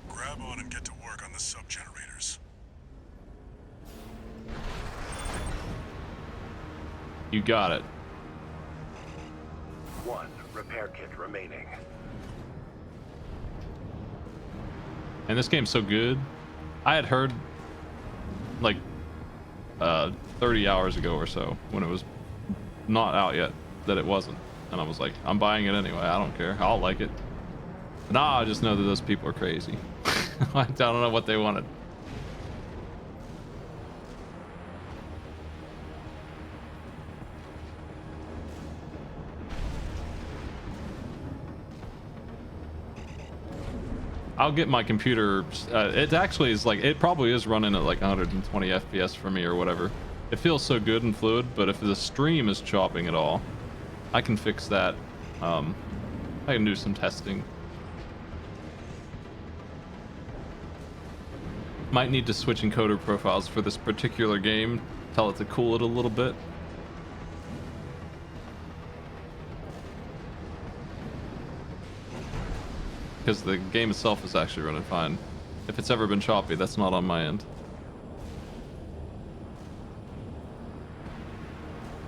Grab on and get to work on the sub-generators. You got it. 1 repair kit remaining. And this game's so good. I had heard like 30 hours ago or so, when it was not out yet, that it wasn't. And I was like, I'm buying it anyway. I don't care. I'll like it. But now I just know that those people are crazy. I don't know what they wanted. I'll get my computer. It actually is like, it probably is running at like 120 FPS for me or whatever. It feels so good and fluid, but if the stream is chopping at all, I can fix that. I can do some testing. Might need to switch encoder profiles for this particular game. Tell it to cool it a little bit. Because the game itself is actually running fine. If it's ever been choppy, that's not on my end.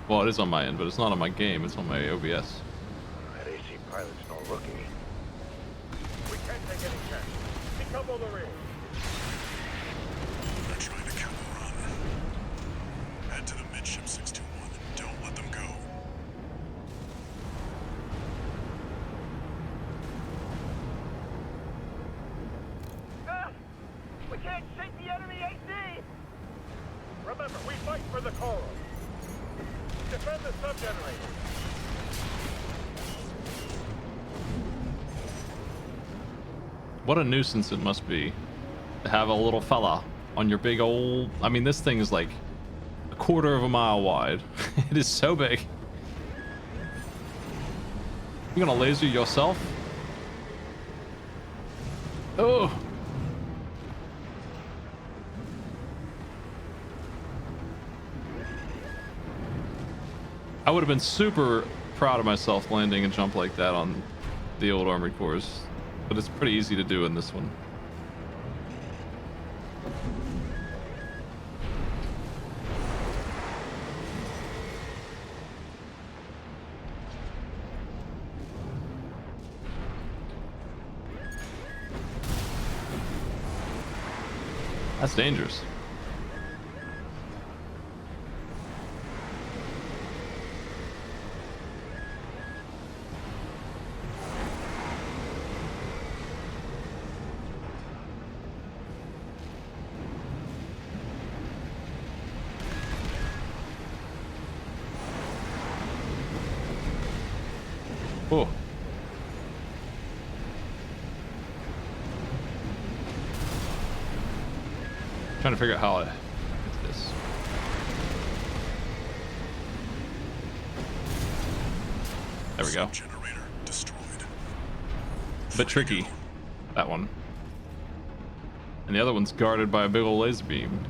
Well, it is on my end, but it's not on my game. It's on my OBS. That AC pilot's no rookie. We can't take any chances. Decouple the rear. They're trying to counter run. Head to the midship 621 and don't let them go. We can't shake the enemy AC! Remember, we fight for the coral. Defend the sub-generator. What a nuisance it must be to have a little fella on your big old... I mean, this thing is like a quarter of a mile wide. It is so big. You gonna laser yourself? Oh! I would have been super proud of myself landing a jump like that on the old Armored Cores, but it's pretty easy to do in this one. That's dangerous. Oh. Trying to figure out how I get this. There we go. Generator destroyed. Bit tricky, that one. And the other one's guarded by a big old laser beam.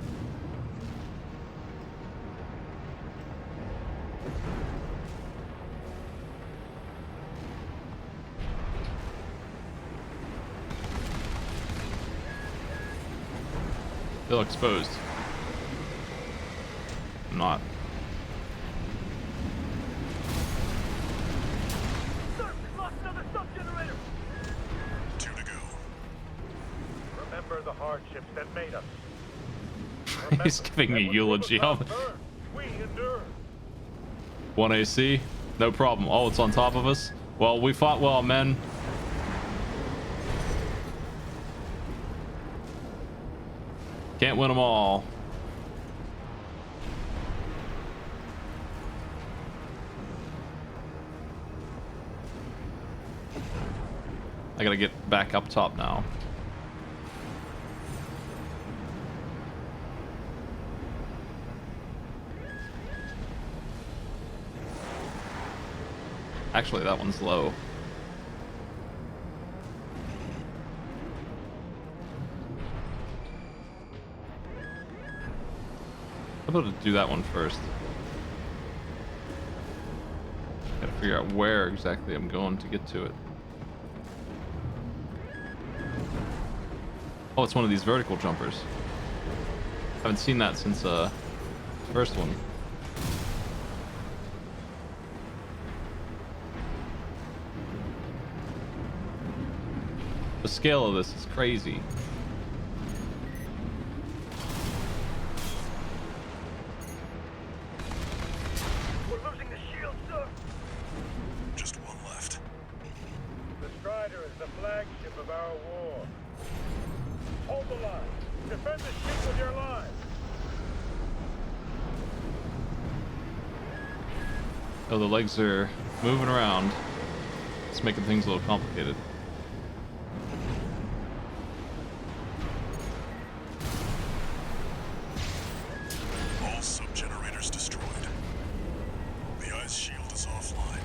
Feel exposed. I'm not. Sir, we lost another sub-generator! 2 to go. Remember the hardships that made us. He's giving me eulogy. We endure. 1 AC, no problem. Oh, it's on top of us. Well, we fought well, men. Can't win them all. I gotta get back up top now. Actually, that one's low. I'm about to do that one first. Gotta figure out where exactly I'm going to get to it. Oh, it's one of these vertical jumpers. Haven't seen that since the first one. The scale of this is crazy. We're losing the shield, sir! Just one left. The Strider is the flagship of our war. Hold the line. Defend the ship with your lives. Oh, the legs are moving around. It's making things a little complicated. All sub-generators destroyed. The eye's shield is offline.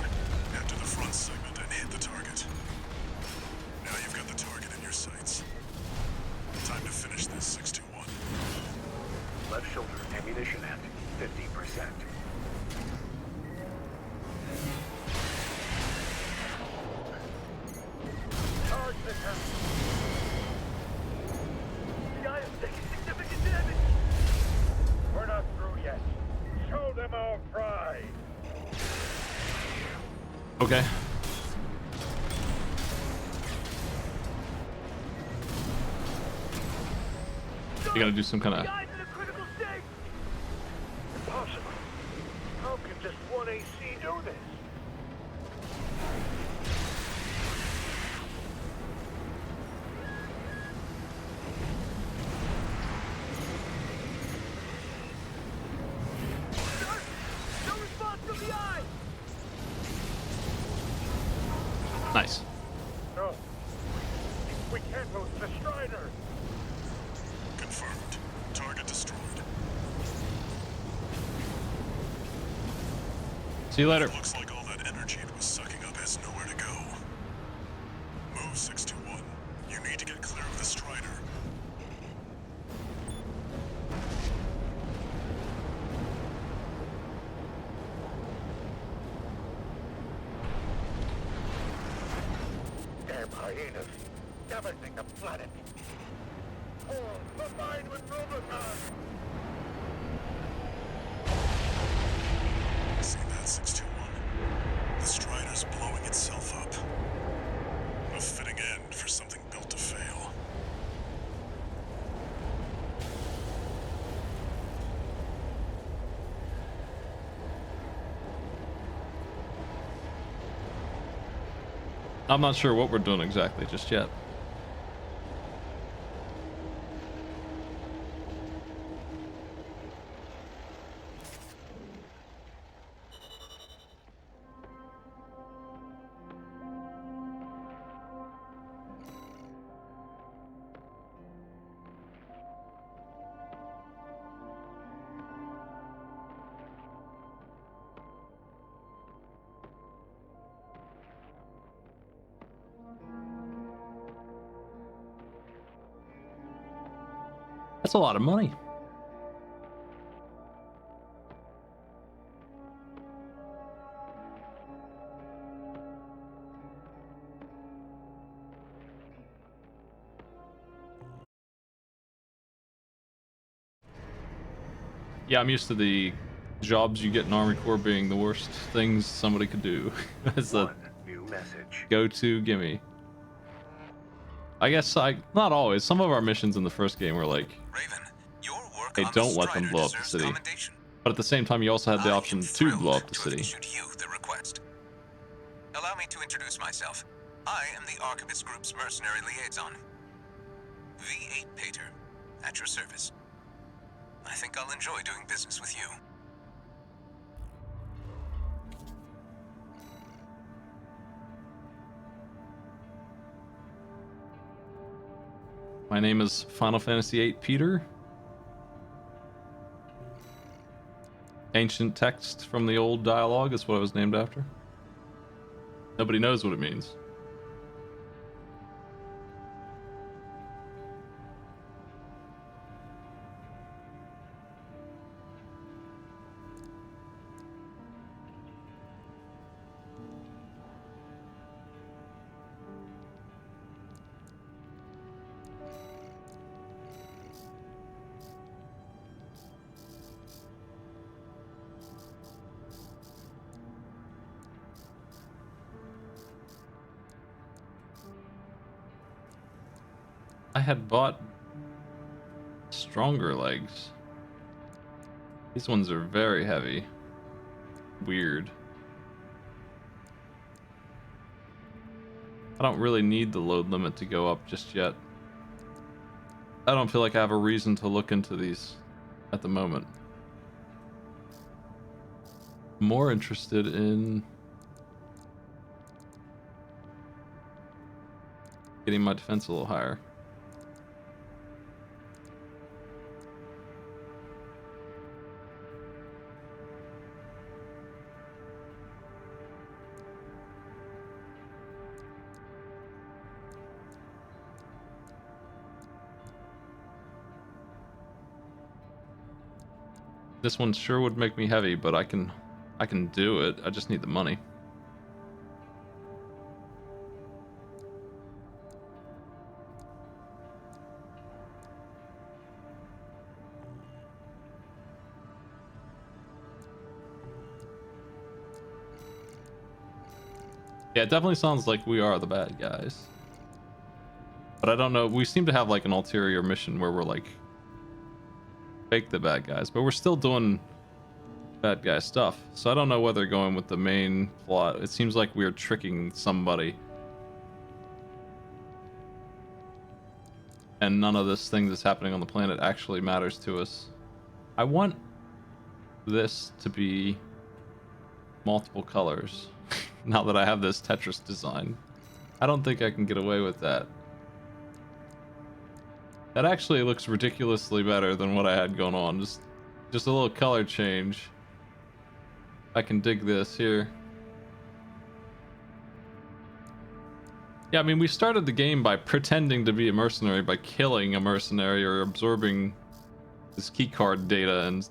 Head to the front segment and hit the target. Now you've got the target in your sights. Time to finish this, 621. set. Charge the tank. The eye is taking significant damage. We're not through yet. Show them our pride. Okay. You gotta do some kind of. The eye's in a critical state. Impossible. How can just one AC do this? Sir, no response from the eye. Nice. No. We can't lose the Strider. Confirmed. Target destroyed. See you later. Looks like all that energy it was sucking up has nowhere to go. Move 621. You need to get clear of the Strider. Damn hyenas. Damaging the planet. Oh, combined with Rubicon. See that, 621? The Strider's blowing itself up. A fitting end for something built to fail. I'm not sure what we're doing exactly just yet. That's a lot of money. Yeah, I'm used to the jobs you get in Army Corps being the worst things somebody could do. As a One new message. go-to gimme. I guess not always. Some of our missions in the first game were like, Raven, your work hey, on don't the let them Strider blow up the deserves city. commendation. But at the same time, you also had the I option am to thrilled blow up the to have city. issued you the request. Allow me to introduce myself. I am the Archivist Group's mercenary liaison. V8 Pater, at your service. I think I'll enjoy doing business with you. My name is Final Fantasy VIII Peter. Ancient text from the old dialogue is what I was named after. Nobody knows what it means. I had bought stronger legs. These ones are very heavy. Weird. I don't really need the load limit to go up just yet. I don't feel like I have a reason to look into these at the moment. More interested in getting my defense a little higher. This one sure would make me heavy, but I can do it. I just need the money. Yeah, it definitely sounds like we are the bad guys. But I don't know. We seem to have like an ulterior mission where we're like fake the bad guys, but we're still doing bad guy stuff. So I don't know whether going with the main plot. It seems like we're tricking somebody. And none of this thing that's happening on the planet actually matters to us. I want this to be multiple colors. Now that I have this Tetris design. I don't think I can get away with that. That actually looks ridiculously better than what I had going on. Just a little color change. I can dig this here. Yeah, I mean, we started the game by pretending to be a mercenary, by killing a mercenary or absorbing this keycard data, and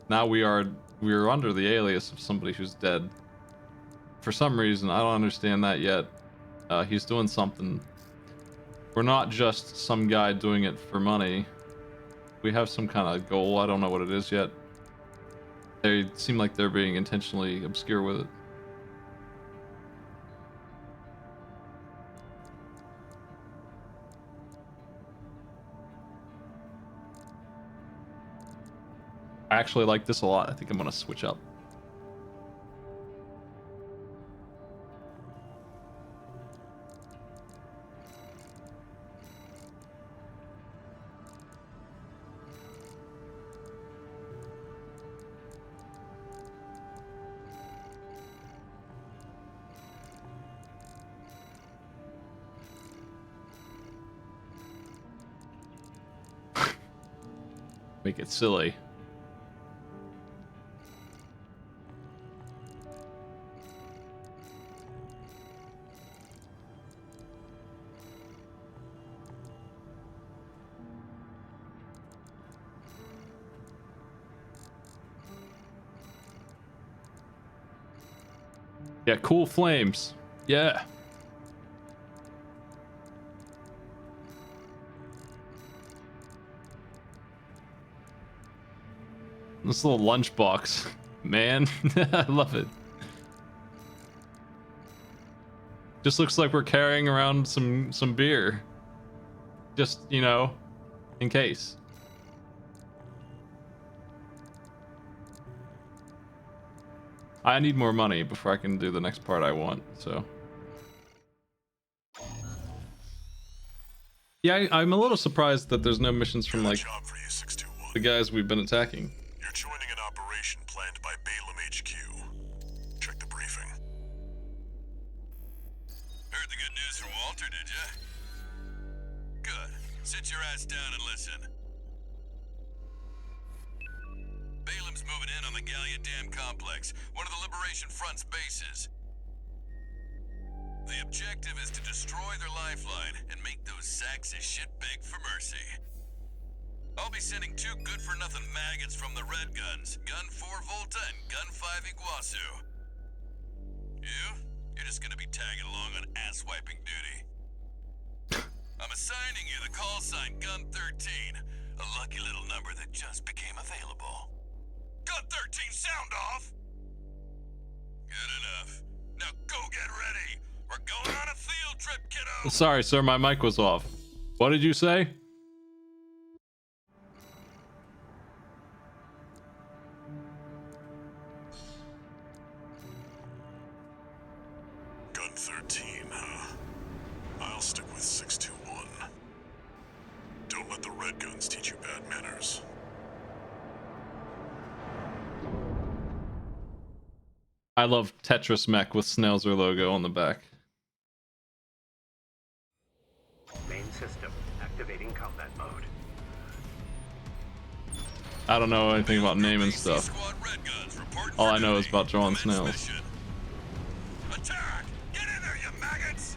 now we're under the alias of somebody who's dead. For some reason, I don't understand that yet. He's doing something. We're not just some guy doing it for money. We have some kind of goal. I don't know what it is yet. They seem like they're being intentionally obscure with it. I actually like this a lot. I think I'm gonna switch up. Make it silly. Yeah, cool flames. Yeah. This little lunchbox, man. I love it. Just looks like we're carrying around some beer. Just, you know, in case. I need more money before I can do the next part I want, so. Yeah, I'm a little surprised that there's no missions from, like, the guys we've been attacking. You're joining an operation planned by Balaam HQ. Check the briefing. Heard the good news from Walter, did ya? Good. Sit your ass down and listen. Balaam's moving in on the Gallia Dam complex, one of the Liberation Front's bases. The objective is to destroy their lifeline and make those sacks of shit beg for mercy. I'll be sending 2 good-for-nothing maggots from the Red Guns, Gun 4 Volta and Gun 5 Iguazu. You're just gonna be tagging along on ass-wiping duty. I'm assigning you the call sign Gun 13, a lucky little number that just became available. Gun 13, sound off! Good enough. Now go get ready. We're going on a field trip, kiddo! Sorry, sir, my mic was off. What did you say? Gun 13, huh? I'll stick with 621. Don't let the Red Guns teach you bad manners. I love Tetris Mech with Snelzer logo on the back. Main system activating combat mode. I don't know anything about naming stuff. Squad Red Guns, report All for I know is duty. about drawing Commence snails. mission. Attack! Get in there, you maggots!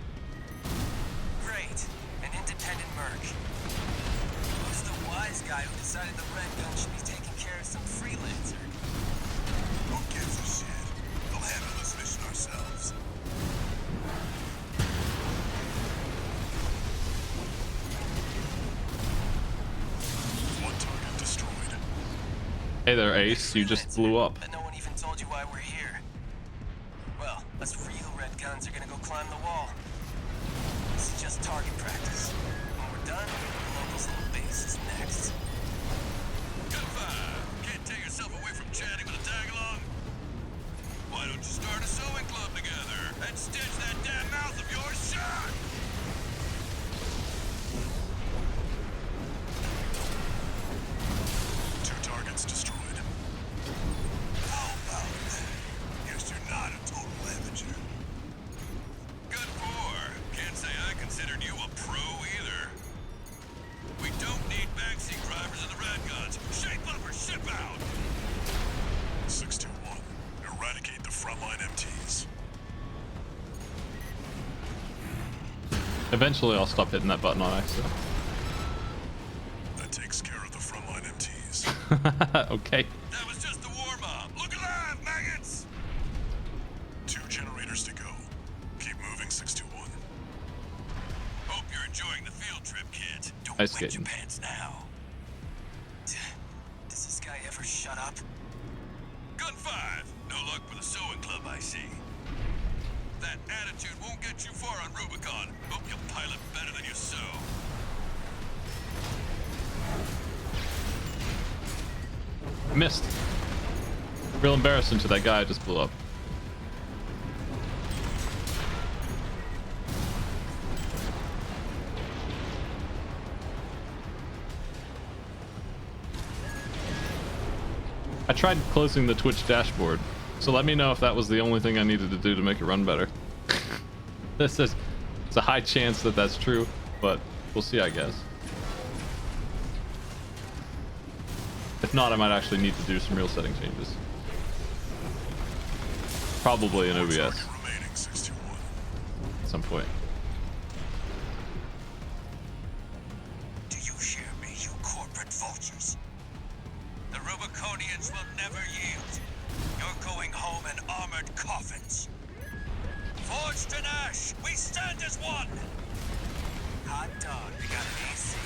Great. An independent merc. Who's the wise guy who decided the Red Gun should be taking care of some freelancer? Hey there, Ace. You just blew up. But no one even told you why we're here. Well, us real red guns are gonna go climb the wall. This is just target practice. When we're done, the locals' little base is next. Good five. Can't take yourself away from chatting with a tag-along? Why don't you start a sewing club together and stitch that damn mouth of yours shut? Two targets destroyed. How about that? Guess you're not a total amateur. Good for. Can't say I considered you a pro either. We don't need backseat drivers in the red guns. Shape up or ship out. 621. Eradicate the frontline MTs. Eventually, I'll stop hitting that button on accident. That takes care of the frontline MTs. Okay. That was just the warm-up. Look alive, maggots! 2 generators to go. Keep moving, 621. Hope you're enjoying the field trip, kid. Don't Ice wet skating. your pants now. Does this guy ever shut up? Gun 5. No luck for the sewing club, I see. That attitude won't get you far on Rubicon. Hope you pilot better than you sew. Missed. Real embarrassing to that guy I just blew up. I tried closing the Twitch dashboard, so let me know if that was the only thing I needed to do to make it run better. It's a high chance that that's true, but we'll see, I guess. If not, I might actually need to do some real setting changes. Probably in OBS Target remaining, 621. at some point. Do you hear me, you corporate vultures? The Rubiconians will never yield. You're going home in armored coffins. Forged in ash, we stand as one! Hot dog, you got an AC.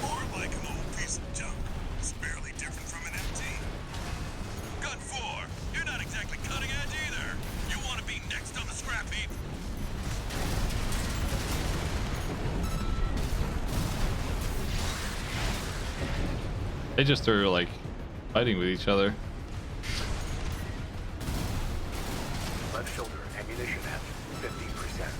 More like an old piece of junk. It's barely different from an MT. Gun 4, you're not exactly cutting edge either. You want to be next on the scrap heap? They just are like fighting with each other. Left shoulder ammunition at 50%.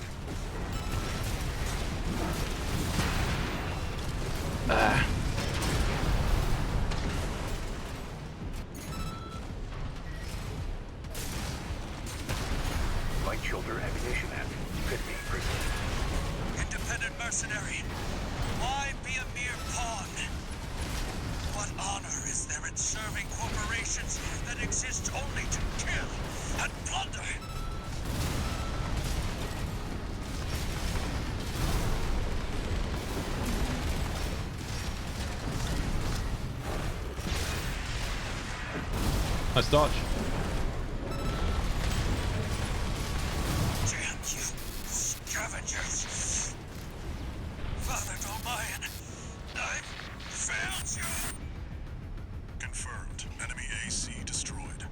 Right shoulder ammunition at 50%. Independent mercenary. Why be a mere pawn? What honor is there in serving corporations that exist only to kill and plunder? Nice dodge. Damn you, scavengers! Father Dolmayan, I've failed you! Confirmed. Enemy AC destroyed.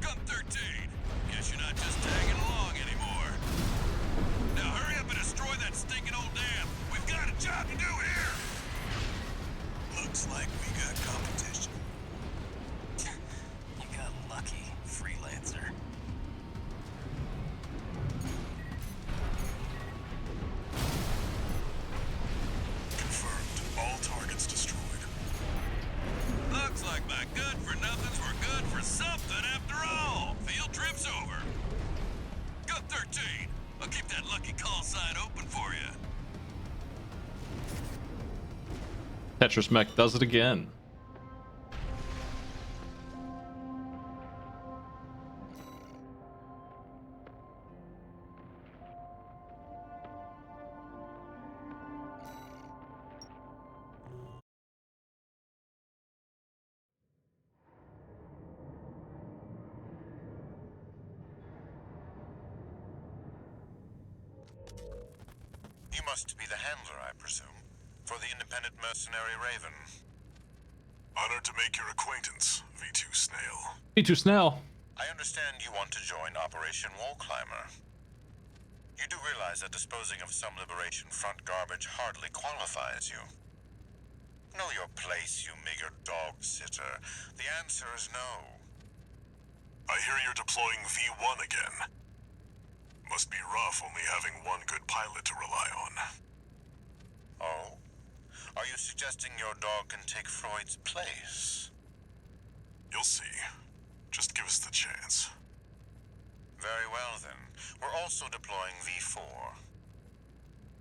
Gun 13, guess you're not just tagging along anymore. Now hurry up and destroy that stinking old dam. We've got a job to do here! Looks like we got competition. You got lucky, freelancer. Confirmed. All targets destroyed. Looks like my good-for-nothings were good for something after all. Field trip's over. Gun 13, I'll keep that lucky call sign open for you. Tetris Mech does it again. You must be the handler, I presume, for the independent mercenary Raven. Honored to make your acquaintance, V2 Snail. V2 Snail. I understand you want to join Operation Wall Climber. You do realize that disposing of some Liberation Front garbage hardly qualifies you. Know your place, you meager dog sitter. The answer is no. I hear you're deploying V1 again. Must be rough only having one good pilot to rely on. Oh? Are you suggesting your dog can take Freud's place? You'll see. Just give us the chance. Very well then. We're also deploying V4.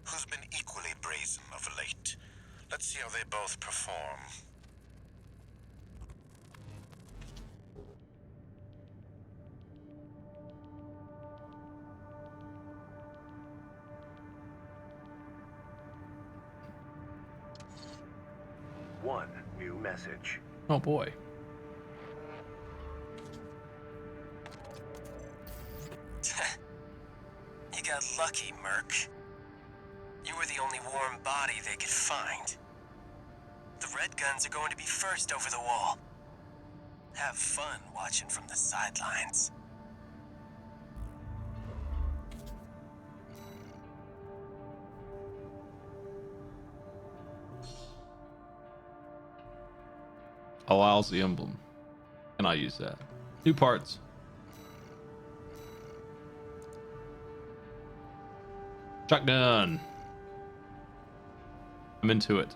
Who's been equally brazen of late. Let's see how they both perform. One new message. Oh boy. You got lucky, Merc. You were the only warm body they could find. The red guns are going to be first over the wall. Have fun watching from the sidelines. Allows the emblem. Can I use that? New parts. Shotgun. I'm into it.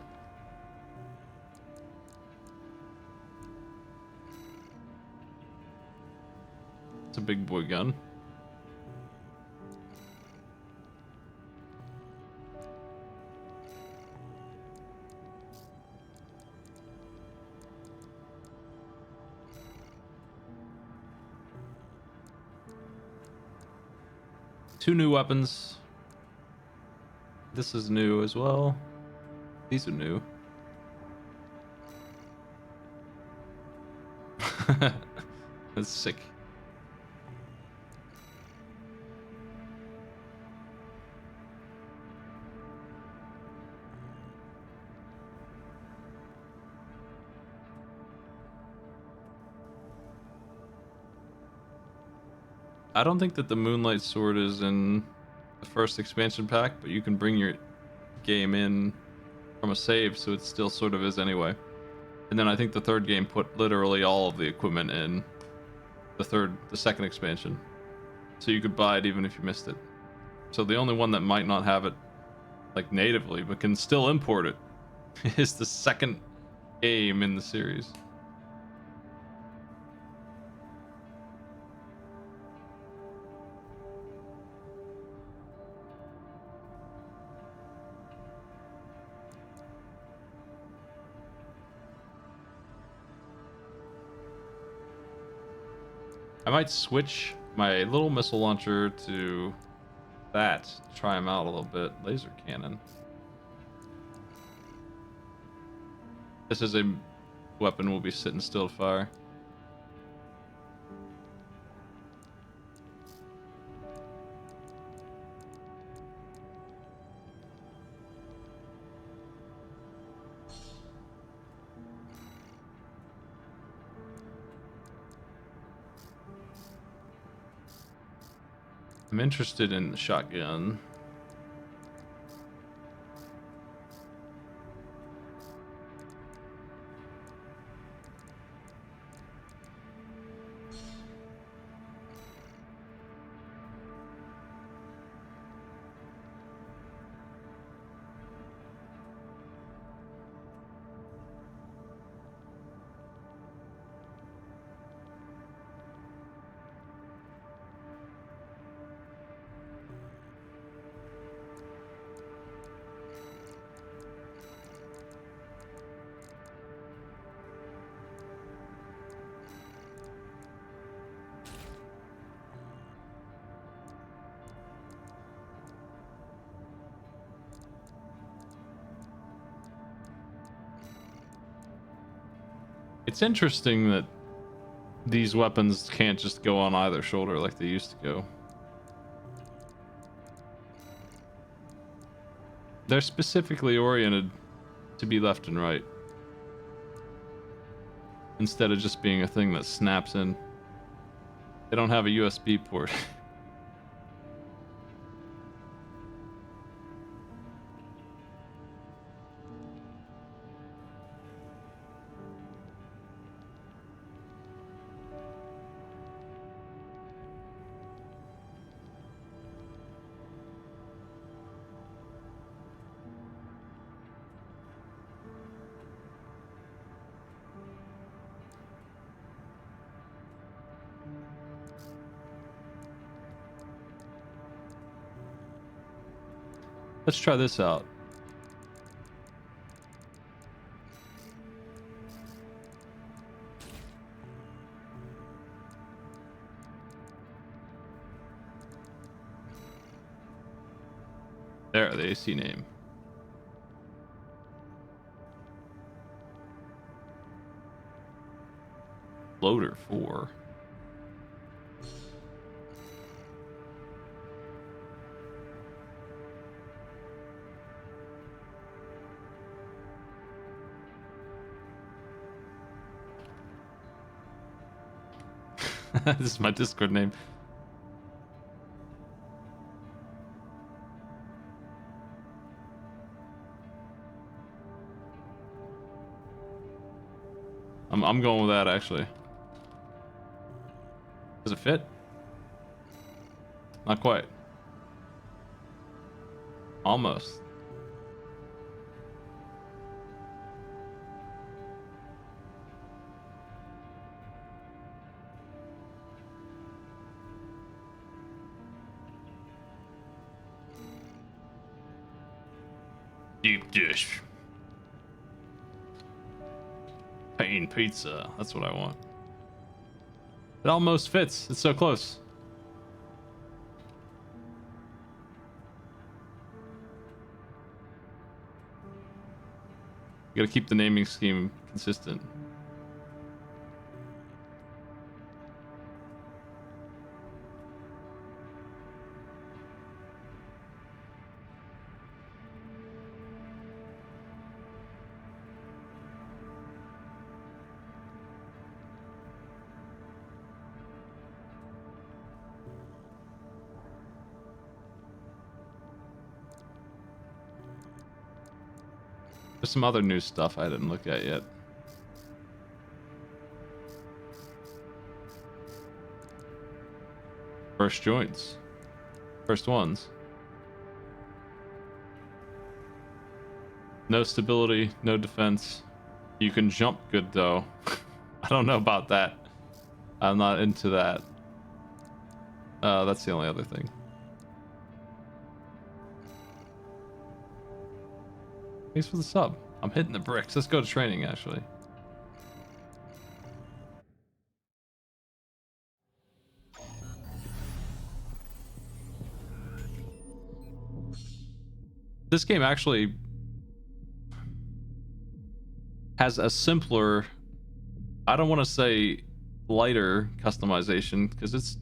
It's a big boy gun. Two new weapons. This is new as well. These are new. That's sick. I don't think that the Moonlight Sword is in the first expansion pack, but you can bring your game in from a save, so it still sort of is anyway. And then I think the third game put literally all of the equipment in the second expansion, so you could buy it even if you missed it. So the only one that might not have it like natively, but can still import it, is the second game in the series. I might switch my little missile launcher to that to try him out a little bit. Laser cannon. This is a weapon we'll be sitting still to fire. I'm interested in the shotgun. It's interesting that these weapons can't just go on either shoulder like they used to go. They're specifically oriented to be left and right. instead of just being a thing that snaps in. They don't have a USB port. Let's try this out. There, the AC name. Loader 4. This is my Discord name. I'm going with that actually. Does it fit? Not quite. Almost. Deep dish. Pain pizza. That's what I want. It almost fits. It's so close. You gotta keep the naming scheme consistent. There's some other new stuff I didn't look at yet. First joints. First ones. No stability, no defense. You can jump good though. I don't know about that. I'm not into that. That's the only other thing. Thanks for the sub. I'm hitting the bricks. Let's go to training, actually. This game actually has a simpler, I don't want to say lighter customization, because its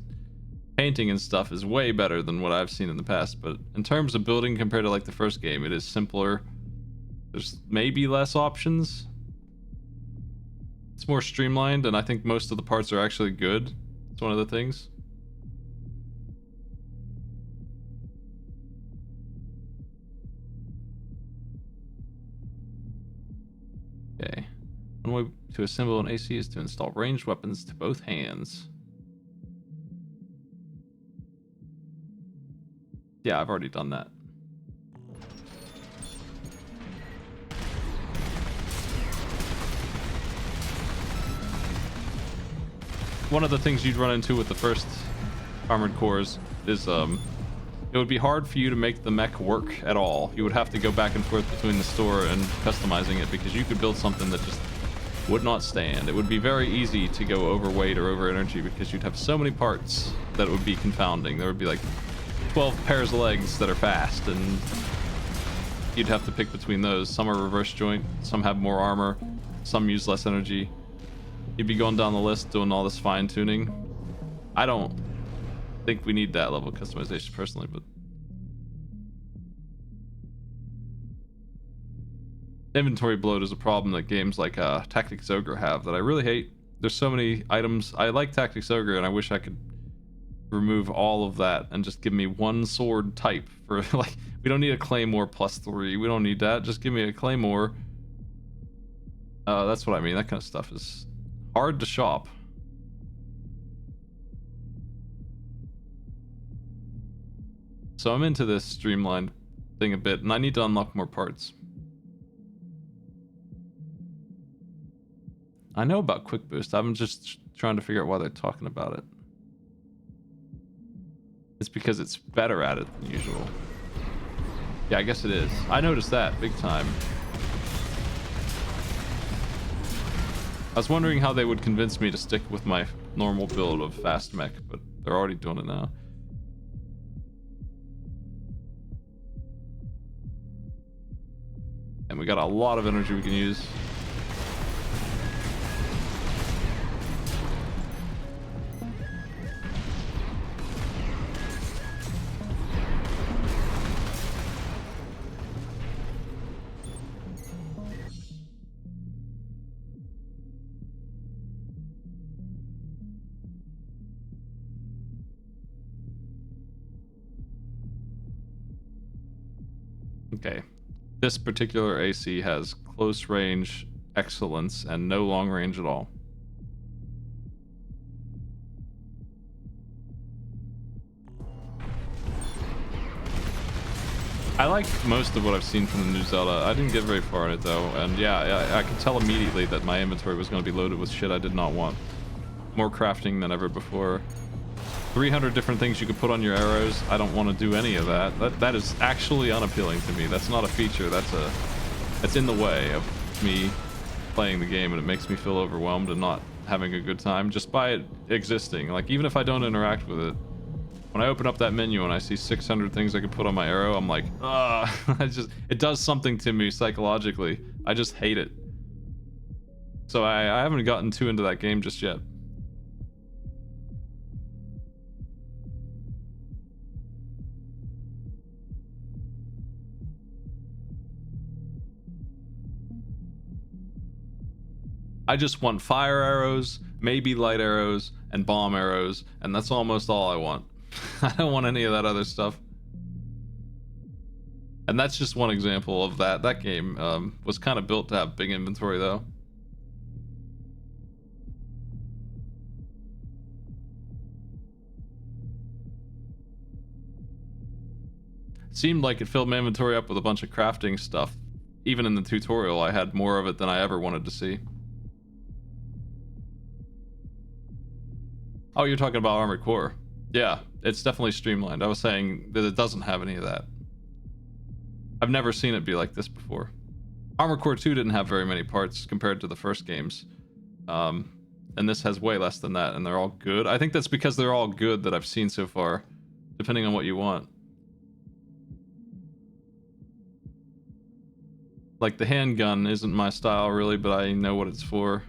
painting and stuff is way better than what I've seen in the past, but in terms of building compared to like the first game, it is simpler. There's maybe less options. It's more streamlined, and I think most of the parts are actually good. It's one of the things. Okay. One way to assemble an AC is to install ranged weapons to both hands. Yeah, I've already done that. One of the things you'd run into with the first Armored Cores is it would be hard for you to make the mech work at all. You would have to go back and forth between the store and customizing it, because you could build something that just would not stand. It would be very easy to go overweight or over energy, because you'd have so many parts that it would be confounding. There would be like 12 pairs of legs that are fast, and you'd have to pick between those. Some are reverse joint, some have more armor, some use less energy. You'd be going down the list doing all this fine tuning. I don't think we need that level of customization personally, but inventory bloat is a problem that games like Tactics Ogre have that I really hate. There's so many items. I like Tactics Ogre, and I wish I could remove all of that and just give me one sword type for like, we don't need a claymore +3. We don't need that. Just give me a claymore. That's what I mean. That kind of stuff is hard to shop. So I'm into this streamlined thing a bit, and I need to unlock more parts. I know about Quick Boost. I'm just trying to figure out why they're talking about it. It's because it's better at it than usual. Yeah, I guess it is. I noticed that big time. I was wondering how they would convince me to stick with my normal build of fast mech, but they're already doing it now. And we got a lot of energy we can use. Okay. This particular AC has close range excellence and no long range at all. I like most of what I've seen from the new Zelda. I didn't get very far in it though, and yeah, I could tell immediately that my inventory was going to be loaded with shit I did not want. More crafting than ever before. 300 different things you could put on your arrows. I don't want to do any of that. That is actually unappealing to me. That's not a feature. That's in the way of me playing the game, and it makes me feel overwhelmed and not having a good time just by it existing. Like, even if I don't interact with it, when I open up that menu and I see 600 things I could put on my arrow, I'm like, it does something to me psychologically. I just hate it. So I haven't gotten too into that game just yet. I just want fire arrows, maybe light arrows, and bomb arrows, and that's almost all I want. I don't want any of that other stuff. And that's just one example of that. That game was kind of built to have big inventory, though. Seemed like it filled my inventory up with a bunch of crafting stuff. Even in the tutorial, I had more of it than I ever wanted to see. Oh, you're talking about Armored Core. Yeah, it's definitely streamlined. I was saying that it doesn't have any of that. I've never seen it be like this before. Armored Core 2 didn't have very many parts compared to the first games. And this has way less than that, and they're all good. I think that's because they're all good that I've seen so far, depending on what you want. Like, the handgun isn't my style, really, but I know what it's for.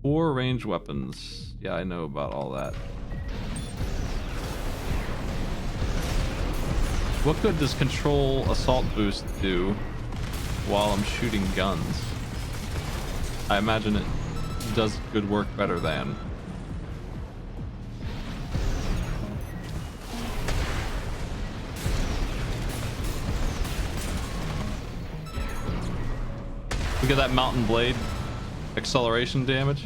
4 range weapons. Yeah, I know about all that. What good does control assault boost do while I'm shooting guns? I imagine it does good work better than. We get that mountain blade acceleration damage.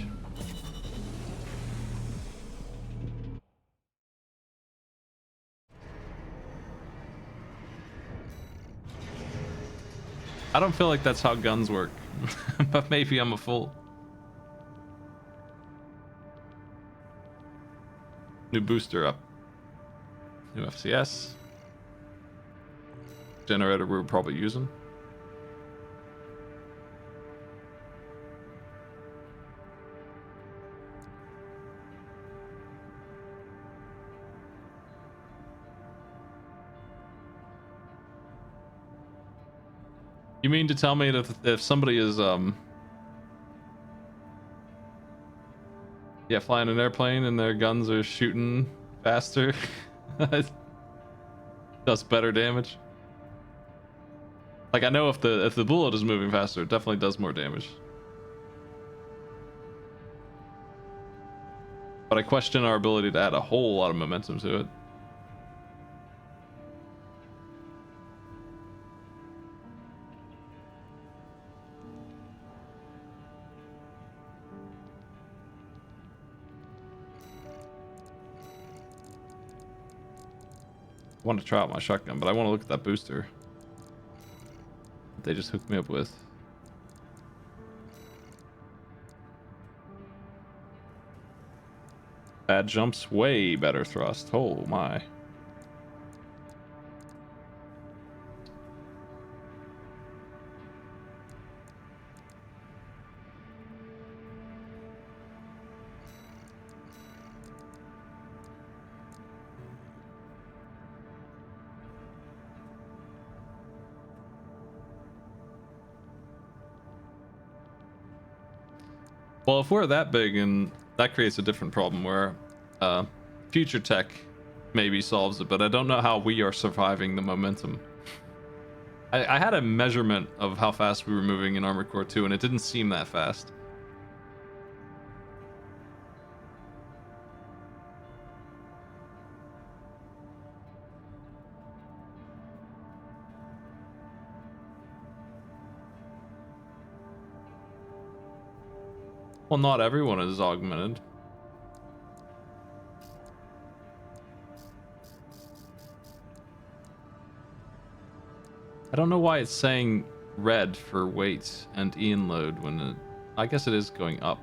I don't feel like that's how guns work, but maybe I'm a fool. New booster up. New FCS. Generator we're probably using. You mean to tell me that if somebody is flying an airplane and their guns are shooting faster, Does better damage. Like I know if the bullet is moving faster, it definitely does more damage. But I question our ability to add a whole lot of momentum to it. I want to try out my shotgun, but I want to look at that booster that they just hooked me up with. Bad jumps, way better thrust. Oh my. Well, if we're that big, and that creates a different problem where future tech maybe solves it, but I don't know how we are surviving the momentum. I had a measurement of how fast we were moving in Armored Core 2, and it didn't seem that fast. Well, not everyone is augmented. I don't know why it's saying red for weight and Ian load when it, I guess it is going up.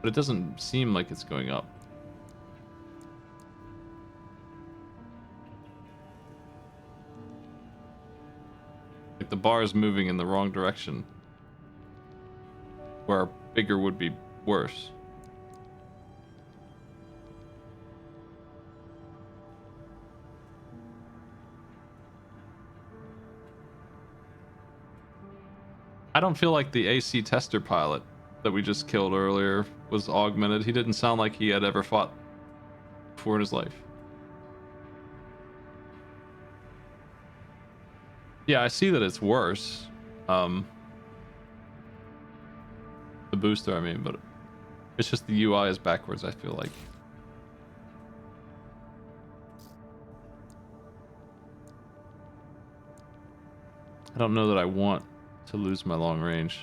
But it doesn't seem like it's going up. Like the bar is moving in the wrong direction. Where bigger would be worse. I don't feel like the AC tester pilot that we just killed earlier was augmented. He didn't sound like he had ever fought before in his life. Yeah, I see that it's worse. The booster, I mean, but it's just the UI is backwards, I feel like. I don't know that I want to lose my long range.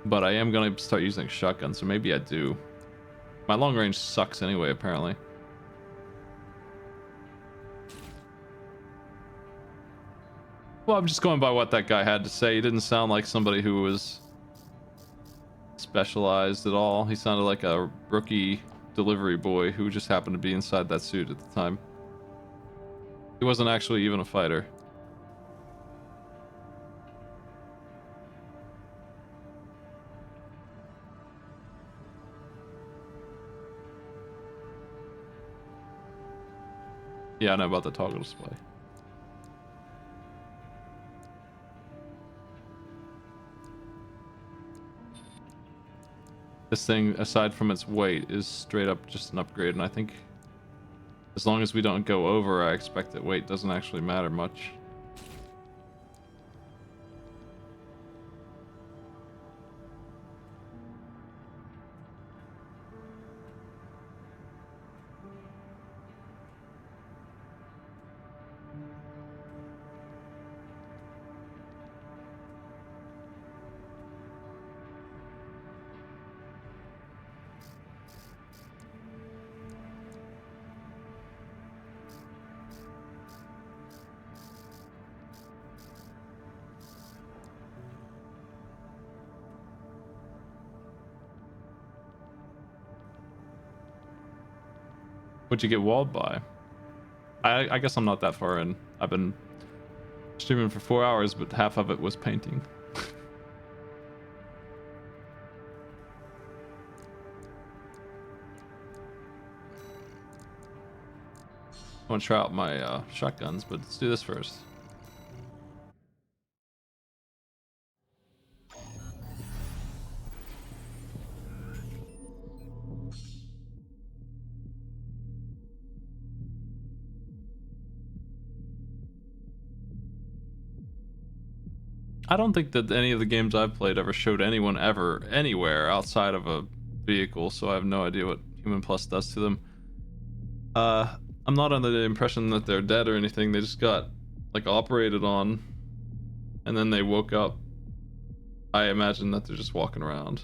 But I am going to start using shotgun, so maybe I do. My long range sucks anyway, apparently. Well, I'm just going by what that guy had to say. He didn't sound like somebody who was specialized at all. He sounded like a rookie delivery boy who just happened to be inside that suit at the time. He wasn't actually even a fighter. Yeah, I know about the toggle display. This thing, aside from its weight, is straight up just an upgrade, and I think as long as we don't go over, I expect that weight doesn't actually matter much. What'd you get walled by? I guess I'm not that far in. I've been streaming for 4 hours, but half of it was painting. I want to try out my shotguns, but let's do this first. I don't think that any of the games I've played ever showed anyone ever anywhere outside of a vehicle, so I have no idea what Human Plus does to them. I'm not under the impression that they're dead or anything. They just got like operated on and then they woke up. I imagine that they're just walking around.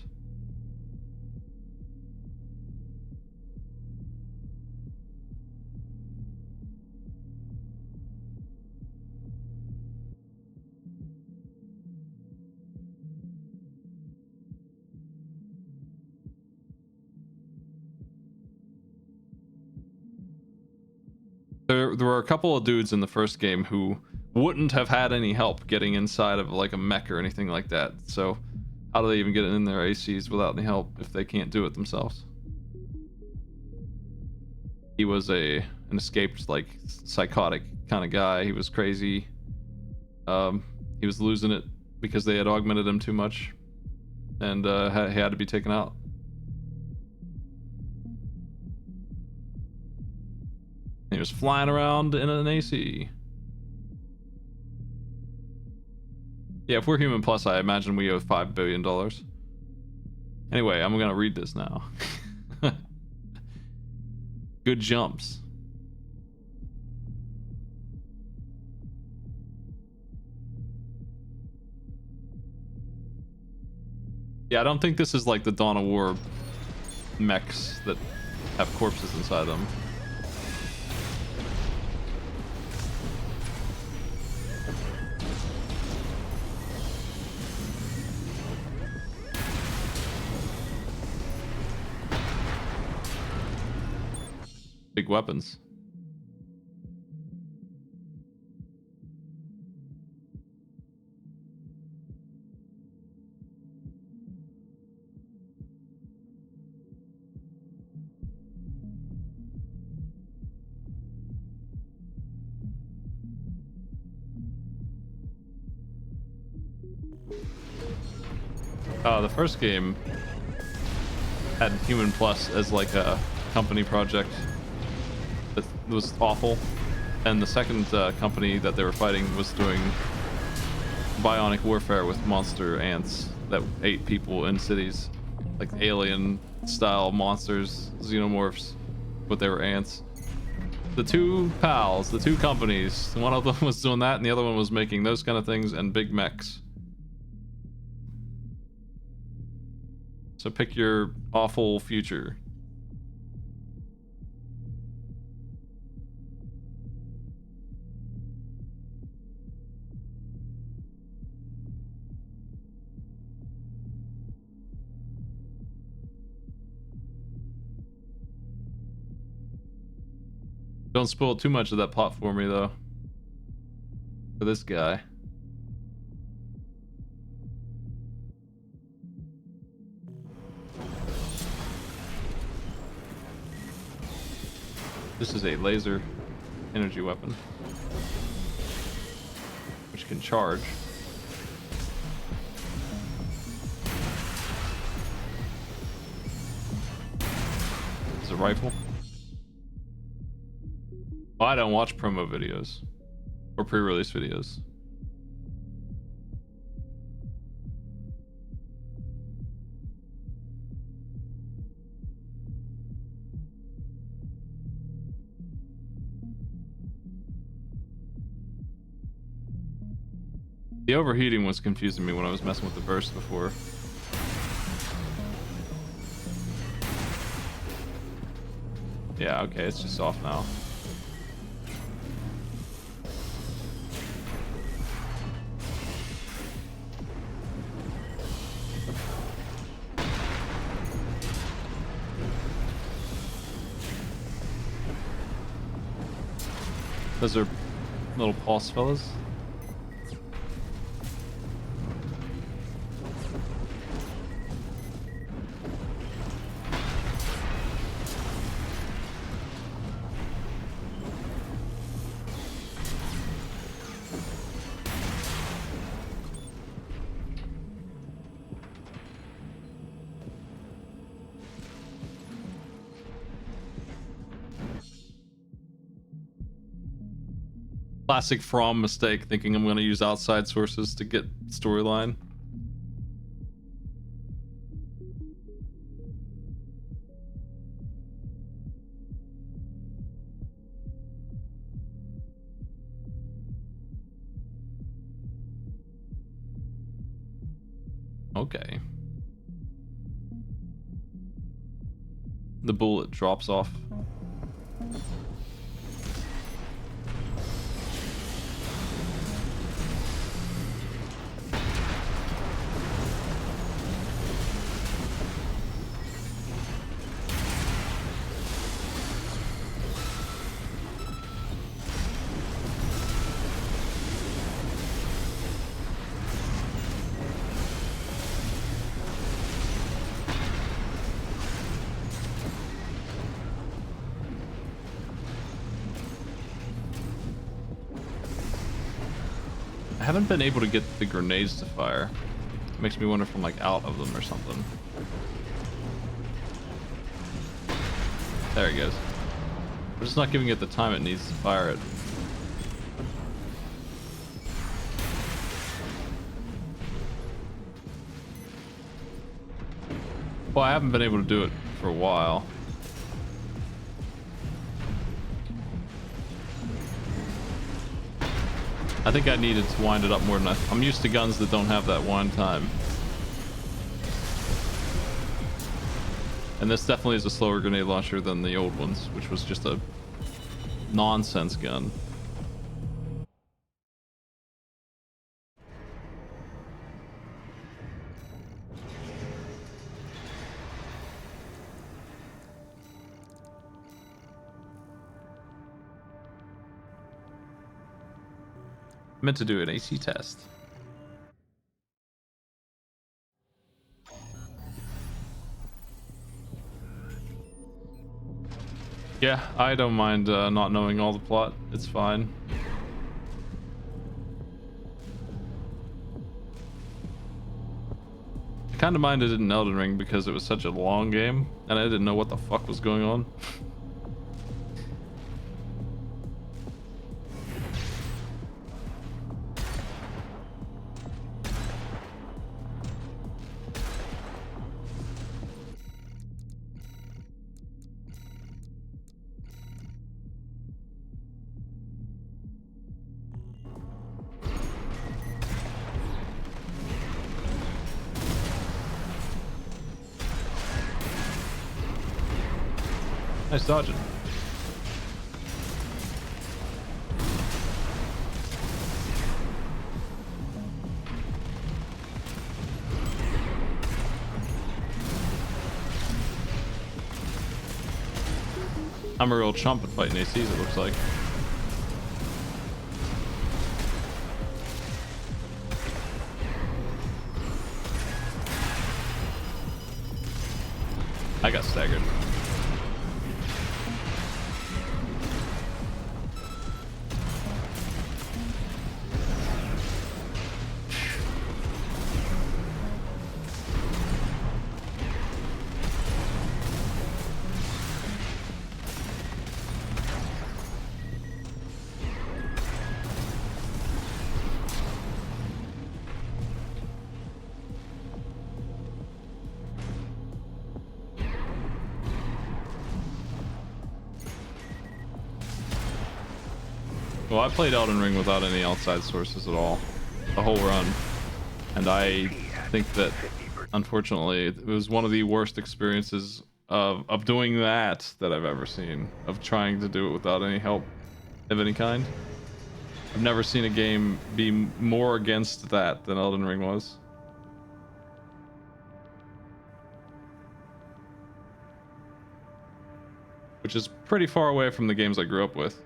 There were a couple of dudes in the first game who wouldn't have had any help getting inside of like a mech or anything like that. So how do they even get in their ACs without any help if they can't do it themselves? He was an escaped like psychotic kind of guy. He was crazy. He was losing it because they had augmented him too much, and he had to be taken out. He was flying around in an AC. Yeah, if we're Human Plus, I imagine we owe $5 billion. Anyway, I'm gonna read this now. Good jumps. Yeah, I don't think this is like the Dawn of War mechs that have corpses inside them. Big weapons. The first game had Human Plus as like a company project that was awful, and the second company that they were fighting was doing bionic warfare with monster ants that ate people in cities, like alien style monsters, xenomorphs, but they were ants. The two pals, the two companies, one of them was doing that and the other one was making those kind of things and big mechs. So pick your awful future. Don't spoil too much of that plot for me, though. For this guy. This is a laser energy weapon, which can charge. It's a rifle. Oh, I don't watch promo videos or pre-release videos. The overheating was confusing me when I was messing with the burst before. Yeah, okay, it's just off now. Those are little pulse fellas. Classic From mistake, thinking I'm going to use outside sources to get storyline. Okay. The bullet drops off. I haven't been able to get the grenades to fire. It makes me wonder if I'm like out of them or something. There he goes. We're just not giving it the time it needs to fire it. Well, I haven't been able to do it for a while. I think I needed to wind it up more than I'm used to guns that don't have that wind time. And this definitely is a slower grenade launcher than the old ones, which was just a nonsense gun. I meant to do an AC test. Yeah, I don't mind not knowing all the plot. It's fine. I kind of minded it in Elden Ring because it was such a long game and I didn't know what the fuck was going on. Nice dodging. I'm a real chump at fighting ACs, it looks like. I got staggered. Well, I played Elden Ring without any outside sources at all, the whole run, and I think that unfortunately it was one of the worst experiences of doing that I've ever seen, of trying to do it without any help of any kind. I've never seen a game be more against that than Elden Ring was. Which is pretty far away from the games I grew up with.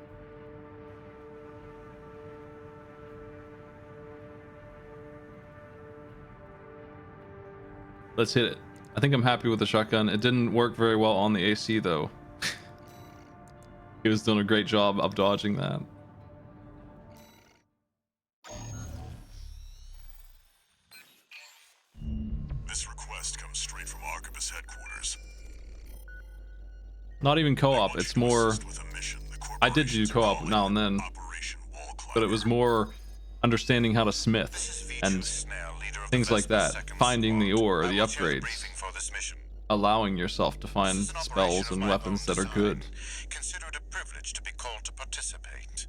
Let's hit it. I think I'm happy with the shotgun. It didn't work very well on the AC though. He was doing a great job of dodging that. This request comes straight from Arquebus headquarters. Not even co-op, it's more... I did do co-op now and then. Operation Wall but it was more understanding how to This is smith Vitu and Snare, leader of things the like that, Vesper 2nd finding the Squad. ore, I the will share the upgrades, briefing for this mission. allowing yourself to This find is an operation spells of and my weapons own that are design. good. Consider it a privilege to be called to participate.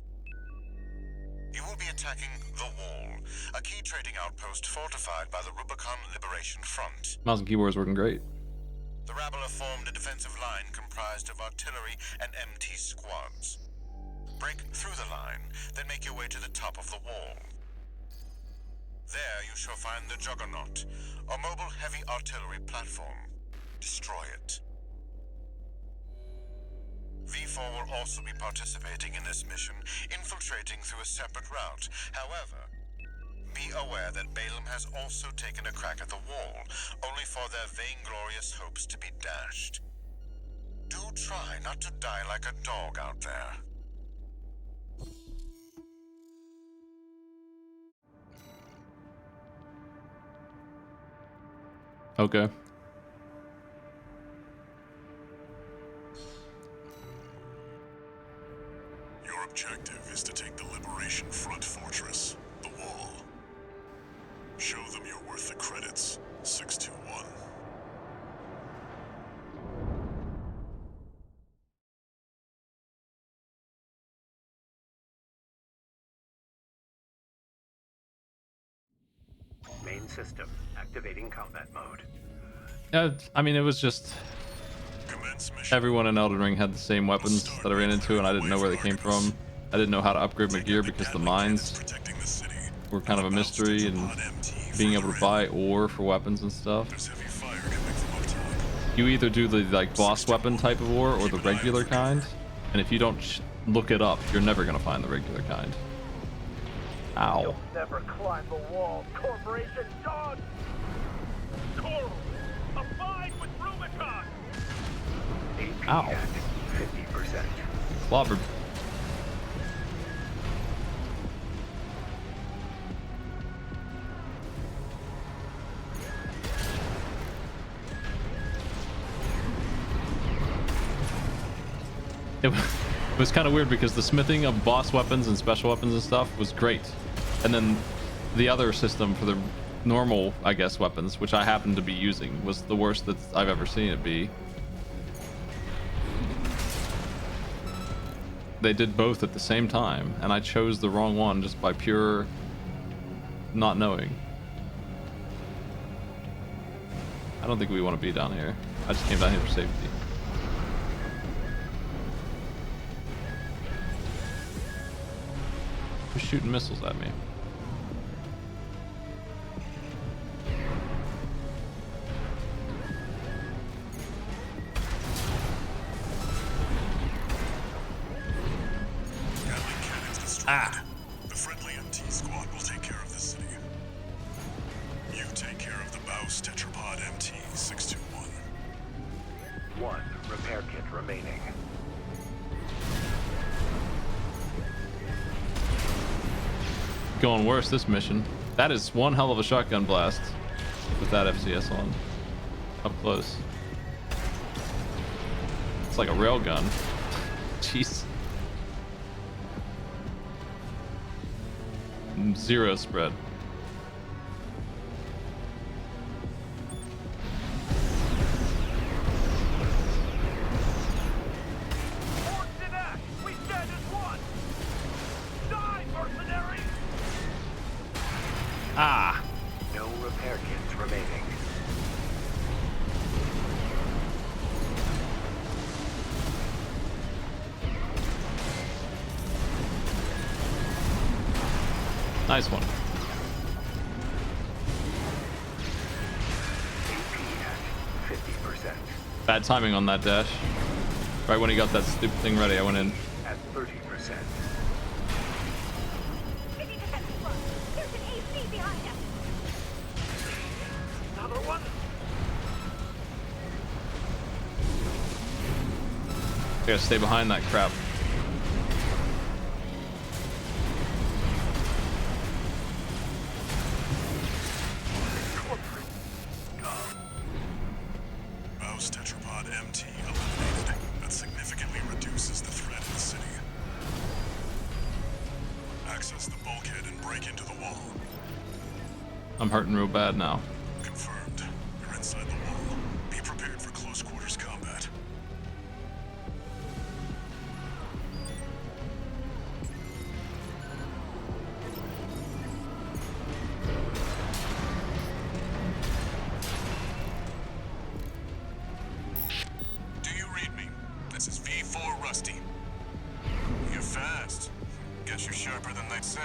You will be attacking the Wall, a key trading outpost fortified by the Rubicon Liberation Front. Mouse and keyboard is working great. The rabble have formed a defensive line comprised of artillery and MT squads. Break through the line, then make your way to the top of the wall. There you shall find the Juggernaut, a mobile heavy artillery platform. Destroy it. V4 will also be participating in this mission, infiltrating through a separate route. However, be aware that Balaam has also taken a crack at the wall, only for their vainglorious hopes to be dashed. Do try not to die like a dog out there. Okay. Your objective is to take the Liberation Front fortress, the Wall. Show them you're worth the credits, 621. Main system activating combat mode. I mean, it was just Commence mission. everyone in Elden Ring had the same weapons that I ran into, and I didn't know where they came from. I didn't know how to upgrade my gear because the mines Protecting the city. were kind of a mystery, and being able to buy ore for weapons and stuff. There's heavy fire coming from up top. You either do the like boss weapon type of ore or the regular kind, and if you don't look it up, you're never gonna find the regular kind. Ow. You'll never climb the wall, Corporation dog! Coral, abide with Rubicon! AP Ow. at 50%. Clobbered. It was kind of weird because the smithing of boss weapons and special weapons and stuff was great, and then the other system for the normal, I guess, weapons, which I happened to be using, was the worst that I've ever seen it be. They did both at the same time, and I chose the wrong one just by pure not knowing. I don't think we want to be down here. I just came down here for safety. Who's shooting missiles at me? Gatling cannons destroyed. The friendly MT squad will take care of the city. You take care of the Baus Tetrapod MT 621. 1 repair kit remaining. Going worse this mission. That is one hell of a shotgun blast with that FCS on. Up close. It's like a railgun. Jeez. Zero spread. Forged in act, we stand as one! Die, mercenaries! Ah! No repair kits remaining. Nice one. AP at 50%. Bad timing on that dash. Right when he got that stupid thing ready, I went in. At 30%. 50% slow. There's an AC behind us. Another one? I gotta stay behind that crap. Baus Tetrapod MT eliminated. That significantly reduces the threat in the city. Access I'm hurting real bad now. Confirmed. You're inside the wall. Be prepared for close quarters combat. Do you read me? This is V4 Rusty. You're fast. Guess you're sharper than they'd say.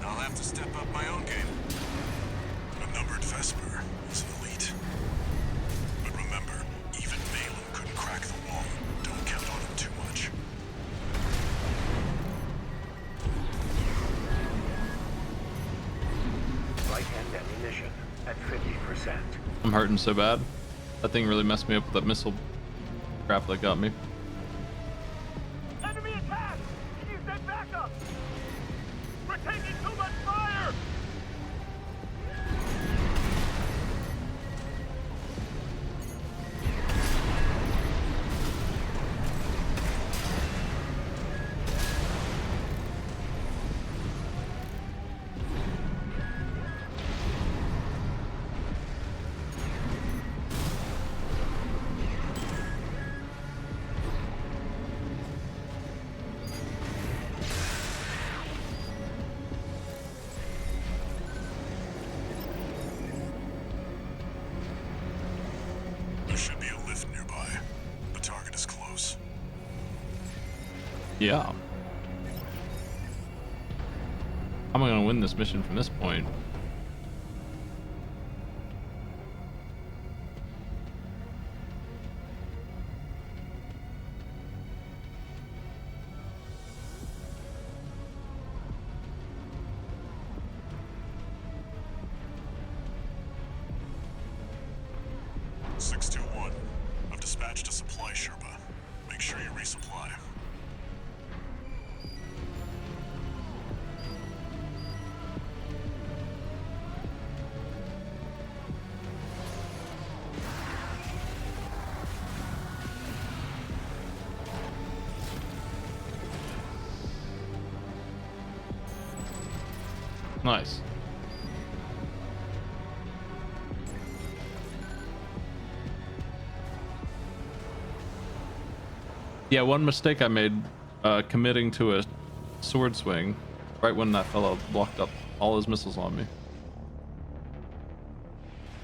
I'll have to step up my own game. A numbered Vesper is an elite. But remember, even Malin couldn't crack the wall. Don't count on him too much. Right-hand ammunition at 50%. I'm hurting so bad. That thing really messed me up with that missile crap that got me. Enemy attack! Use that backup! We're taking too much fire! There should be a lift nearby. The target is close. Yeah. How am I gonna win this mission from this point? I've dispatched a supply Sherpa. Make sure you resupply. Nice. Yeah, one mistake I made committing to a sword swing right when that fellow blocked up all his missiles on me.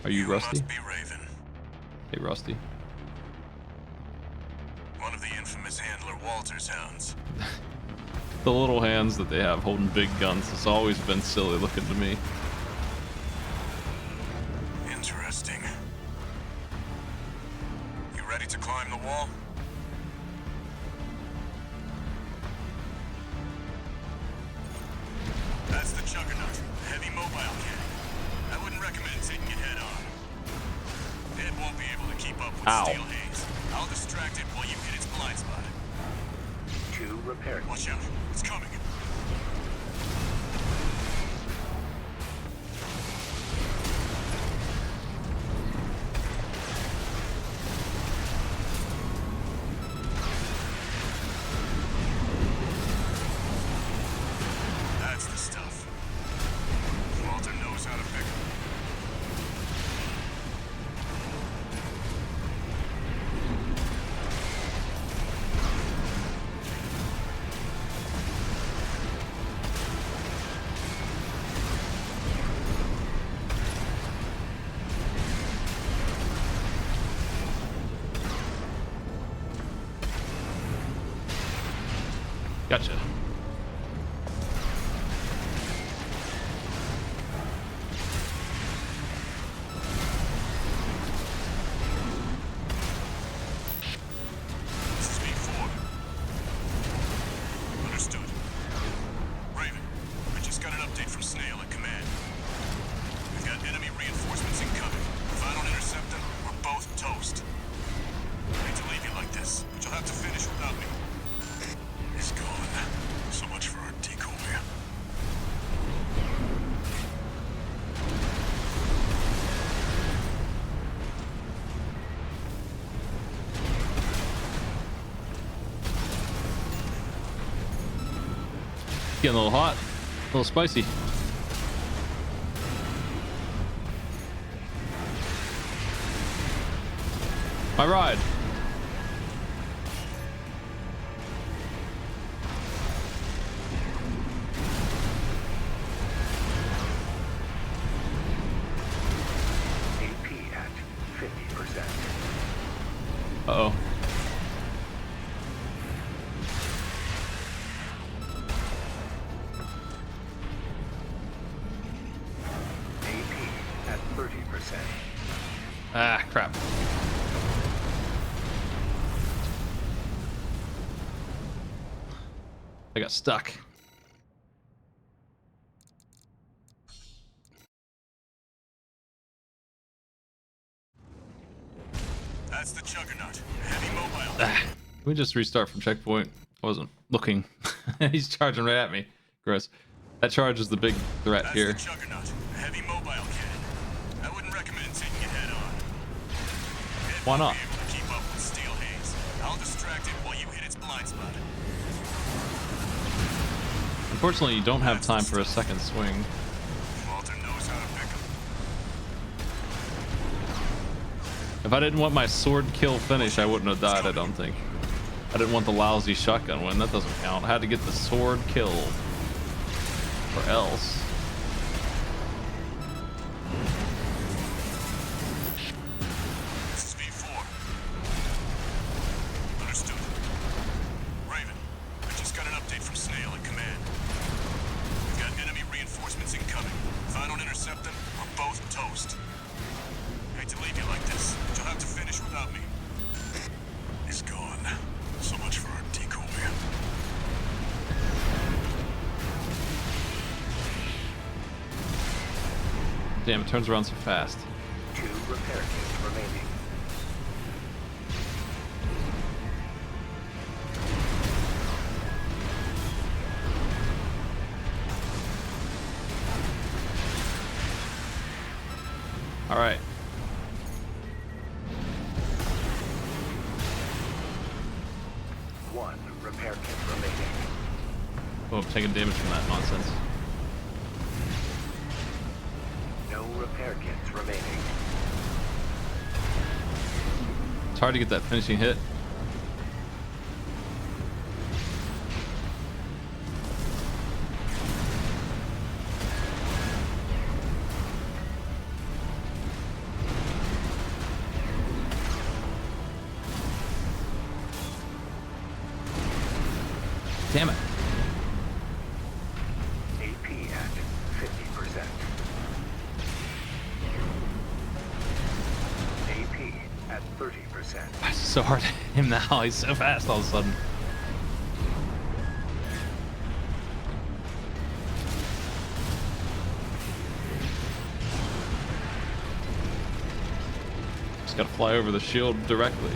Are you Rusty? Must be Raven. Hey, Rusty. One of the infamous handler Walter's hounds. The little hands that they have holding big guns has always been silly looking to me. Interesting. You ready to climb the wall? That's the Juggernaut, heavy mobile cannon. I wouldn't recommend taking it head on. It won't be able to keep up with Ow. Steel Haze. I'll distract it while you hit its blind spot. 2 repaired. Watch out, it's coming. That's the stuff. Walter knows how to pick 'em. Gotcha. This is V4. Understood. Raven, I just got an update from Snail at command. We've got enemy reinforcements incoming. If I don't intercept them, we're both toast. I hate to leave you like this, but you'll have to finish without me. He's gone. So much for our decoy. Getting a little hot, a little spicy. My ride. AP at 50%. Uh-oh. AP at 30%. Ah, crap. I got stuck. That's the Juggernaut. Heavy mobile. Ah. Can we just restart from checkpoint? I wasn't looking. He's charging right at me. Gross. That charge is the big threat That's here. the Juggernaut. Heavy mobile cannon. I wouldn't recommend taking it head on. It Why won't not? be able to keep up with Steel Haze. I'll distract it while you hit its blind spot. Unfortunately, you don't have time for a second swing. Walter knows how to pick 'em. If I didn't want my sword kill finish, I wouldn't have died, I don't think. I didn't want the lousy shotgun win. That doesn't count. I had to get the sword kill. Or else. This is V4. Understood. Raven, I just got an update from Snail at command. We've got enemy reinforcements incoming. If I don't intercept them, we're both toast. Hate to leave you like this, but you'll have to finish without me. He's gone. So much for our decoy. Damn, it turns around so fast. 2 repair kits remaining. All right. One repair kit remaining. Oh, I'm taking damage from that nonsense. No repair kits remaining. It's hard to get that finishing hit. Damn it. AP at 50%. AP at 30%. It's so hard to hit him now. He's so fast all of a sudden. Just gotta fly over the shield directly.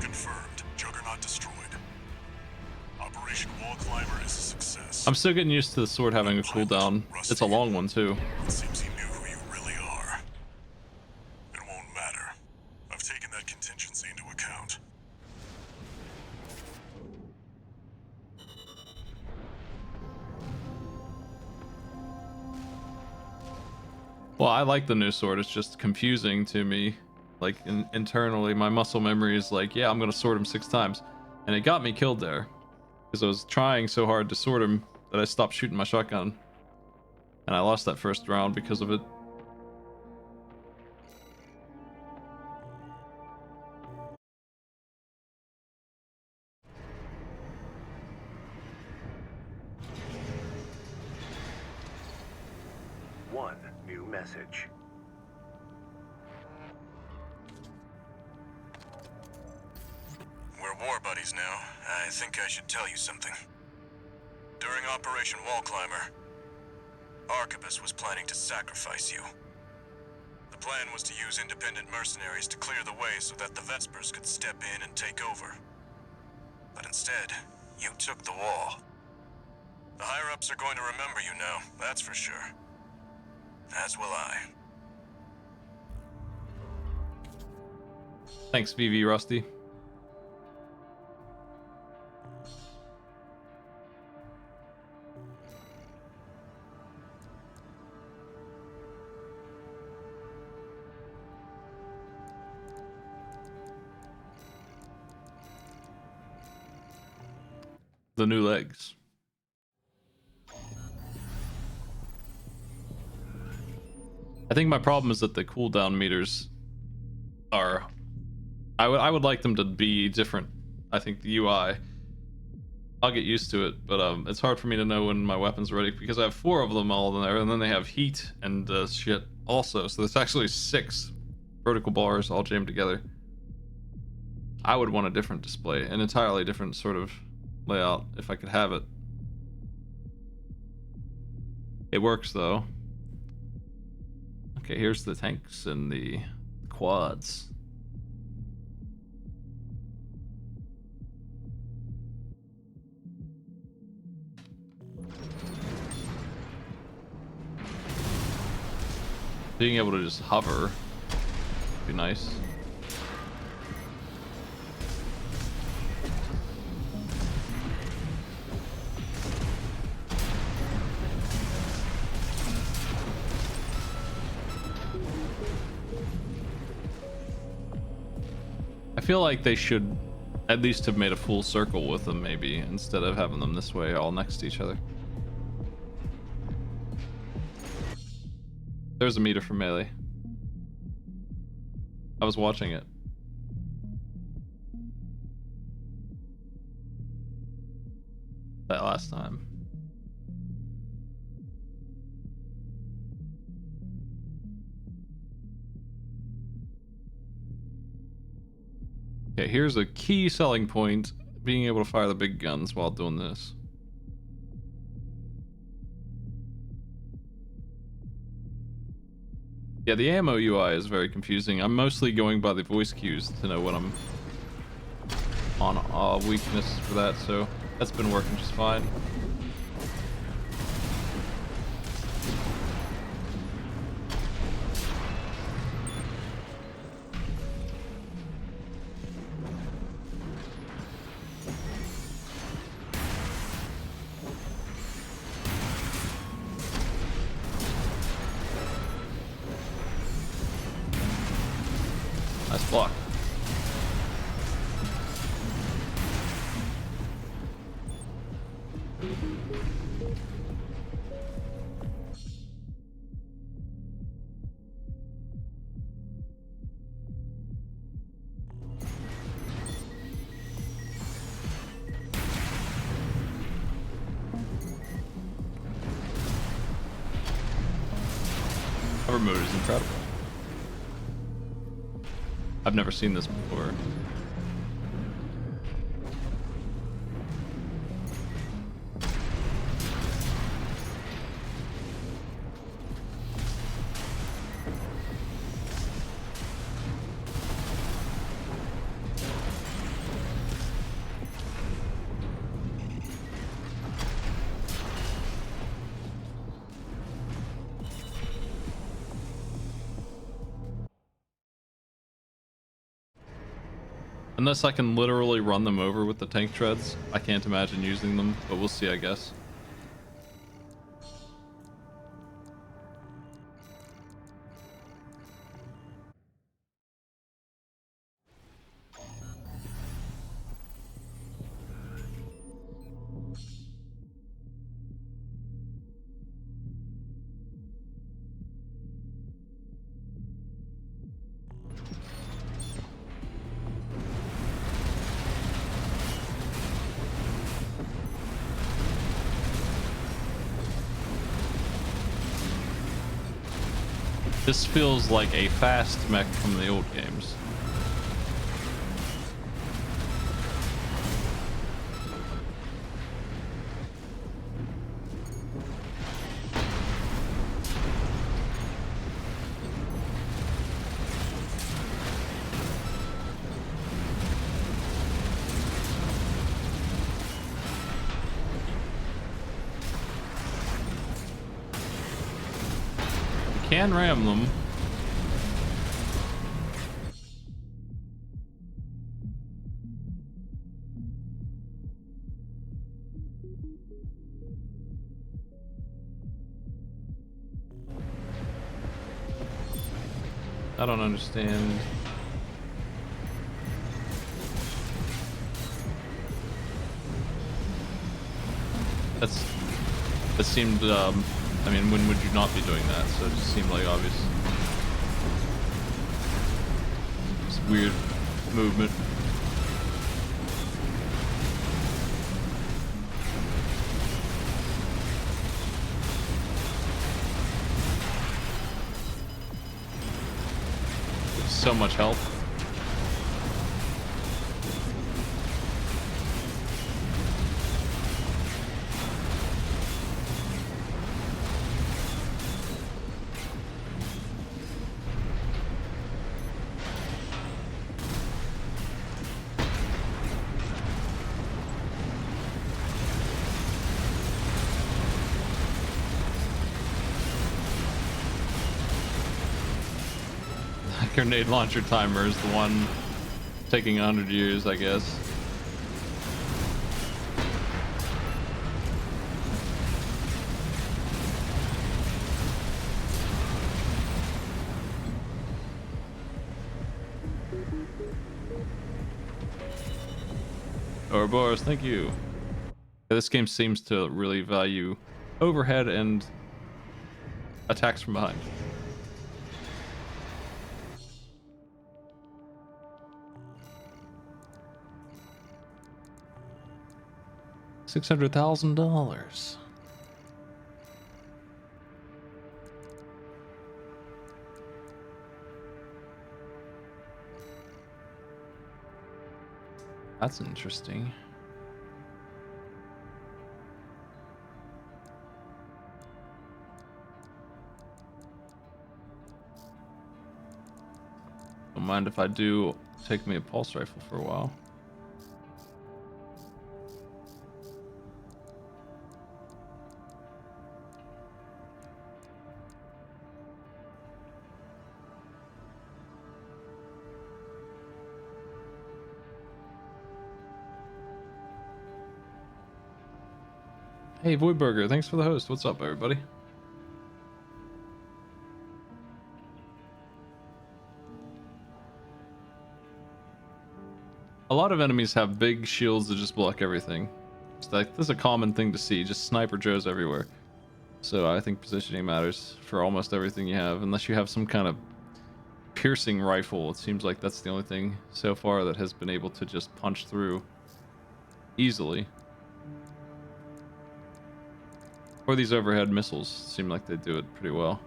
Confirmed. Juggernaut destroyed. Operation Wall Climber is a success. I'm still getting used to the sword having a cooldown. It's a long one too. It seems he knew who you really are. It won't matter. I've taken that contingency into account. Well, I like the new sword. It's just confusing to me. Like internally, my muscle memory is like, yeah, I'm gonna sword him 6 times, and it got me killed there because I was trying so hard to sword him that I stopped shooting my shotgun, and I lost that first round because of it. One new message. We're war buddies now. I think I should tell you something. During Operation Wall Climber, Arquebus was planning to sacrifice you. The plan was to use independent mercenaries to clear the way so that the Vespers could step in and take over. But instead, you took the wall. The higher-ups are going to remember you now, that's for sure. As will I. Thanks, VV Rusty. the new legs. I think my problem is that the cooldown meters are... I would like them to be different. I think the UI... I'll get used to it, but it's hard for me to know when my weapon's ready because I have 4 of them all in there, and then they have heat and shit also. So there's actually 6 vertical bars all jammed together. I would want a different display, an entirely different sort of layout if I could have it. It works though. Okay, here's the tanks and the quads. Being able to just hover would be nice. I feel like they should at least have made a full circle with them maybe, instead of having them this way all next to each other. There's a meter for melee. I was watching it. That last time. Okay, here's a key selling point, being able to fire the big guns while doing this. Yeah, the ammo UI is very confusing. I'm mostly going by the voice cues to know when I'm on weakness for that, so that's been working just fine. Nice block. Cover mode is incredible. I've never seen this before. Unless I can literally run them over with the tank treads, I can't imagine using them, but we'll see, I guess. This feels like a fast mech from the old games. Can ram them. I don't understand. That seemed, I mean, when would you not be doing that? So it just seemed like obvious. It's weird movement. So much health. Grenade launcher timer is the one taking 100 years, I guess. Ouroboros, thank you. This game seems to really value overhead and attacks from behind. $600,000. That's interesting. Don't mind if I do take me a pulse rifle for a while. Hey, Voidburger, thanks for the host. What's up, everybody? A lot of enemies have big shields that just block everything. It's like, this is a common thing to see, just sniper joes everywhere. So I think positioning matters for almost everything you have, unless you have some kind of piercing rifle. It seems like that's the only thing so far that has been able to just punch through easily. Or these overhead missiles seem like they do it pretty well.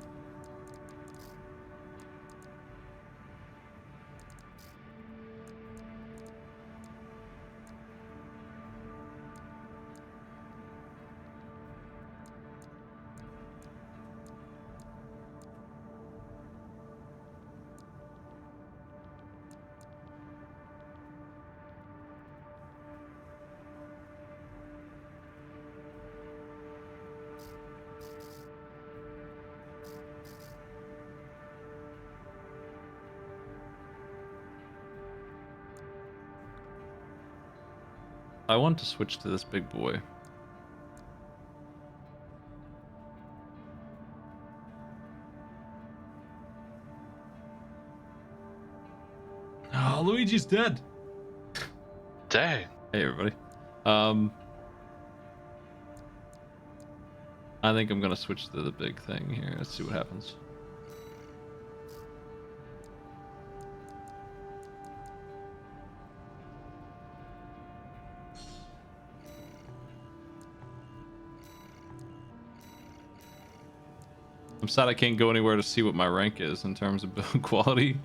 I want to switch to this big boy. Oh, Luigi's dead. Dang. Hey, everybody. I think I'm gonna switch to the big thing here. Let's see what happens. I'm sad I can't go anywhere to see what my rank is in terms of build quality.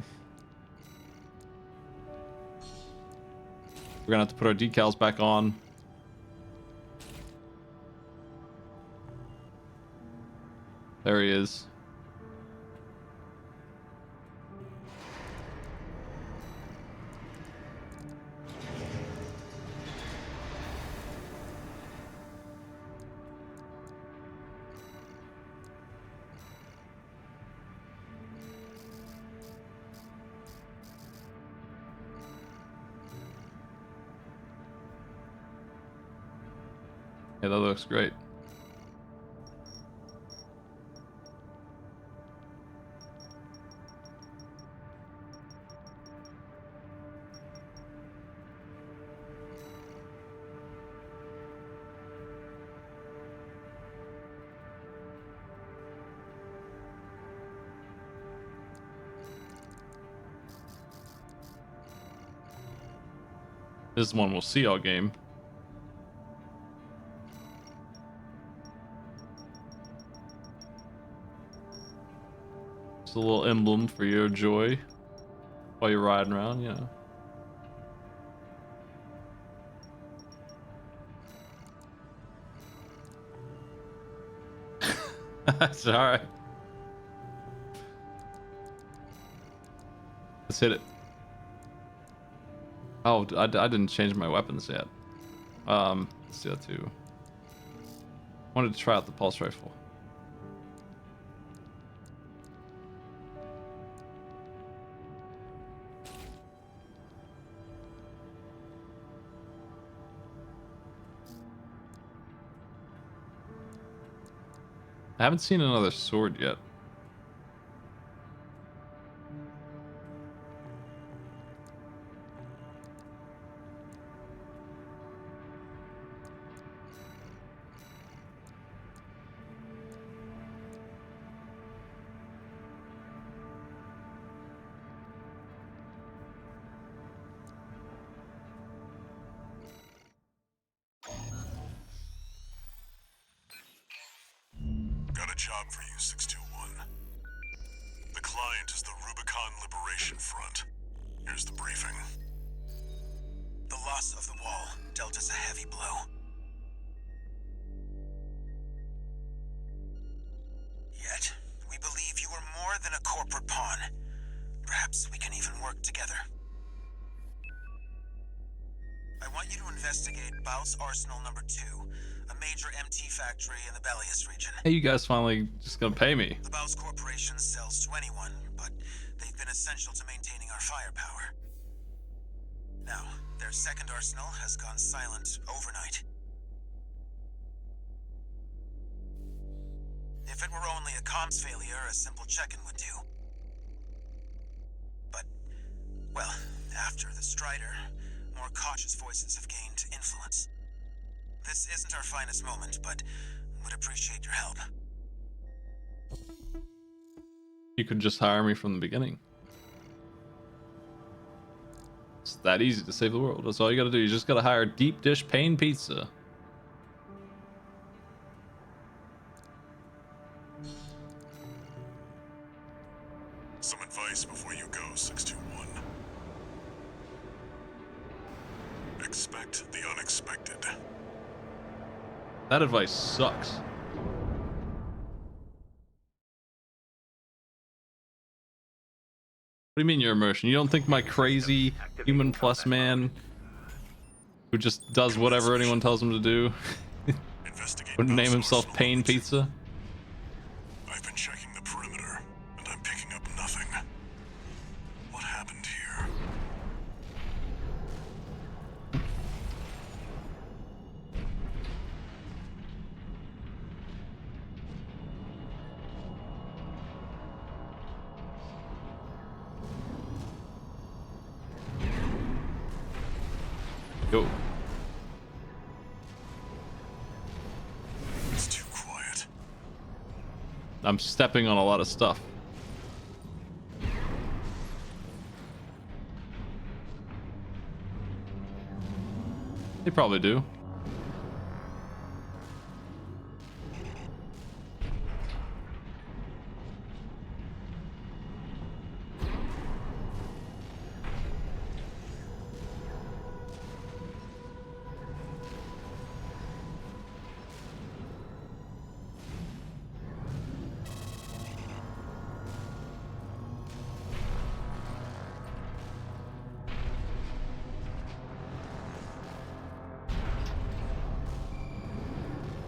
We're gonna have to put our decals back on. There he is. Yeah, that looks great. This one we'll see all game. Just a little emblem for your joy while you're riding around, you know. That's alright. Let's hit it. Oh, I didn't change my weapons yet. Let's do that too. Wanted to try out the pulse rifle. I haven't seen another sword yet. Got a job for you, 621. The client is the Rubicon Liberation Front. Here's the briefing. The loss of the wall dealt us a heavy blow. Yet, we believe you are more than a corporate pawn. Perhaps we can even work together. I want you to investigate Baus Arsenal number 2, a major MT factory in the Bellius region. Hey, you guys finally just gonna pay me. The Baus Corporation sells to anyone, but they've been essential to maintaining our firepower. Now, their second arsenal has gone silent overnight. If it were only a comms failure, a simple check-in would do. But, well, after the Strider, more cautious voices have gained influence. This isn't our finest moment, but would appreciate your help. You could just hire me from the beginning. It's that easy to save the world. That's all you gotta do. You just gotta hire Deep Dish Pain Pizza. Some advice before you go, 621. Expect the unexpected. That advice sucks. What do you mean your immersion? You don't think my crazy human plus man who just does whatever anyone tells him to do would name himself Pain Pizza? I've been checking the perimeter, and I'm picking up nothing. What happened here? Go. It's too quiet. I'm stepping on a lot of stuff. They probably do.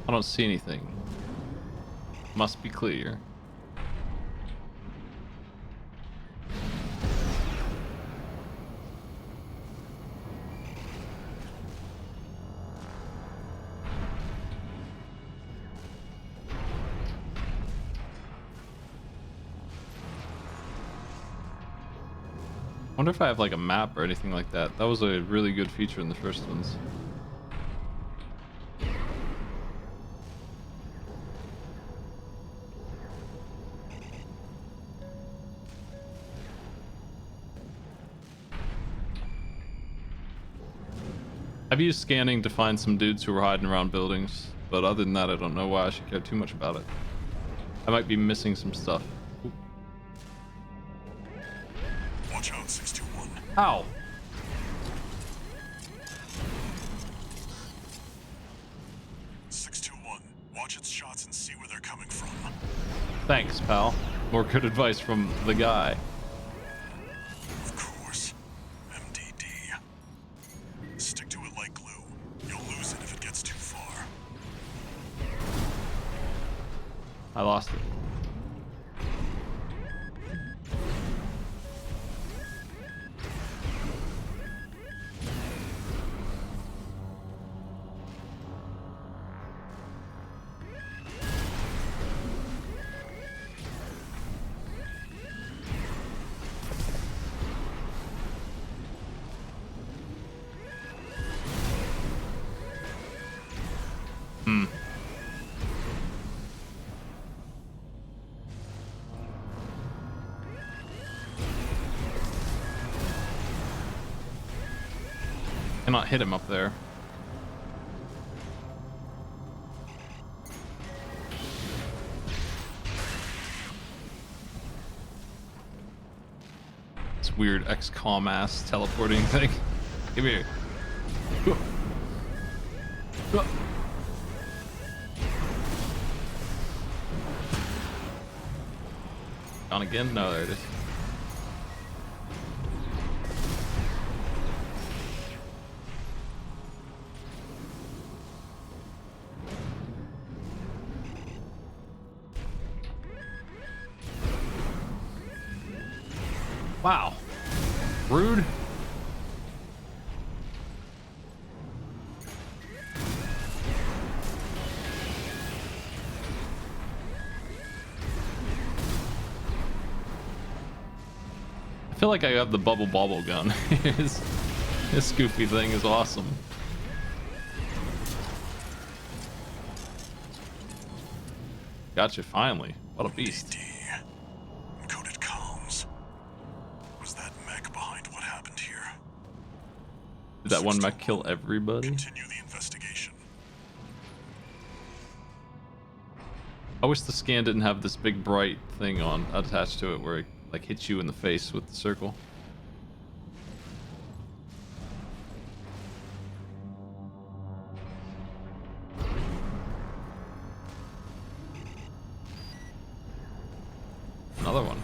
I don't see anything. Must be clear. Wonder if I have like a map or anything like that. That was a really good feature in the first ones. I've used scanning to find some dudes who were hiding around buildings, but other than that, I don't know why I should care too much about it. I might be missing some stuff. Ooh. Watch out, 621. Ow! Watch its shots and see where they're coming from. Thanks, pal. More good advice from the guy. Of course. MDD. Stick to it like glue. You'll lose it if it gets too far. I lost it. Cannot hit him up there. This weird XCOM ass teleporting thing. Give me here. On again? No, there it is. Wow. Rude. I feel like I have the bubble gun. This goofy thing is awesome. Gotcha, finally. What a beast. Encoded comms. Was that Mech behind what happened here? Did that one Mech kill everybody? Continue the investigation. I wish the scan didn't have this big bright thing on attached to it where it like hits you in the face with the circle. Another one.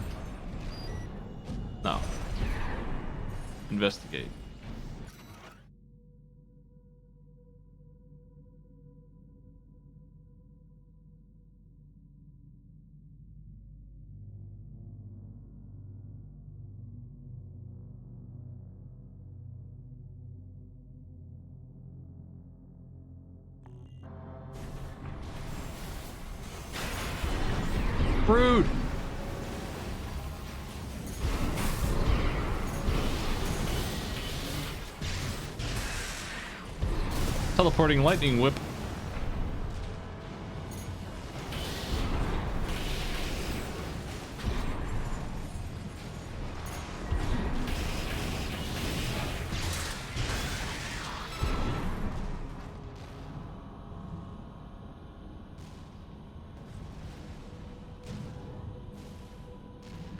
No. Investigate. Rude. Teleporting lightning whip.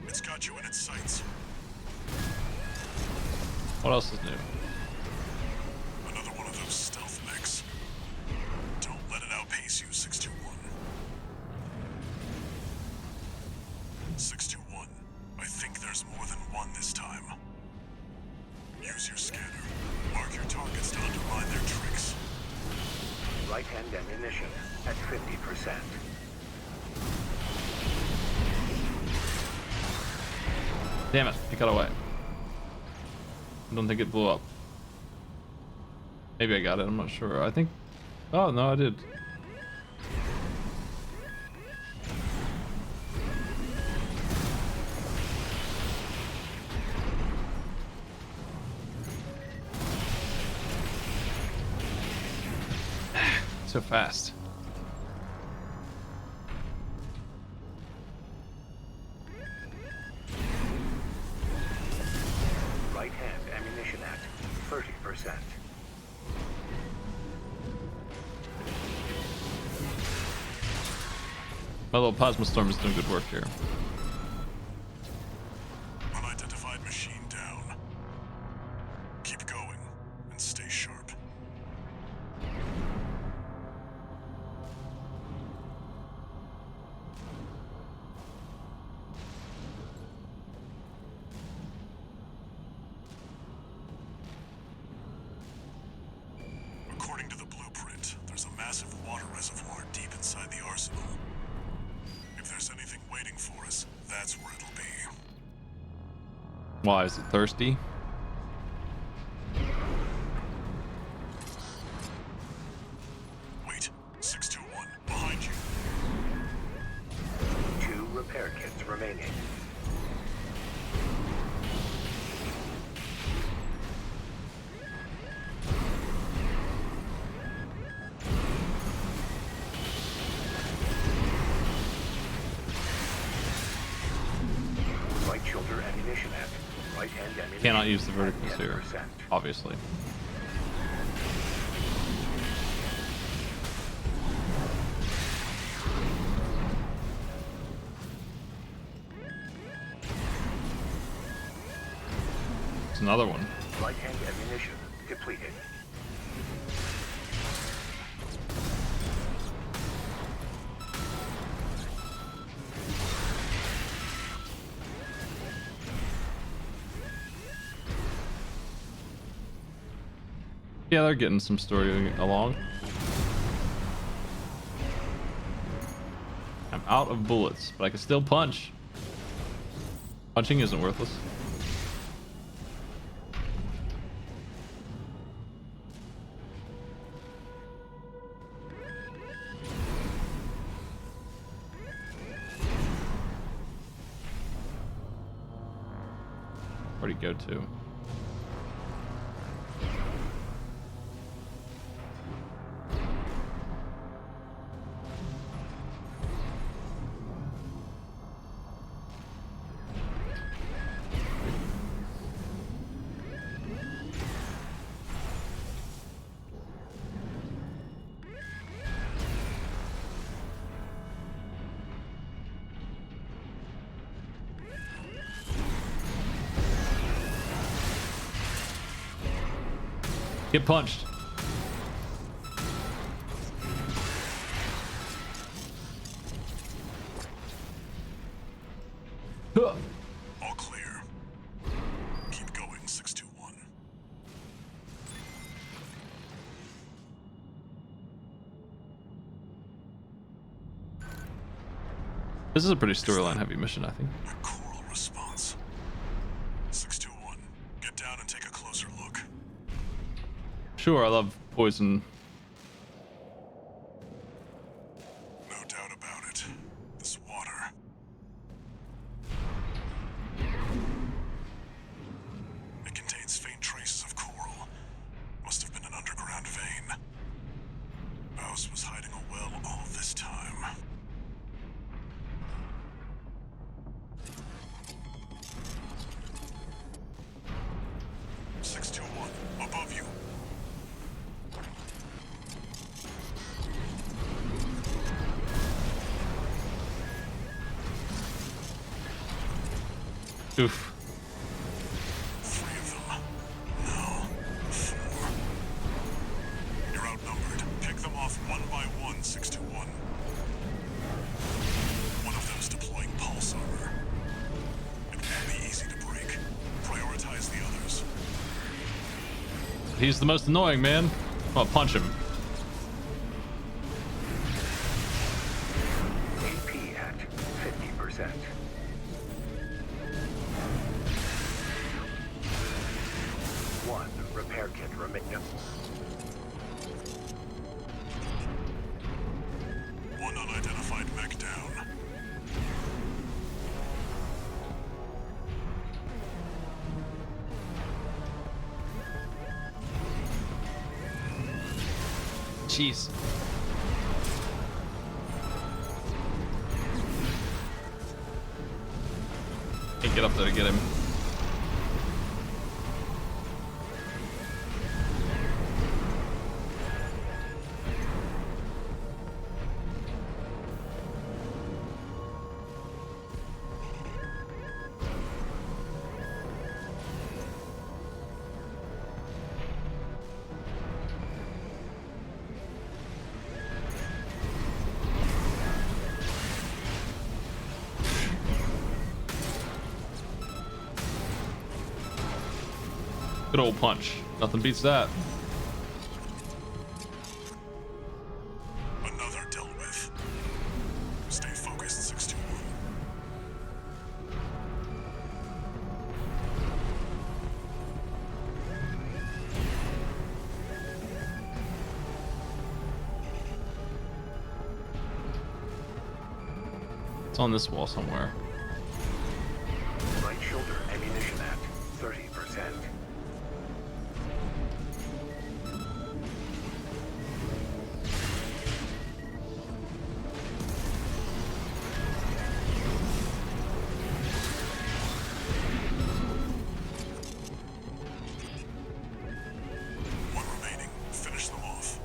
It's got you in its sights. What else is new? Another one of those stealth mechs. Don't let it outpace you, 621. 621. I think there's more than one this time. Use your scanner. Mark your targets to undermine their tricks. Right-hand ammunition at 50%. Damn it, it got away. I don't think it blew up. Maybe I got it, I'm not sure. I think... Oh, no, I did. So fast. Right-hand ammunition at 30%. My little plasma storm is doing good work here. Unidentified machine down. Keep going and stay sharp. According to the blueprint, there's a massive water reservoir deep inside the arsenal. If there's anything waiting for us, that's where it'll be. Why is it thirsty? Wait, 621, behind you. 2 repair kits remaining. Right shoulder ammunition at right hand ammunition. Cannot use the at verticals here, 10%. obviously. It's another one. Right hand ammunition depleted. Yeah, they're getting some story along. I'm out of bullets, but I can still punch. Punching isn't worthless. Where'd he go to? Get punched. Huh. All clear. Keep going, 621. This is a pretty storyline heavy mission, I think. A coral response. 621, get down and take a closer look. Sure, I love poison. No doubt about it. This water. It contains faint traces of coral. Must have been an underground vein. Mouse was hiding a well all this time. Above you. Oof. 3 of them. No. 4. You're outnumbered. Pick them off one by one, 621. One of them's deploying pulse armor. It won't be easy to break. Prioritize the others. He's the most annoying, man. I'll punch him. AP at 50%. One repair kit remaining. One unidentified mech down. Jeez. Can't get up there to get him. Good old punch. Nothing beats that. Another dealt with. Stay focused, 621. It's on this wall somewhere. Right shoulder ammunition at 30%. One remaining. Finish them off.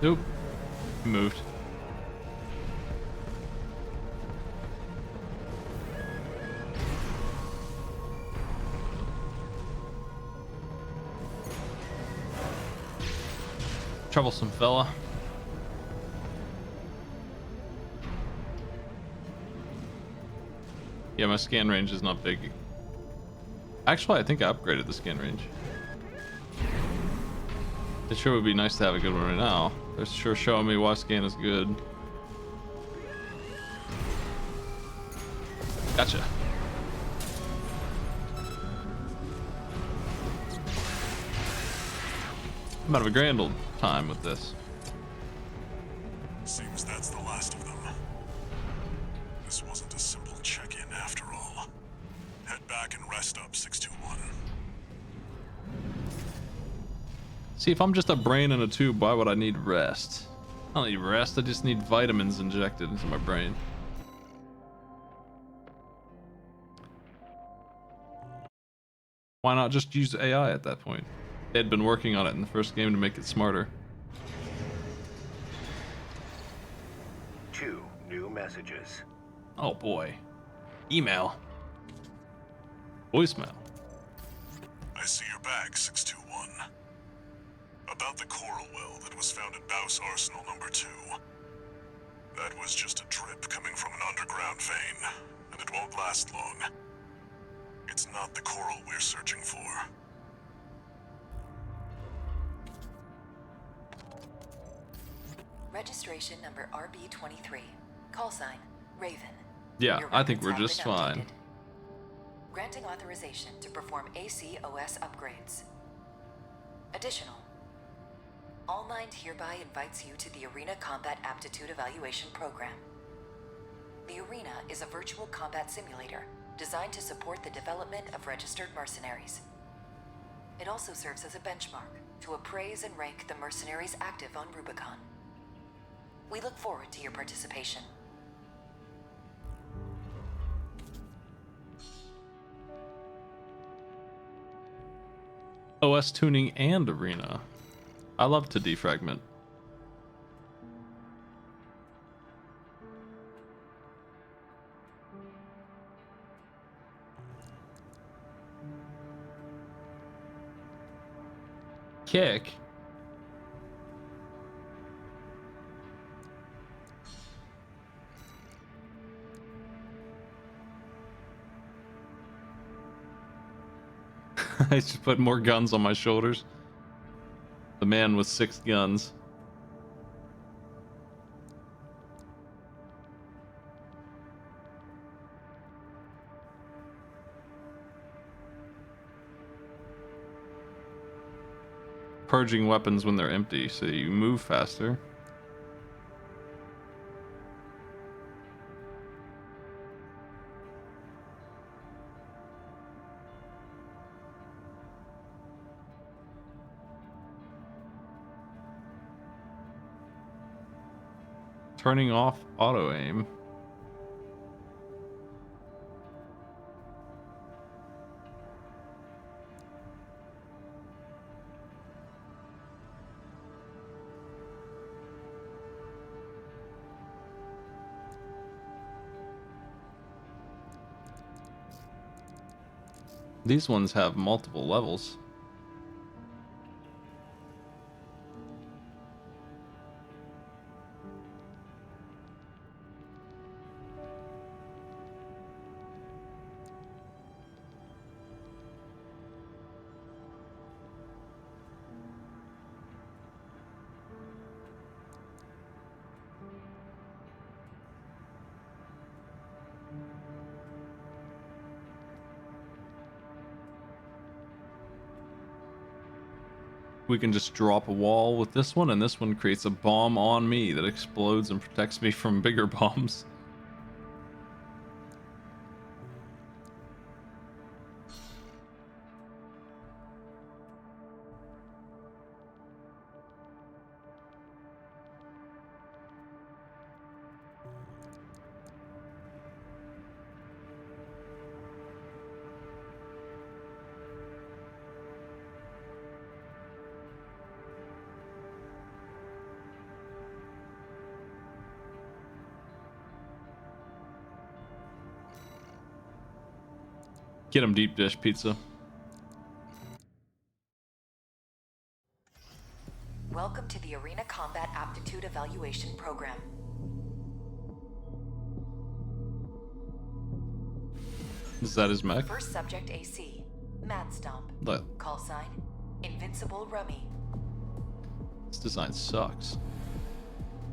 Nope. He moved. Troublesome fella. Yeah, my scan range is not big. Actually, I think I upgraded the scan range. It sure would be nice to have a good one right now. They're sure showing me why scan is good. Gotcha. I'm out of a grand old time with this. Seems that's the last of them. This wasn't a simple check-in after all. Head back and rest up, 621. See, if I'm just a brain in a tube, why would I need rest? I don't need rest, I just need vitamins injected into my brain. Why not just use AI at that point? They had been working on it in the first game to make it smarter. 2 new messages. Oh boy. Email. Voicemail. I see your bag, 621. About the coral well that was found in Baus Arsenal number 2. That was just a drip coming from an underground vein, and it won't last long. It's not the coral we're searching for. Registration number RB23. Call sign, Raven. Yeah, Your I think we're records just have been fine. updated. Granting authorization to perform ACOS upgrades. Additional. All Mind hereby invites you to the Arena Combat Aptitude Evaluation Program. The Arena is a virtual combat simulator designed to support the development of registered mercenaries. It also serves as a benchmark to appraise and rank the mercenaries active on Rubicon. We look forward to your participation. OS tuning and arena. I love to defragment. Kick. I should put more guns on my shoulders. The man with 6 guns. Purging weapons when they're empty, so you move faster. Turning off auto aim. These ones have multiple levels. We can just drop a wall with this one, and this one creates a bomb on me that explodes and protects me from bigger bombs. Get him, deep dish pizza. Welcome to the Arena Combat Aptitude Evaluation Program. Is that his mech? First subject AC, Mad Stomp. Call sign, Invincible Rummy. This design sucks.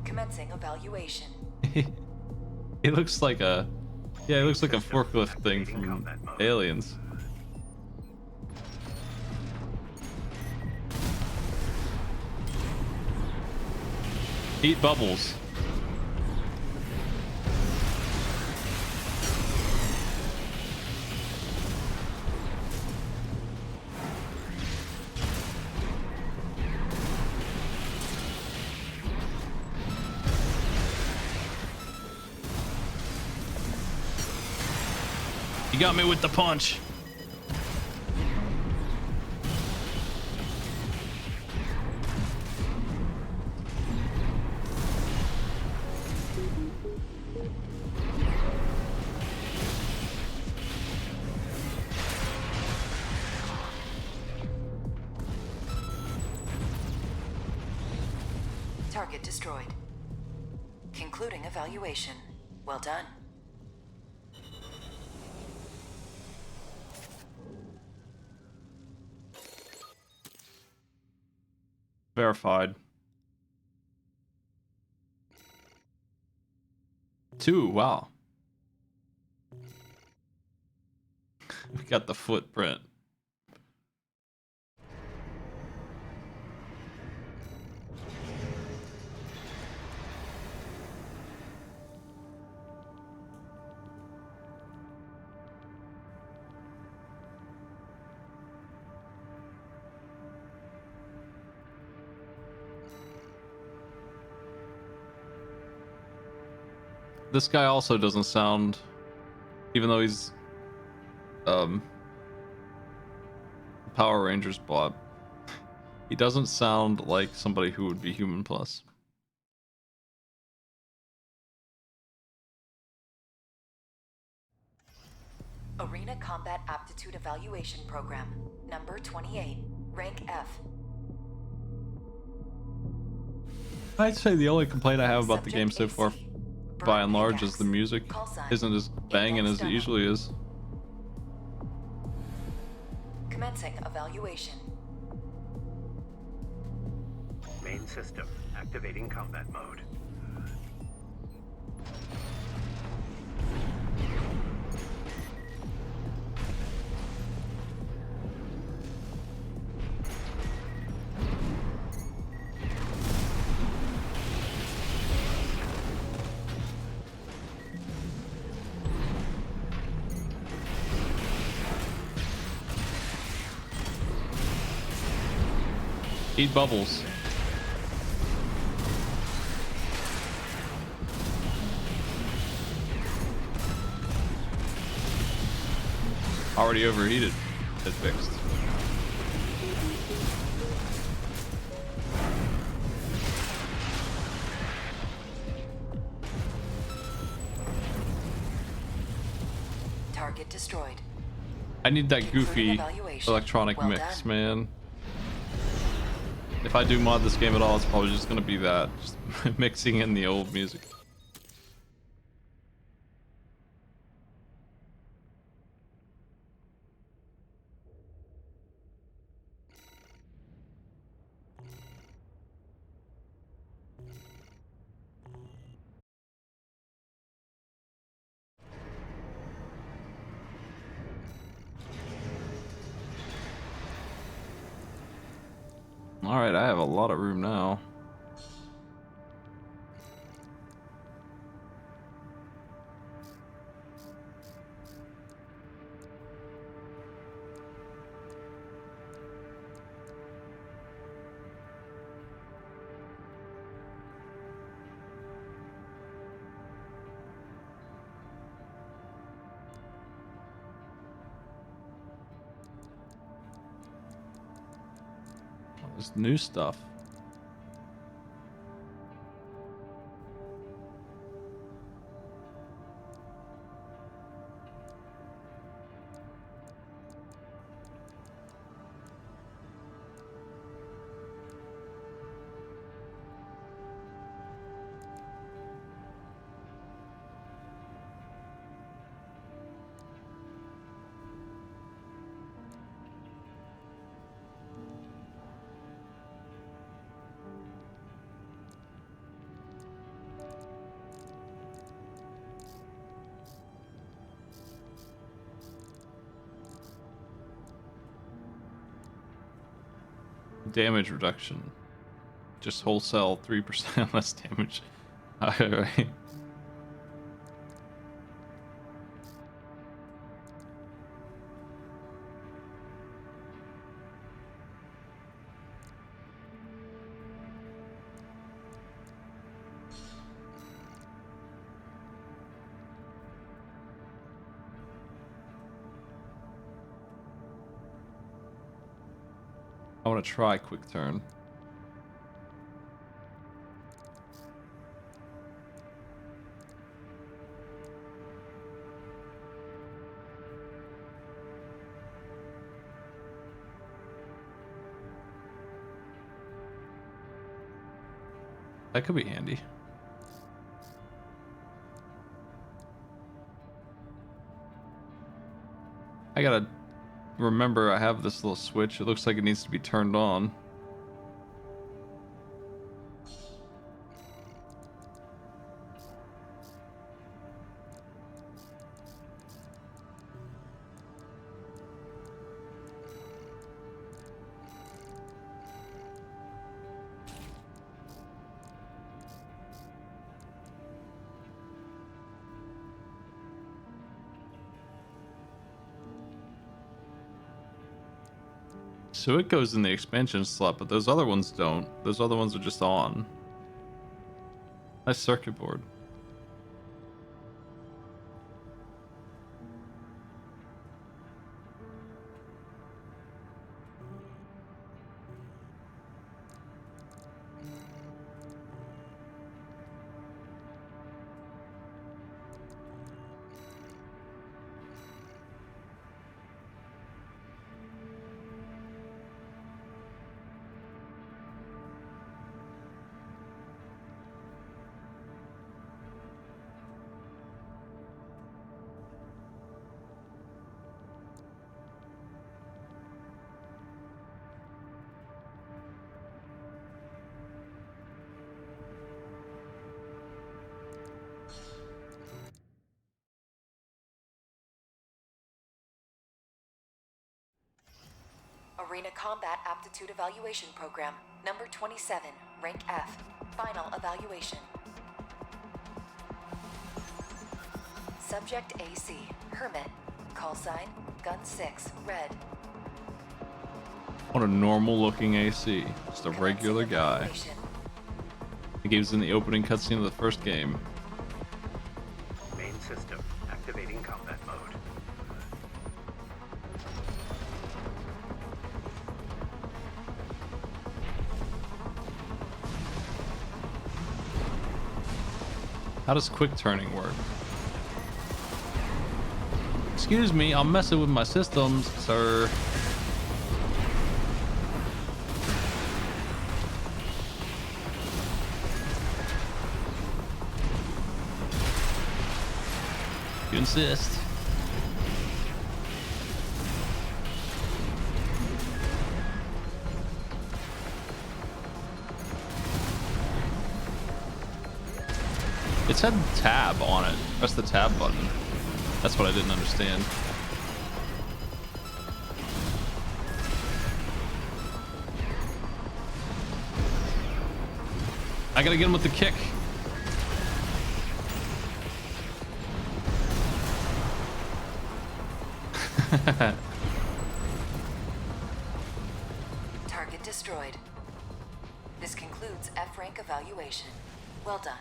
Commencing evaluation. He looks like a... Yeah, it looks like a forklift thing from Aliens. Eat bubbles. You got me with the punch. Target destroyed. Concluding evaluation. Well done. Verified. 2, wow. We got the footprint. This guy also doesn't sound, even though he's Power Rangers Bob, he doesn't sound like somebody who would be Human Plus. Arena Combat Aptitude Evaluation Program, number 28, rank F. I'd say the only complaint I have about the game so far, by and large, is the music isn't as banging as it usually is. Commencing evaluation. Main system activating combat mode. Eat bubbles. Already overheated. It fixed. Target destroyed. I need that goofy evaluation. electronic Well mix, done. man. If I do mod this game at all, it's probably just gonna be that, just mixing in the old music. All right, I have a lot of room now. There's new stuff. Damage reduction. Just wholesale 3% less damage. Alright. I want to try quick turn. That could be handy. I gotta remember I have this little switch. It looks like it needs to be turned on. So it goes in the expansion slot, but those other ones don't. Those other ones are just on. Nice circuit board. Arena Combat Aptitude Evaluation Program, number 27, rank F. Final evaluation. Subject AC, Hermit. Call sign, Gun 6, red. What a normal looking AC. Just a regular guy. I think he was in the opening cutscene of the first game. Main system activating combat mode. How does quick turning work? Excuse me, I'm messing with my systems, sir. You insist. It said tab on it. Press the tab button. That's what I didn't understand. I gotta get him with the kick. Target destroyed. This concludes F rank evaluation. Well done.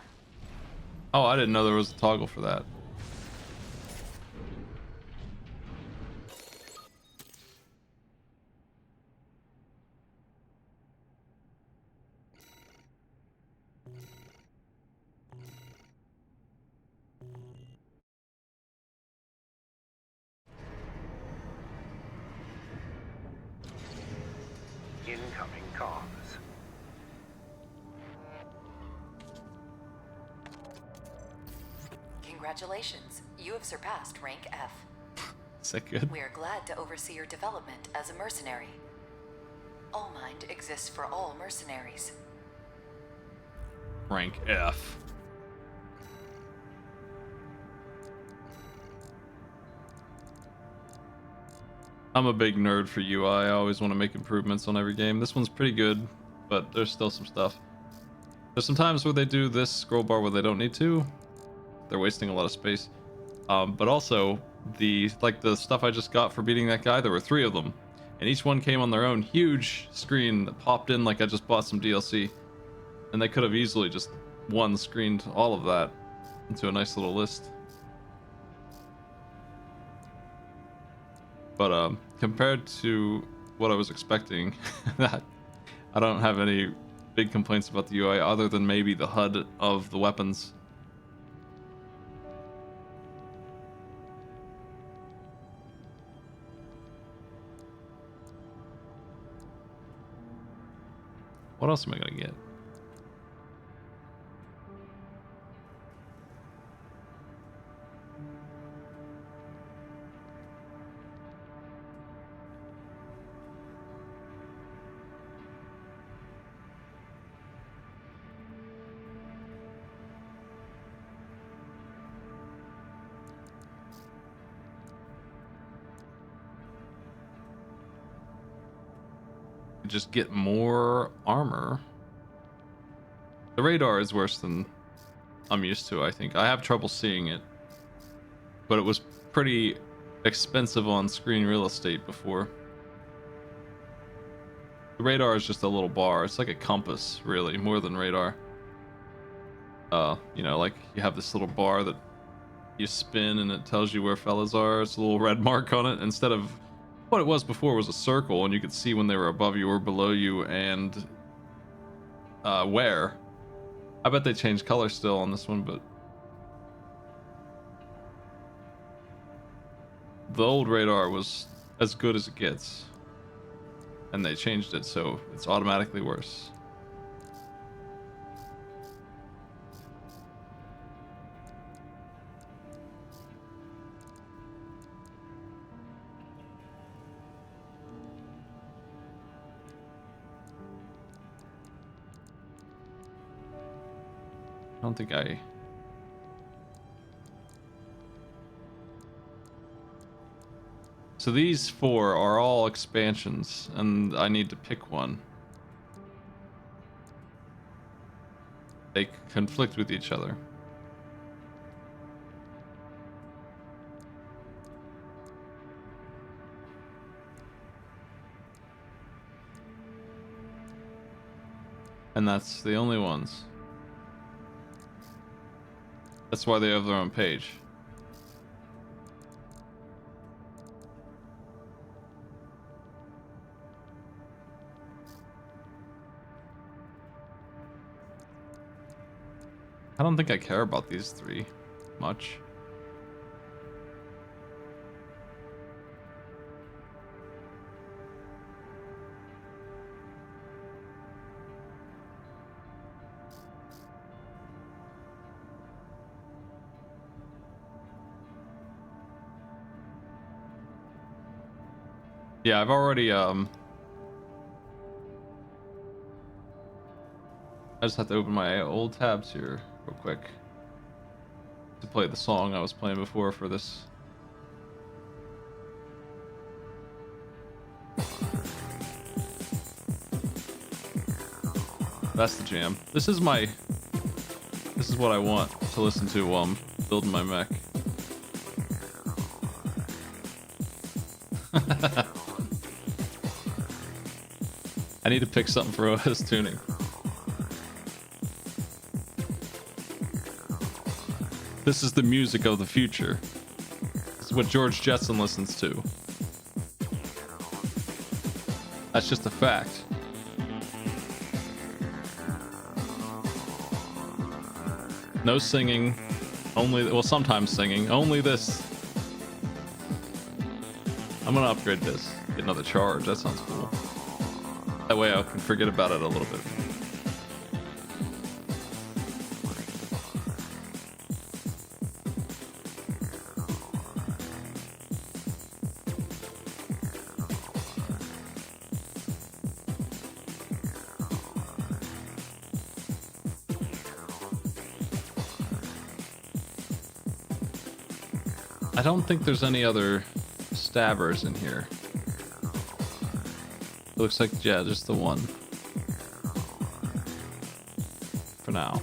Oh, I didn't know there was a toggle for that. Incoming comms. Congratulations, you have surpassed rank F. Is that good? We are glad to oversee your development as a mercenary. All Mind exists for all mercenaries. Rank F. I'm a big nerd for UI. I always want to make improvements on every game. This one's pretty good, but there's still some stuff. There's some times where they do this scroll bar where they don't need to. They're wasting a lot of space. But also, the stuff I just got for beating that guy, there were 3 of them. And each one came on their own huge screen that popped in like I just bought some DLC. And they could have easily just one screened all of that into a nice little list. But compared to what I was expecting, that I don't have any big complaints about the UI other than maybe the HUD of the weapons. What else am I gonna get? Just get more armor. The radar is worse than I'm used to, I think. I have trouble seeing it, but it was pretty expensive on screen real estate before. The radar is just a little bar. It's like a compass, really, more than radar. You know, like you have this little bar that you spin and it tells you where fellas are. It's a little red mark on it instead of what it was before was a circle, and you could see when they were above you or below you and where. I bet they changed color still on this one, but the old radar was as good as it gets, and they changed it so it's automatically worse. I don't think I... So these 4 are all expansions, and I need to pick one. They conflict with each other. And that's the only ones. That's why they have their own page. I don't think I care about these 3 much. Yeah, I've already I just have to open my old tabs here real quick to play the song I was playing before for this. That's the jam. This is what I want to listen to while I'm building my mech. I need to pick something for OS tuning. This is the music of the future. This is what George Jetson listens to. That's just a fact. No singing, well, sometimes singing, only this. I'm gonna upgrade this, get another charge, that sounds cool. That way I can forget about it a little bit. I don't think there's any other stabbers in here. It looks like, yeah, just the one. For now.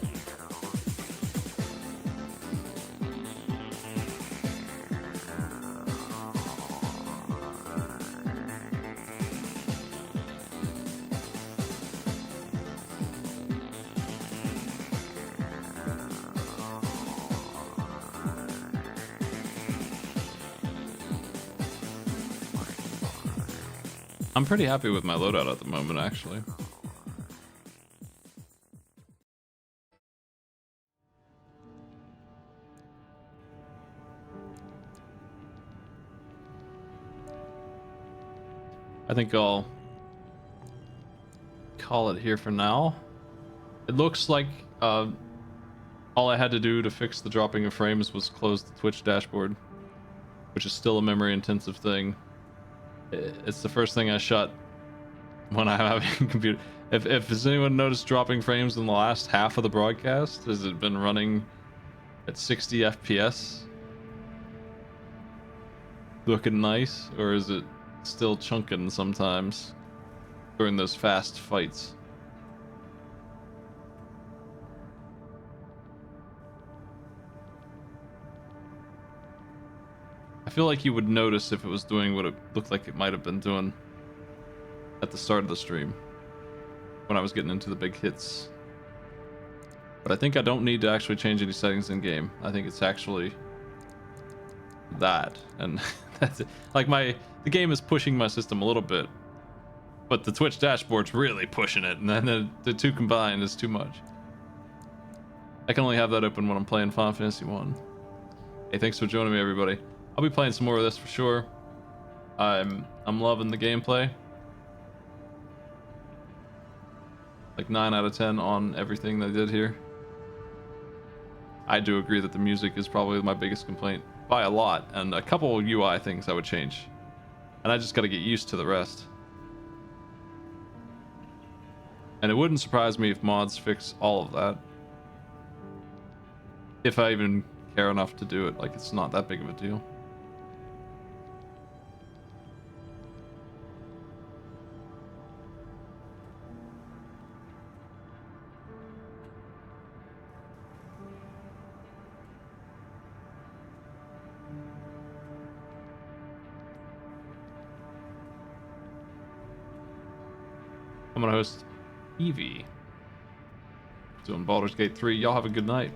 I'm pretty happy with my loadout at the moment, actually. I think I'll call it here for now. It looks like all I had to do to fix the dropping of frames was close the Twitch dashboard, which is still a memory intensive thing. It's the first thing I shut when I'm having a computer. If has anyone noticed dropping frames in the last half of the broadcast? Has it been running at 60 FPS? Looking nice? Or is it still chunking sometimes during those fast fights? I feel like you would notice if it was doing what it looked like it might have been doing at the start of the stream when I was getting into the big hits. But I think I don't need to actually change any settings in game. I think it's actually that, and that's it. Like the game is pushing my system a little bit, but the Twitch dashboard's really pushing it, and then the two combined is too much. I can only have that open when I'm playing Final Fantasy 1. Hey, thanks for joining me, everybody. I'll be playing some more of this for sure. I'm loving the gameplay. Like 9 out of 10 on everything they did here. I do agree that the music is probably my biggest complaint by a lot, and a couple UI things I would change. And I just gotta get used to the rest. And it wouldn't surprise me if mods fix all of that. If I even care enough to do it, like it's not that big of a deal. I'm gonna host Eevee doing Baldur's Gate 3. Y'all have a good night.